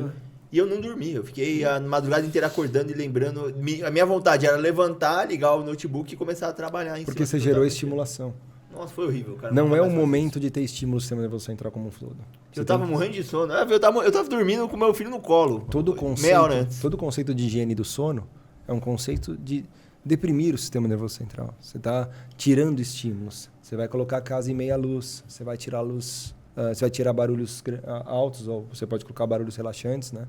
E eu não dormi, eu fiquei a madrugada inteira acordando e lembrando. A minha vontade era levantar, ligar o notebook e começar a trabalhar em cima. Porque você gerou estimulação. Nossa, foi horrível, cara. Não é o momento de ter estímulo do sistema nervoso central como um todo. Eu tava morrendo de sono. Eu tava dormindo com meu filho no colo. Meia hora antes. Todo conceito de higiene do sono é um conceito de deprimir o sistema nervoso central. Você está tirando estímulos. Você vai colocar a casa em meia luz, você vai tirar luz, você vai tirar barulhos altos, ou você pode colocar barulhos relaxantes, né?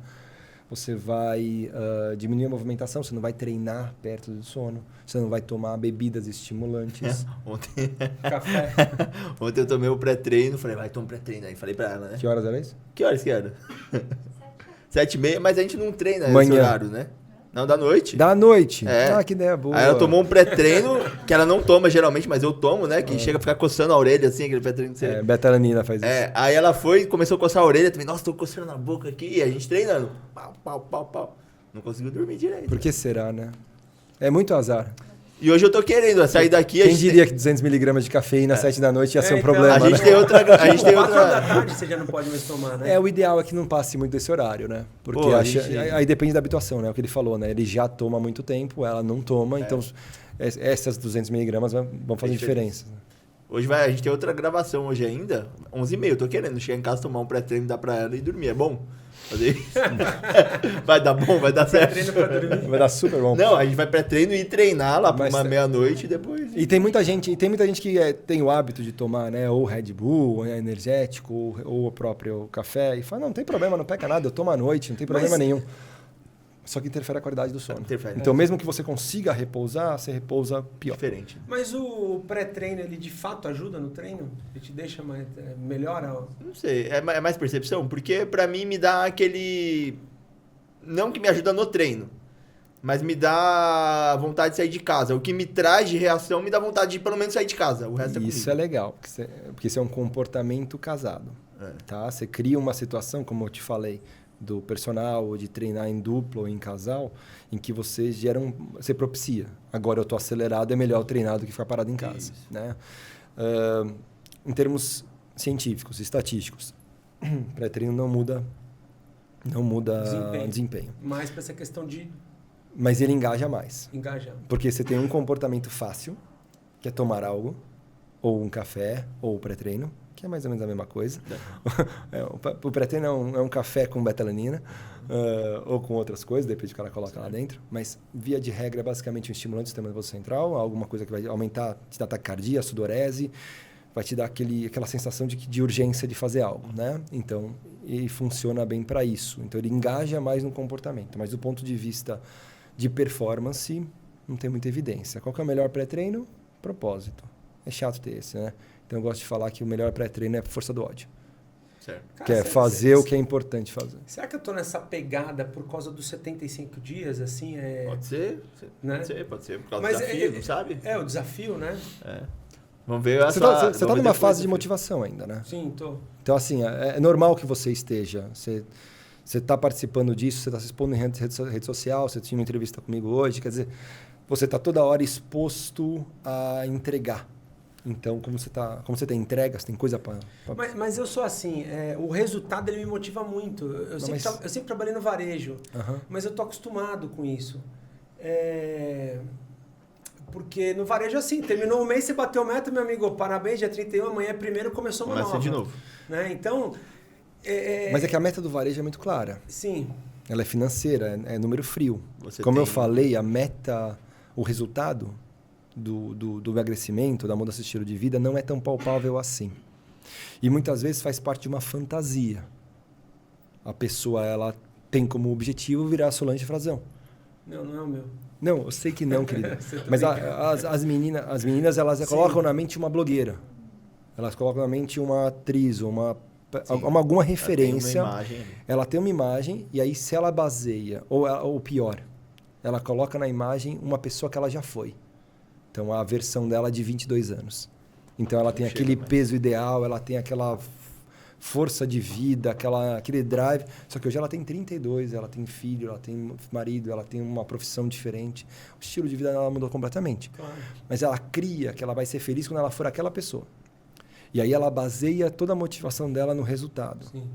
Você vai diminuir a movimentação, você não vai treinar perto do sono, você não vai tomar bebidas estimulantes. Café. Ontem eu tomei o pré-treino, falei, vai, toma pré-treino aí. Falei pra ela, né? Que horas era isso? Que horas que era? 7h30, mas a gente não treina Manhã. esse horário, né? Não, da noite. Da noite? É. Ah, que ideia boa. Aí ela tomou um pré-treino, que ela não toma geralmente, mas eu tomo, né? Que chega a ficar coçando a orelha, assim, aquele pré-treino. Betalanina faz isso. Aí ela foi e começou a coçar a orelha também. Nossa, tô coçando na boca aqui. E a gente treinando. Pau, pau, pau, pau. Não conseguiu dormir direito. Por que será, né? É muito azar. E hoje eu tô querendo sair daqui... Quem diria que 200mg de cafeína às 7 da noite ia ser um problema, A gente tem outra... 4 da tarde você já não pode mais tomar, né? O ideal é que não passe muito desse horário, né? Porque aí depende da habituação, né? O que ele falou, né? Ele já toma há muito tempo, ela não toma, então essas 200mg vão fazer diferença. Hoje a gente tem outra gravação hoje ainda, 11h30. Eu tô querendo chegar em casa, tomar um pré-treino, dar pra ela e dormir. É bom? Fazer isso? Vai dar bom, vai dar certo. Pré-treino pra dormir. Vai dar super bom. Não, a gente vai pré-treino e treinar lá por uma meia-noite e depois... E tem muita gente que tem o hábito de tomar, né? Ou Red Bull, ou energético, ou o próprio café. E fala, não tem problema, não pega nada, eu tomo à noite, não tem problema nenhum. Só que interfere a qualidade do sono. Interfere. Então, mesmo que você consiga repousar, você repousa pior. Diferente. Mas o pré-treino, ele de fato ajuda no treino? Ele te deixa mais... melhora? Não sei, é mais percepção? Porque pra mim me dá aquele... Não que me ajuda no treino, mas me dá vontade de sair de casa. O que me traz de reação me dá vontade de pelo menos sair de casa. O resto é comigo. Isso é legal, porque isso é um comportamento casado. Tá? Você cria uma situação, como eu te falei, do personal, ou de treinar em dupla ou em casal, em que você você propicia. Agora eu estou acelerado, é melhor treinar do que ficar parado em casa. Né? Em termos científicos, estatísticos, pré-treino não muda desempenho. Mais para essa questão de... Mas ele engaja mais. Engaja. Porque você tem um comportamento fácil, que é tomar algo, ou um café, ou o pré-treino, que é mais ou menos a mesma coisa. O pré-treino é um café com betalanina, ou com outras coisas, depende do que o cara coloca lá dentro. Mas, via de regra, é basicamente um estimulante do sistema nervoso central, alguma coisa que vai aumentar, te dar taquicardia, sudorese, vai te dar aquela sensação de urgência de fazer algo, né? Então, ele funciona bem para isso. Então, ele engaja mais no comportamento. Mas, do ponto de vista de performance, não tem muita evidência. Qual que é o melhor pré-treino? Propósito. É chato ter esse, né? Então, eu gosto de falar que o melhor pré-treino é a força do ódio. Certo. Cara, Que é fazer o que é importante fazer. Será que eu tô nessa pegada por causa dos 75 dias, assim? Pode ser, né? pode ser. Por causa do desafio, não sabe? É, o desafio, né? Vamos ver Você tá numa fase de motivação ainda, né? Sim, tô. Então, assim, é normal que você esteja. Você está participando disso, você está se expondo em rede social, você tinha uma entrevista comigo hoje, quer dizer, você está toda hora exposto a entregar. Então, como você tem entrega, você tem coisa para... Mas eu sou assim, o resultado ele me motiva muito. Eu sempre trabalhei no varejo, mas eu tô acostumado com isso. Porque no varejo, assim, terminou o mês, você bateu meta, meu amigo, parabéns, dia 31, amanhã é primeiro, começou uma nova. Começa de novo. Né? Então... Mas é que a meta do varejo é muito clara. Sim. Ela é financeira, é número frio. Como eu falei, a meta, o resultado do emagrecimento, da mudança de estilo de vida, não é tão palpável assim. E muitas vezes faz parte de uma fantasia. A pessoa, ela tem como objetivo virar a Solange Frazão. Não é o meu. Não, eu sei que não, querida. Mas as meninas, elas colocam na mente uma blogueira. Elas colocam na mente uma atriz, alguma referência. Ela tem uma imagem e aí se ela baseia, ou pior, ela coloca na imagem uma pessoa que ela já foi. Então, a versão dela é de 22 anos. Então, ela tem aquele peso ideal, ela tem aquela força de vida, aquele drive. Só que hoje ela tem 32, ela tem filho, ela tem marido, ela tem uma profissão diferente. O estilo de vida dela mudou completamente. Claro. Mas ela cria que ela vai ser feliz quando ela for aquela pessoa. E aí ela baseia toda a motivação dela no resultado. Sim.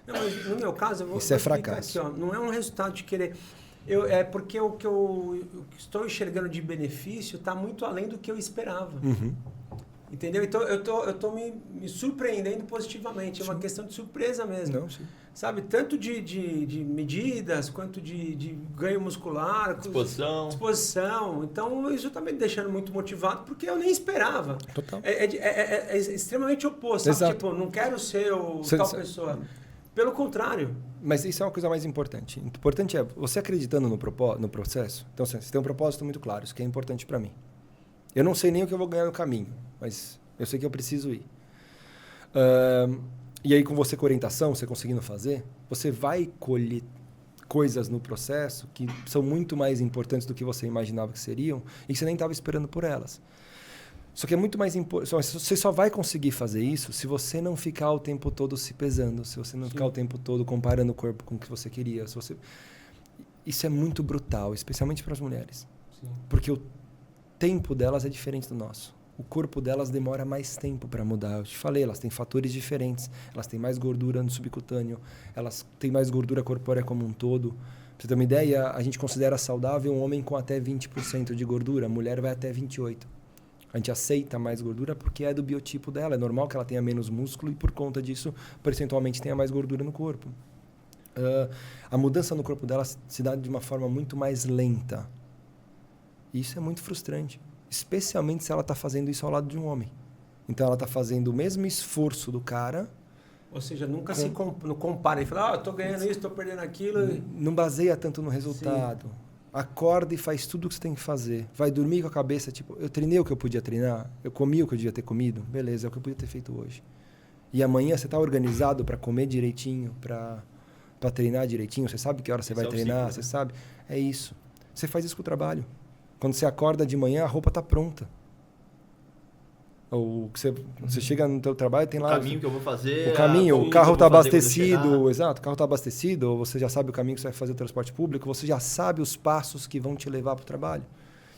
Não, mas no meu caso, eu vou Isso é fracasso. Aqui, ó, não é um resultado de querer... É porque o que eu estou enxergando de benefício está muito além do que eu esperava. Entendeu? Então, eu tô me surpreendendo positivamente. É uma questão de surpresa mesmo. Não, sim. Sabe? Tanto de medidas, quanto de ganho muscular. Disposição. Então, isso está me deixando muito motivado, porque eu nem esperava. Total. É extremamente oposto. Sabe? Exato. Tipo, não quero ser tal pessoa. Pelo contrário. Mas isso é uma coisa mais importante. O importante é você acreditando no processo. Então, você tem um propósito muito claro. Isso que é importante para mim. Eu não sei nem o que eu vou ganhar no caminho, mas eu sei que eu preciso ir. E aí, com você com orientação, você conseguindo fazer, você vai colher coisas no processo que são muito mais importantes do que você imaginava que seriam e que você nem estava esperando por elas. Só que é muito mais importante. Você só vai conseguir fazer isso se você não ficar o tempo todo se pesando, se você não ficar o tempo todo comparando o corpo com o que você queria. Isso é muito brutal, especialmente para as mulheres. Sim. Porque o tempo delas é diferente do nosso. O corpo delas demora mais tempo para mudar. Eu te falei, elas têm fatores diferentes. Elas têm mais gordura no subcutâneo, elas têm mais gordura corpórea como um todo. Pra você ter uma ideia, a gente considera saudável um homem com até 20% de gordura, a mulher vai até 28%. A gente aceita mais gordura porque é do biotipo dela. É normal que ela tenha menos músculo e, por conta disso, percentualmente tenha mais gordura no corpo. A mudança no corpo dela se dá de uma forma muito mais lenta. E isso é muito frustrante. Especialmente se ela está fazendo isso ao lado de um homem. Então, ela está fazendo o mesmo esforço do cara, Ou seja, nunca não compara e fala, eu tô ganhando isso, tô perdendo aquilo. Não baseia tanto no resultado. Sim. Acorda e faz tudo o que você tem que fazer. Vai dormir com a cabeça, tipo, eu treinei o que eu podia treinar, eu comi o que eu devia ter comido, beleza, é o que eu podia ter feito hoje. E amanhã você tá organizado para comer direitinho, para treinar direitinho, você sabe que hora você vai treinar, você sabe. É isso. Você faz isso com o trabalho. Quando você acorda de manhã, a roupa tá pronta. Ou você chega no teu trabalho e tem lá... O caminho que eu vou fazer... O caminho, o carro está abastecido, exato, o carro está abastecido, ou você já sabe o caminho que você vai fazer o transporte público, você já sabe os passos que vão te levar para o trabalho.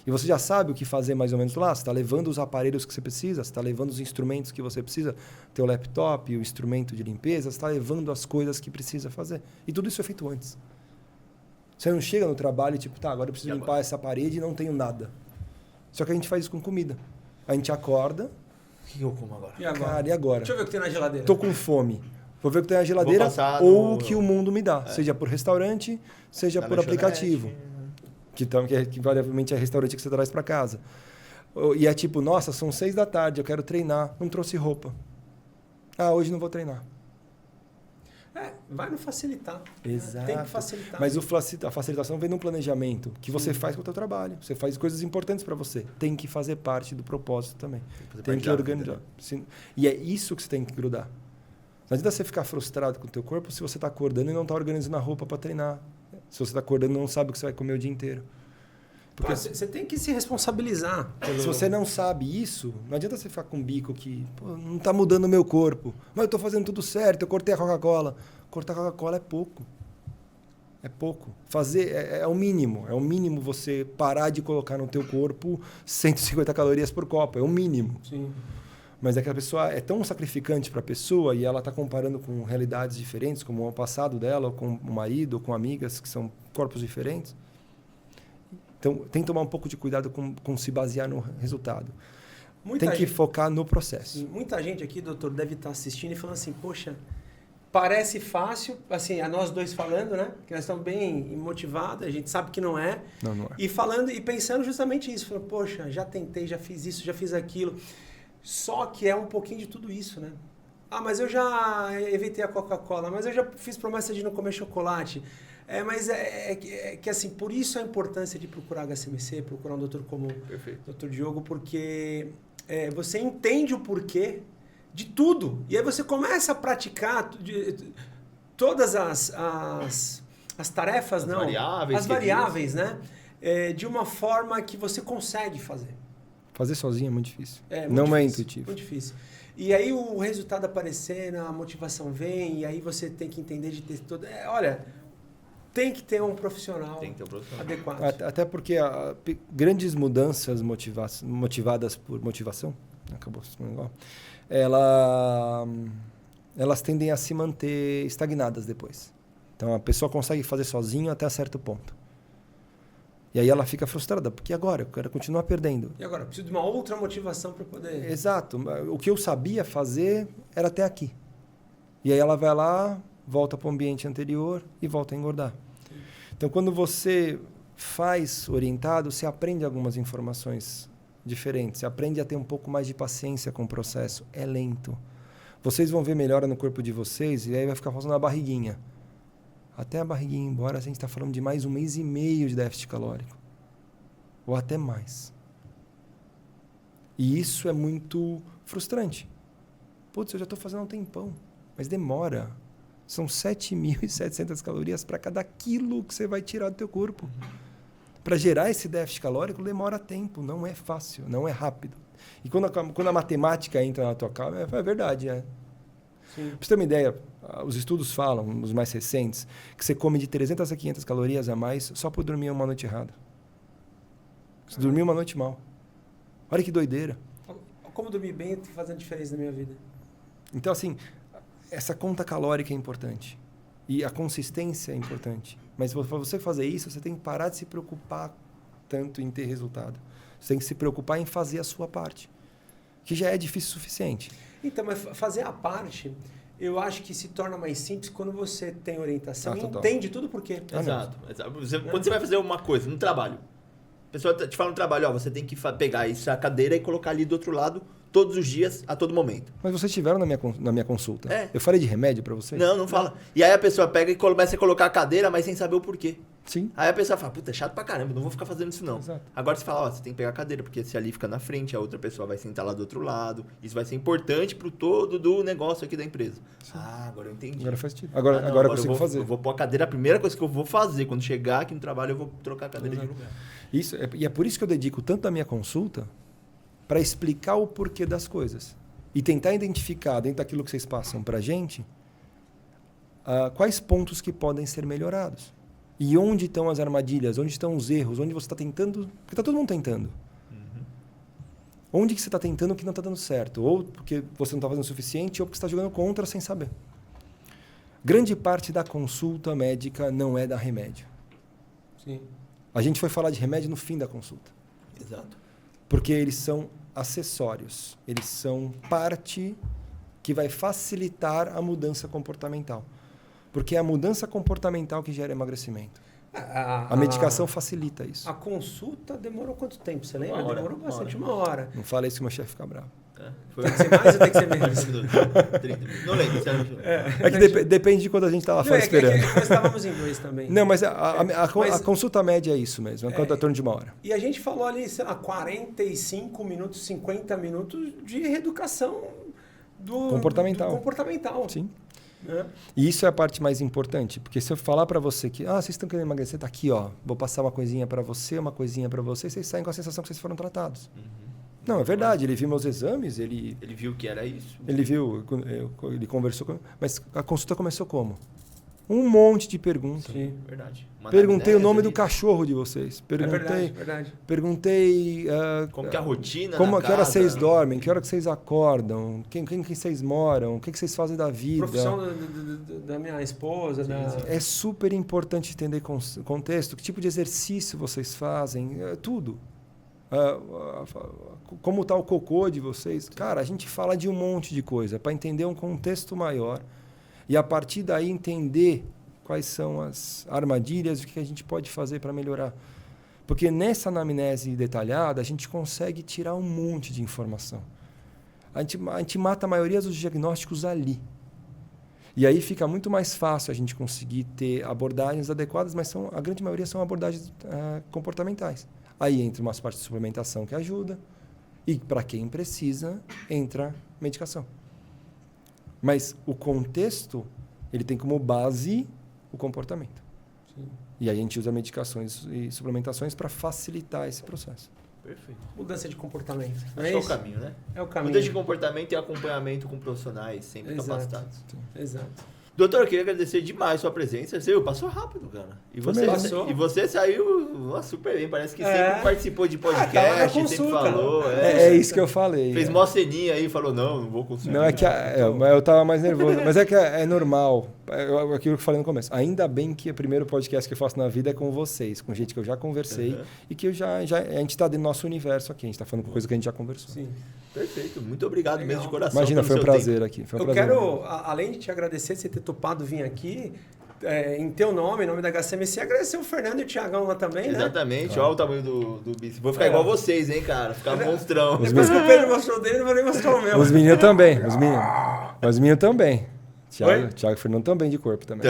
E você já sabe o que fazer mais ou menos lá. Você está levando os aparelhos que você precisa, você está levando os instrumentos que você precisa, teu laptop, o instrumento de limpeza, você está levando as coisas que precisa fazer. E tudo isso é feito antes. Você não chega no trabalho e tipo, tá, agora eu preciso limpar essa parede e não tenho nada. Só que a gente faz isso com comida. A gente acorda... O que eu como agora? E agora? Cara, e agora? Deixa eu ver o que tem na geladeira. Tô com fome. Vou ver o que tem na geladeira ou o que o mundo me dá. Seja por restaurante, seja por aplicativo. Que invariavelmente é restaurante que você traz para casa. E é tipo, nossa, são 6 da tarde, eu quero treinar. Não trouxe roupa. Ah, hoje não vou treinar. Vai no facilitar. Exato. Tem que facilitar. Mas a facilitação vem no planejamento que você faz com o teu trabalho. Você faz coisas importantes para você. Tem que fazer parte do propósito também. Tem que organizar. E é isso que você tem que grudar. Não adianta você ficar frustrado com o teu corpo se você está acordando e não está organizando a roupa para treinar. Se você está acordando e não sabe o que você vai comer o dia inteiro. Porque você tem que se responsabilizar. Se você não sabe isso, não adianta você ficar com um bico que não está mudando o meu corpo. Mas eu estou fazendo tudo certo, eu cortei a Coca-Cola. Cortar a Coca-Cola é pouco. É pouco. Fazer é o mínimo. É o mínimo você parar de colocar no teu corpo 150 calorias por copo. É o mínimo. Sim. Mas é que a pessoa é tão sacrificante para a pessoa e ela está comparando com realidades diferentes, como o passado dela, ou com o marido, ou com amigas que são corpos diferentes. Então, tem que tomar um pouco de cuidado com se basear no resultado. Tem que focar no processo. Muita gente aqui, doutor, deve estar assistindo e falando assim, poxa, parece fácil, assim, a nós dois falando, né? Que nós estamos bem motivados, a gente sabe que não é. Não é. E falando e pensando justamente isso. Falando, poxa, já tentei, já fiz isso, já fiz aquilo. Só que é um pouquinho de tudo isso, né? Ah, mas eu já evitei a Coca-Cola, mas eu já fiz promessa de não comer chocolate. Mas que assim, por isso a importância de procurar HCMC, procurar um doutor como o Dr. Diogo, porque você entende o porquê de tudo. E aí você começa a praticar todas as tarefas, as variáveis, né? De uma forma que você consegue fazer. Fazer sozinho é muito difícil. Não é intuitivo. Muito difícil. E aí o resultado aparecendo, a motivação vem, e aí você tem que entender de ter todo... olha, tem que ter um profissional, adequado. Até porque grandes mudanças motivadas por motivação, acabou ficando igual, elas tendem a se manter estagnadas depois. Então a pessoa consegue fazer sozinho até certo ponto. E aí ela fica frustrada, porque agora eu quero continuar perdendo. E agora? Eu preciso de uma outra motivação para poder... Exato. O que eu sabia fazer era até aqui. E aí ela vai lá, volta para o ambiente anterior e volta a engordar. Sim. Então, quando você faz orientado, você aprende algumas informações diferentes. Você aprende a ter um pouco mais de paciência com o processo. É lento. Vocês vão ver melhora no corpo de vocês e aí vai ficar faltando a barriguinha. Até a barriguinha ir embora, a gente está falando de mais 1 mês e meio de déficit calórico. Ou até mais. E isso é muito frustrante. Putz, eu já estou fazendo há um tempão. Mas demora. São 7.700 calorias para cada quilo que você vai tirar do teu corpo. Para gerar esse déficit calórico demora tempo. Não é fácil, não é rápido. E quando a matemática entra na tua cabeça, é verdade, Para você ter uma ideia, os estudos falam, os mais recentes, que você come de 300 a 500 calorias a mais só por dormir uma noite errada. Você dormiu uma noite mal. Olha que doideira. Como dormir bem está fazendo diferença na minha vida. Então, assim, essa conta calórica é importante. E a consistência é importante. Mas para você fazer isso, você tem que parar de se preocupar tanto em ter resultado. Você tem que se preocupar em fazer a sua parte, que já é difícil o suficiente. Então, mas fazer a parte, eu acho que se torna mais simples quando você tem orientação e entende tudo por quê. Exato. Quando você vai fazer uma coisa no trabalho, a pessoa te fala no trabalho, você tem que pegar essa cadeira e colocar ali do outro lado todos os dias, a todo momento. Mas vocês tiveram na minha consulta. É. Eu falei de remédio pra vocês? Não fala. E aí a pessoa pega e começa a colocar a cadeira, mas sem saber o porquê. Sim. Aí a pessoa fala, puta, é chato pra caramba, não vou ficar fazendo isso não. Exato. Agora você fala, ó, você tem que pegar a cadeira, porque se ali fica na frente, a outra pessoa vai sentar lá do outro lado. Isso vai ser importante pro todo do negócio aqui da empresa. Sim. Ah, agora eu entendi. Agora faz sentido. Agora eu consigo fazer. Eu vou pôr a cadeira, a primeira coisa que eu vou fazer. Quando chegar aqui no trabalho, eu vou trocar a cadeira de lugar. E é por isso que eu dedico tanto a minha consulta para explicar o porquê das coisas. E tentar identificar, dentro daquilo que vocês passam para a gente, quais pontos que podem ser melhorados. E onde estão as armadilhas, onde estão os erros, onde você está tentando... Porque está todo mundo tentando. Onde que você está tentando que não está dando certo? Ou porque você não está fazendo o suficiente, ou porque você está jogando contra sem saber. Grande parte da consulta médica não é dar remédio. Sim. A gente foi falar de remédio no fim da consulta. Exato. Porque eles são acessórios. Eles são parte que vai facilitar a mudança comportamental. Porque é a mudança comportamental que gera emagrecimento. A medicação facilita isso. A consulta demorou quanto tempo? Você lembra? Uma hora, Demorou bastante, uma hora. Não fala isso que o meu chefe fica bravo. Foi Tem que ser mais ou tem que ser menos? 30 minutos. Não lembro. É que depende de quando a gente está lá fora esperando. É que nós estávamos em 2 também. Não, mas a consulta média é isso mesmo. É em torno de uma hora. E a gente falou ali, sei lá, 45 minutos, 50 minutos de reeducação comportamental. Sim. E isso é a parte mais importante, porque se eu falar para você que vocês estão querendo emagrecer, tá aqui, ó, vou passar uma coisinha para você, vocês saem com a sensação que vocês foram tratados. Não, é verdade, ele viu meus exames, ele viu que era isso. Ele viu, ele conversou comigo, mas a consulta começou como? Um monte de perguntas. Sim, verdade. Perguntei o nome do cachorro de vocês. Verdade. Perguntei... como que é a rotina que hora vocês dormem, que hora que vocês acordam, quem vocês moram, o que vocês fazem da vida. Profissão da minha esposa. É super importante entender contexto, que tipo de exercício vocês fazem, tudo. Como está o cocô de vocês. Cara, a gente fala de um monte de coisa para entender um contexto maior e a partir daí entender quais são as armadilhas e o que a gente pode fazer para melhorar. Porque nessa anamnese detalhada a gente consegue tirar um monte de informação. A gente mata a maioria dos diagnósticos ali. E aí fica muito mais fácil a gente conseguir ter abordagens adequadas, mas a grande maioria são abordagens comportamentais. Aí entra umas partes de suplementação que ajuda. E para quem precisa, entra medicação. Mas o contexto, ele tem como base o comportamento. Sim. E aí a gente usa medicações e suplementações para facilitar esse processo. Perfeito. Mudança de comportamento. É o caminho, né? É o caminho. Mudança de comportamento e acompanhamento com profissionais sempre capacitados. Exato. Doutor, eu queria agradecer demais a sua presença. Você passou rápido, cara. E você saiu super bem. Parece que sempre participou de podcast, sempre falou. É isso que eu falei. Fez mó ceninha aí e falou, não vou conseguir. Não, mas eu tava mais nervoso. Mas é que é normal. Aquilo que eu falei no começo. Ainda bem que o primeiro podcast que eu faço na vida é com vocês, com gente que eu já conversei e que a gente está dentro do nosso universo aqui. A gente está falando com coisa que a gente já conversou. Sim. Perfeito, muito obrigado mesmo de coração. Imagina, foi um prazer aqui. Eu quero, além de te agradecer você ter topado vir aqui, em teu nome, em nome da HCMC, agradecer o Fernando e o Thiagão lá também, né? Exatamente, olha o tamanho do bíceps. Vou ficar igual vocês, hein, cara? Ficar monstrão. Depois que o Pedro mostrou o dele, eu vou nem mostrar o meu. Os meninos também, os meninos também. Thiago e Fernando também de corpo também.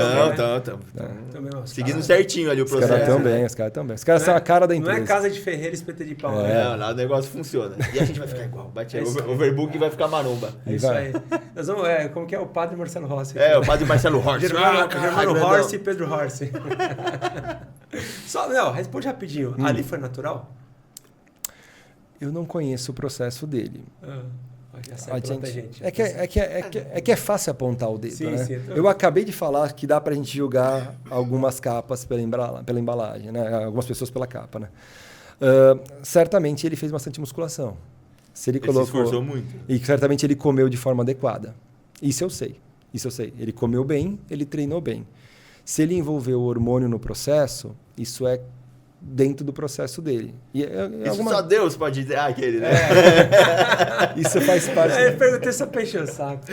Seguindo certinho ali o processo. Os caras também. Os caras são a cara da empresa. Não é casa de ferreiro espeta de pau. Não, lá o negócio funciona. E a gente vai ficar igual. Bate aí. O overbook vai ficar maromba. É isso aí. Nós vamos, como que é o padre Marcelo Rossi? O padre Marcelo Rossi. Germano Rossi e Pedro Rossi. Responde rapidinho. Ali foi natural? Eu não conheço o processo dele. Gente. É que é fácil apontar o dedo, sim, né? Sim, eu acabei de falar que dá pra gente julgar algumas capas pela embalagem, né? Algumas pessoas pela capa, né? Certamente ele fez bastante musculação. Ele se esforçou muito. E certamente ele comeu de forma adequada. Isso eu sei. Ele comeu bem, ele treinou bem. Se ele envolveu o hormônio no processo, isso é dentro do processo dele. Isso só Deus pode dizer aquele, né? Isso faz parte. Eu perguntei só pra encher o saco.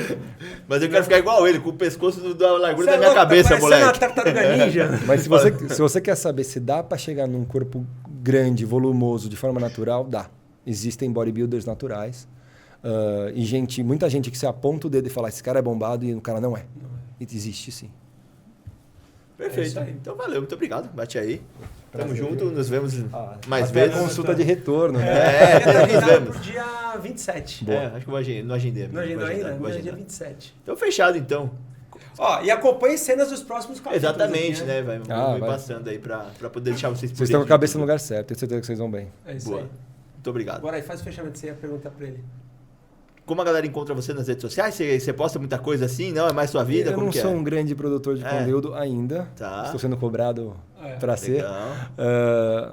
Mas eu quero ficar igual ele, com o pescoço da largura da minha cabeça, moleque. Uma tartaruga ninja. Mas se você quer saber se dá pra chegar num corpo grande, volumoso, de forma natural, dá. Existem bodybuilders naturais. E muita gente que se aponta o dedo e fala, esse cara é bombado e o cara não é. E existe sim. Perfeito. Então valeu, muito obrigado. Bate aí. Tamo junto, nos vemos mais até vezes. Consulta de retorno, né? Nos vemos. Pro dia 27. Acho que eu não agendei. Não agendou ainda? Não é dia 27. Então fechado, então. Ó, e acompanhe cenas dos próximos capítulos. Exatamente, aqui, né? Vai passando aí pra poder deixar vocês por Vocês estão com a cabeça no lugar certo, tenho certeza que vocês vão bem. É isso Boa. aí. Muito obrigado. Agora aí, faz o fechamento, você ia perguntar pra ele. Como a galera encontra você nas redes sociais? Você posta muita coisa assim? Não? É mais sua vida? Eu não sou um grande produtor de conteúdo ainda. Tá. Estou sendo cobrado para ser.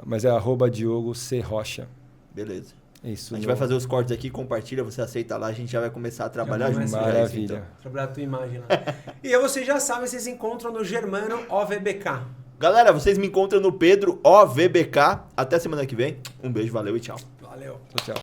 Mas é @Diogo C. Rocha. Beleza. Isso. A gente vai fazer os cortes aqui, compartilha, você aceita lá, a gente já vai começar a trabalhar junto. Maravilha. Então. Trabalhar a tua imagem lá. E vocês já sabem, vocês encontram no Germano OVBK. Galera, vocês me encontram no Pedro OVBK. Até semana que vem. Um beijo, valeu e tchau. Valeu. Tchau.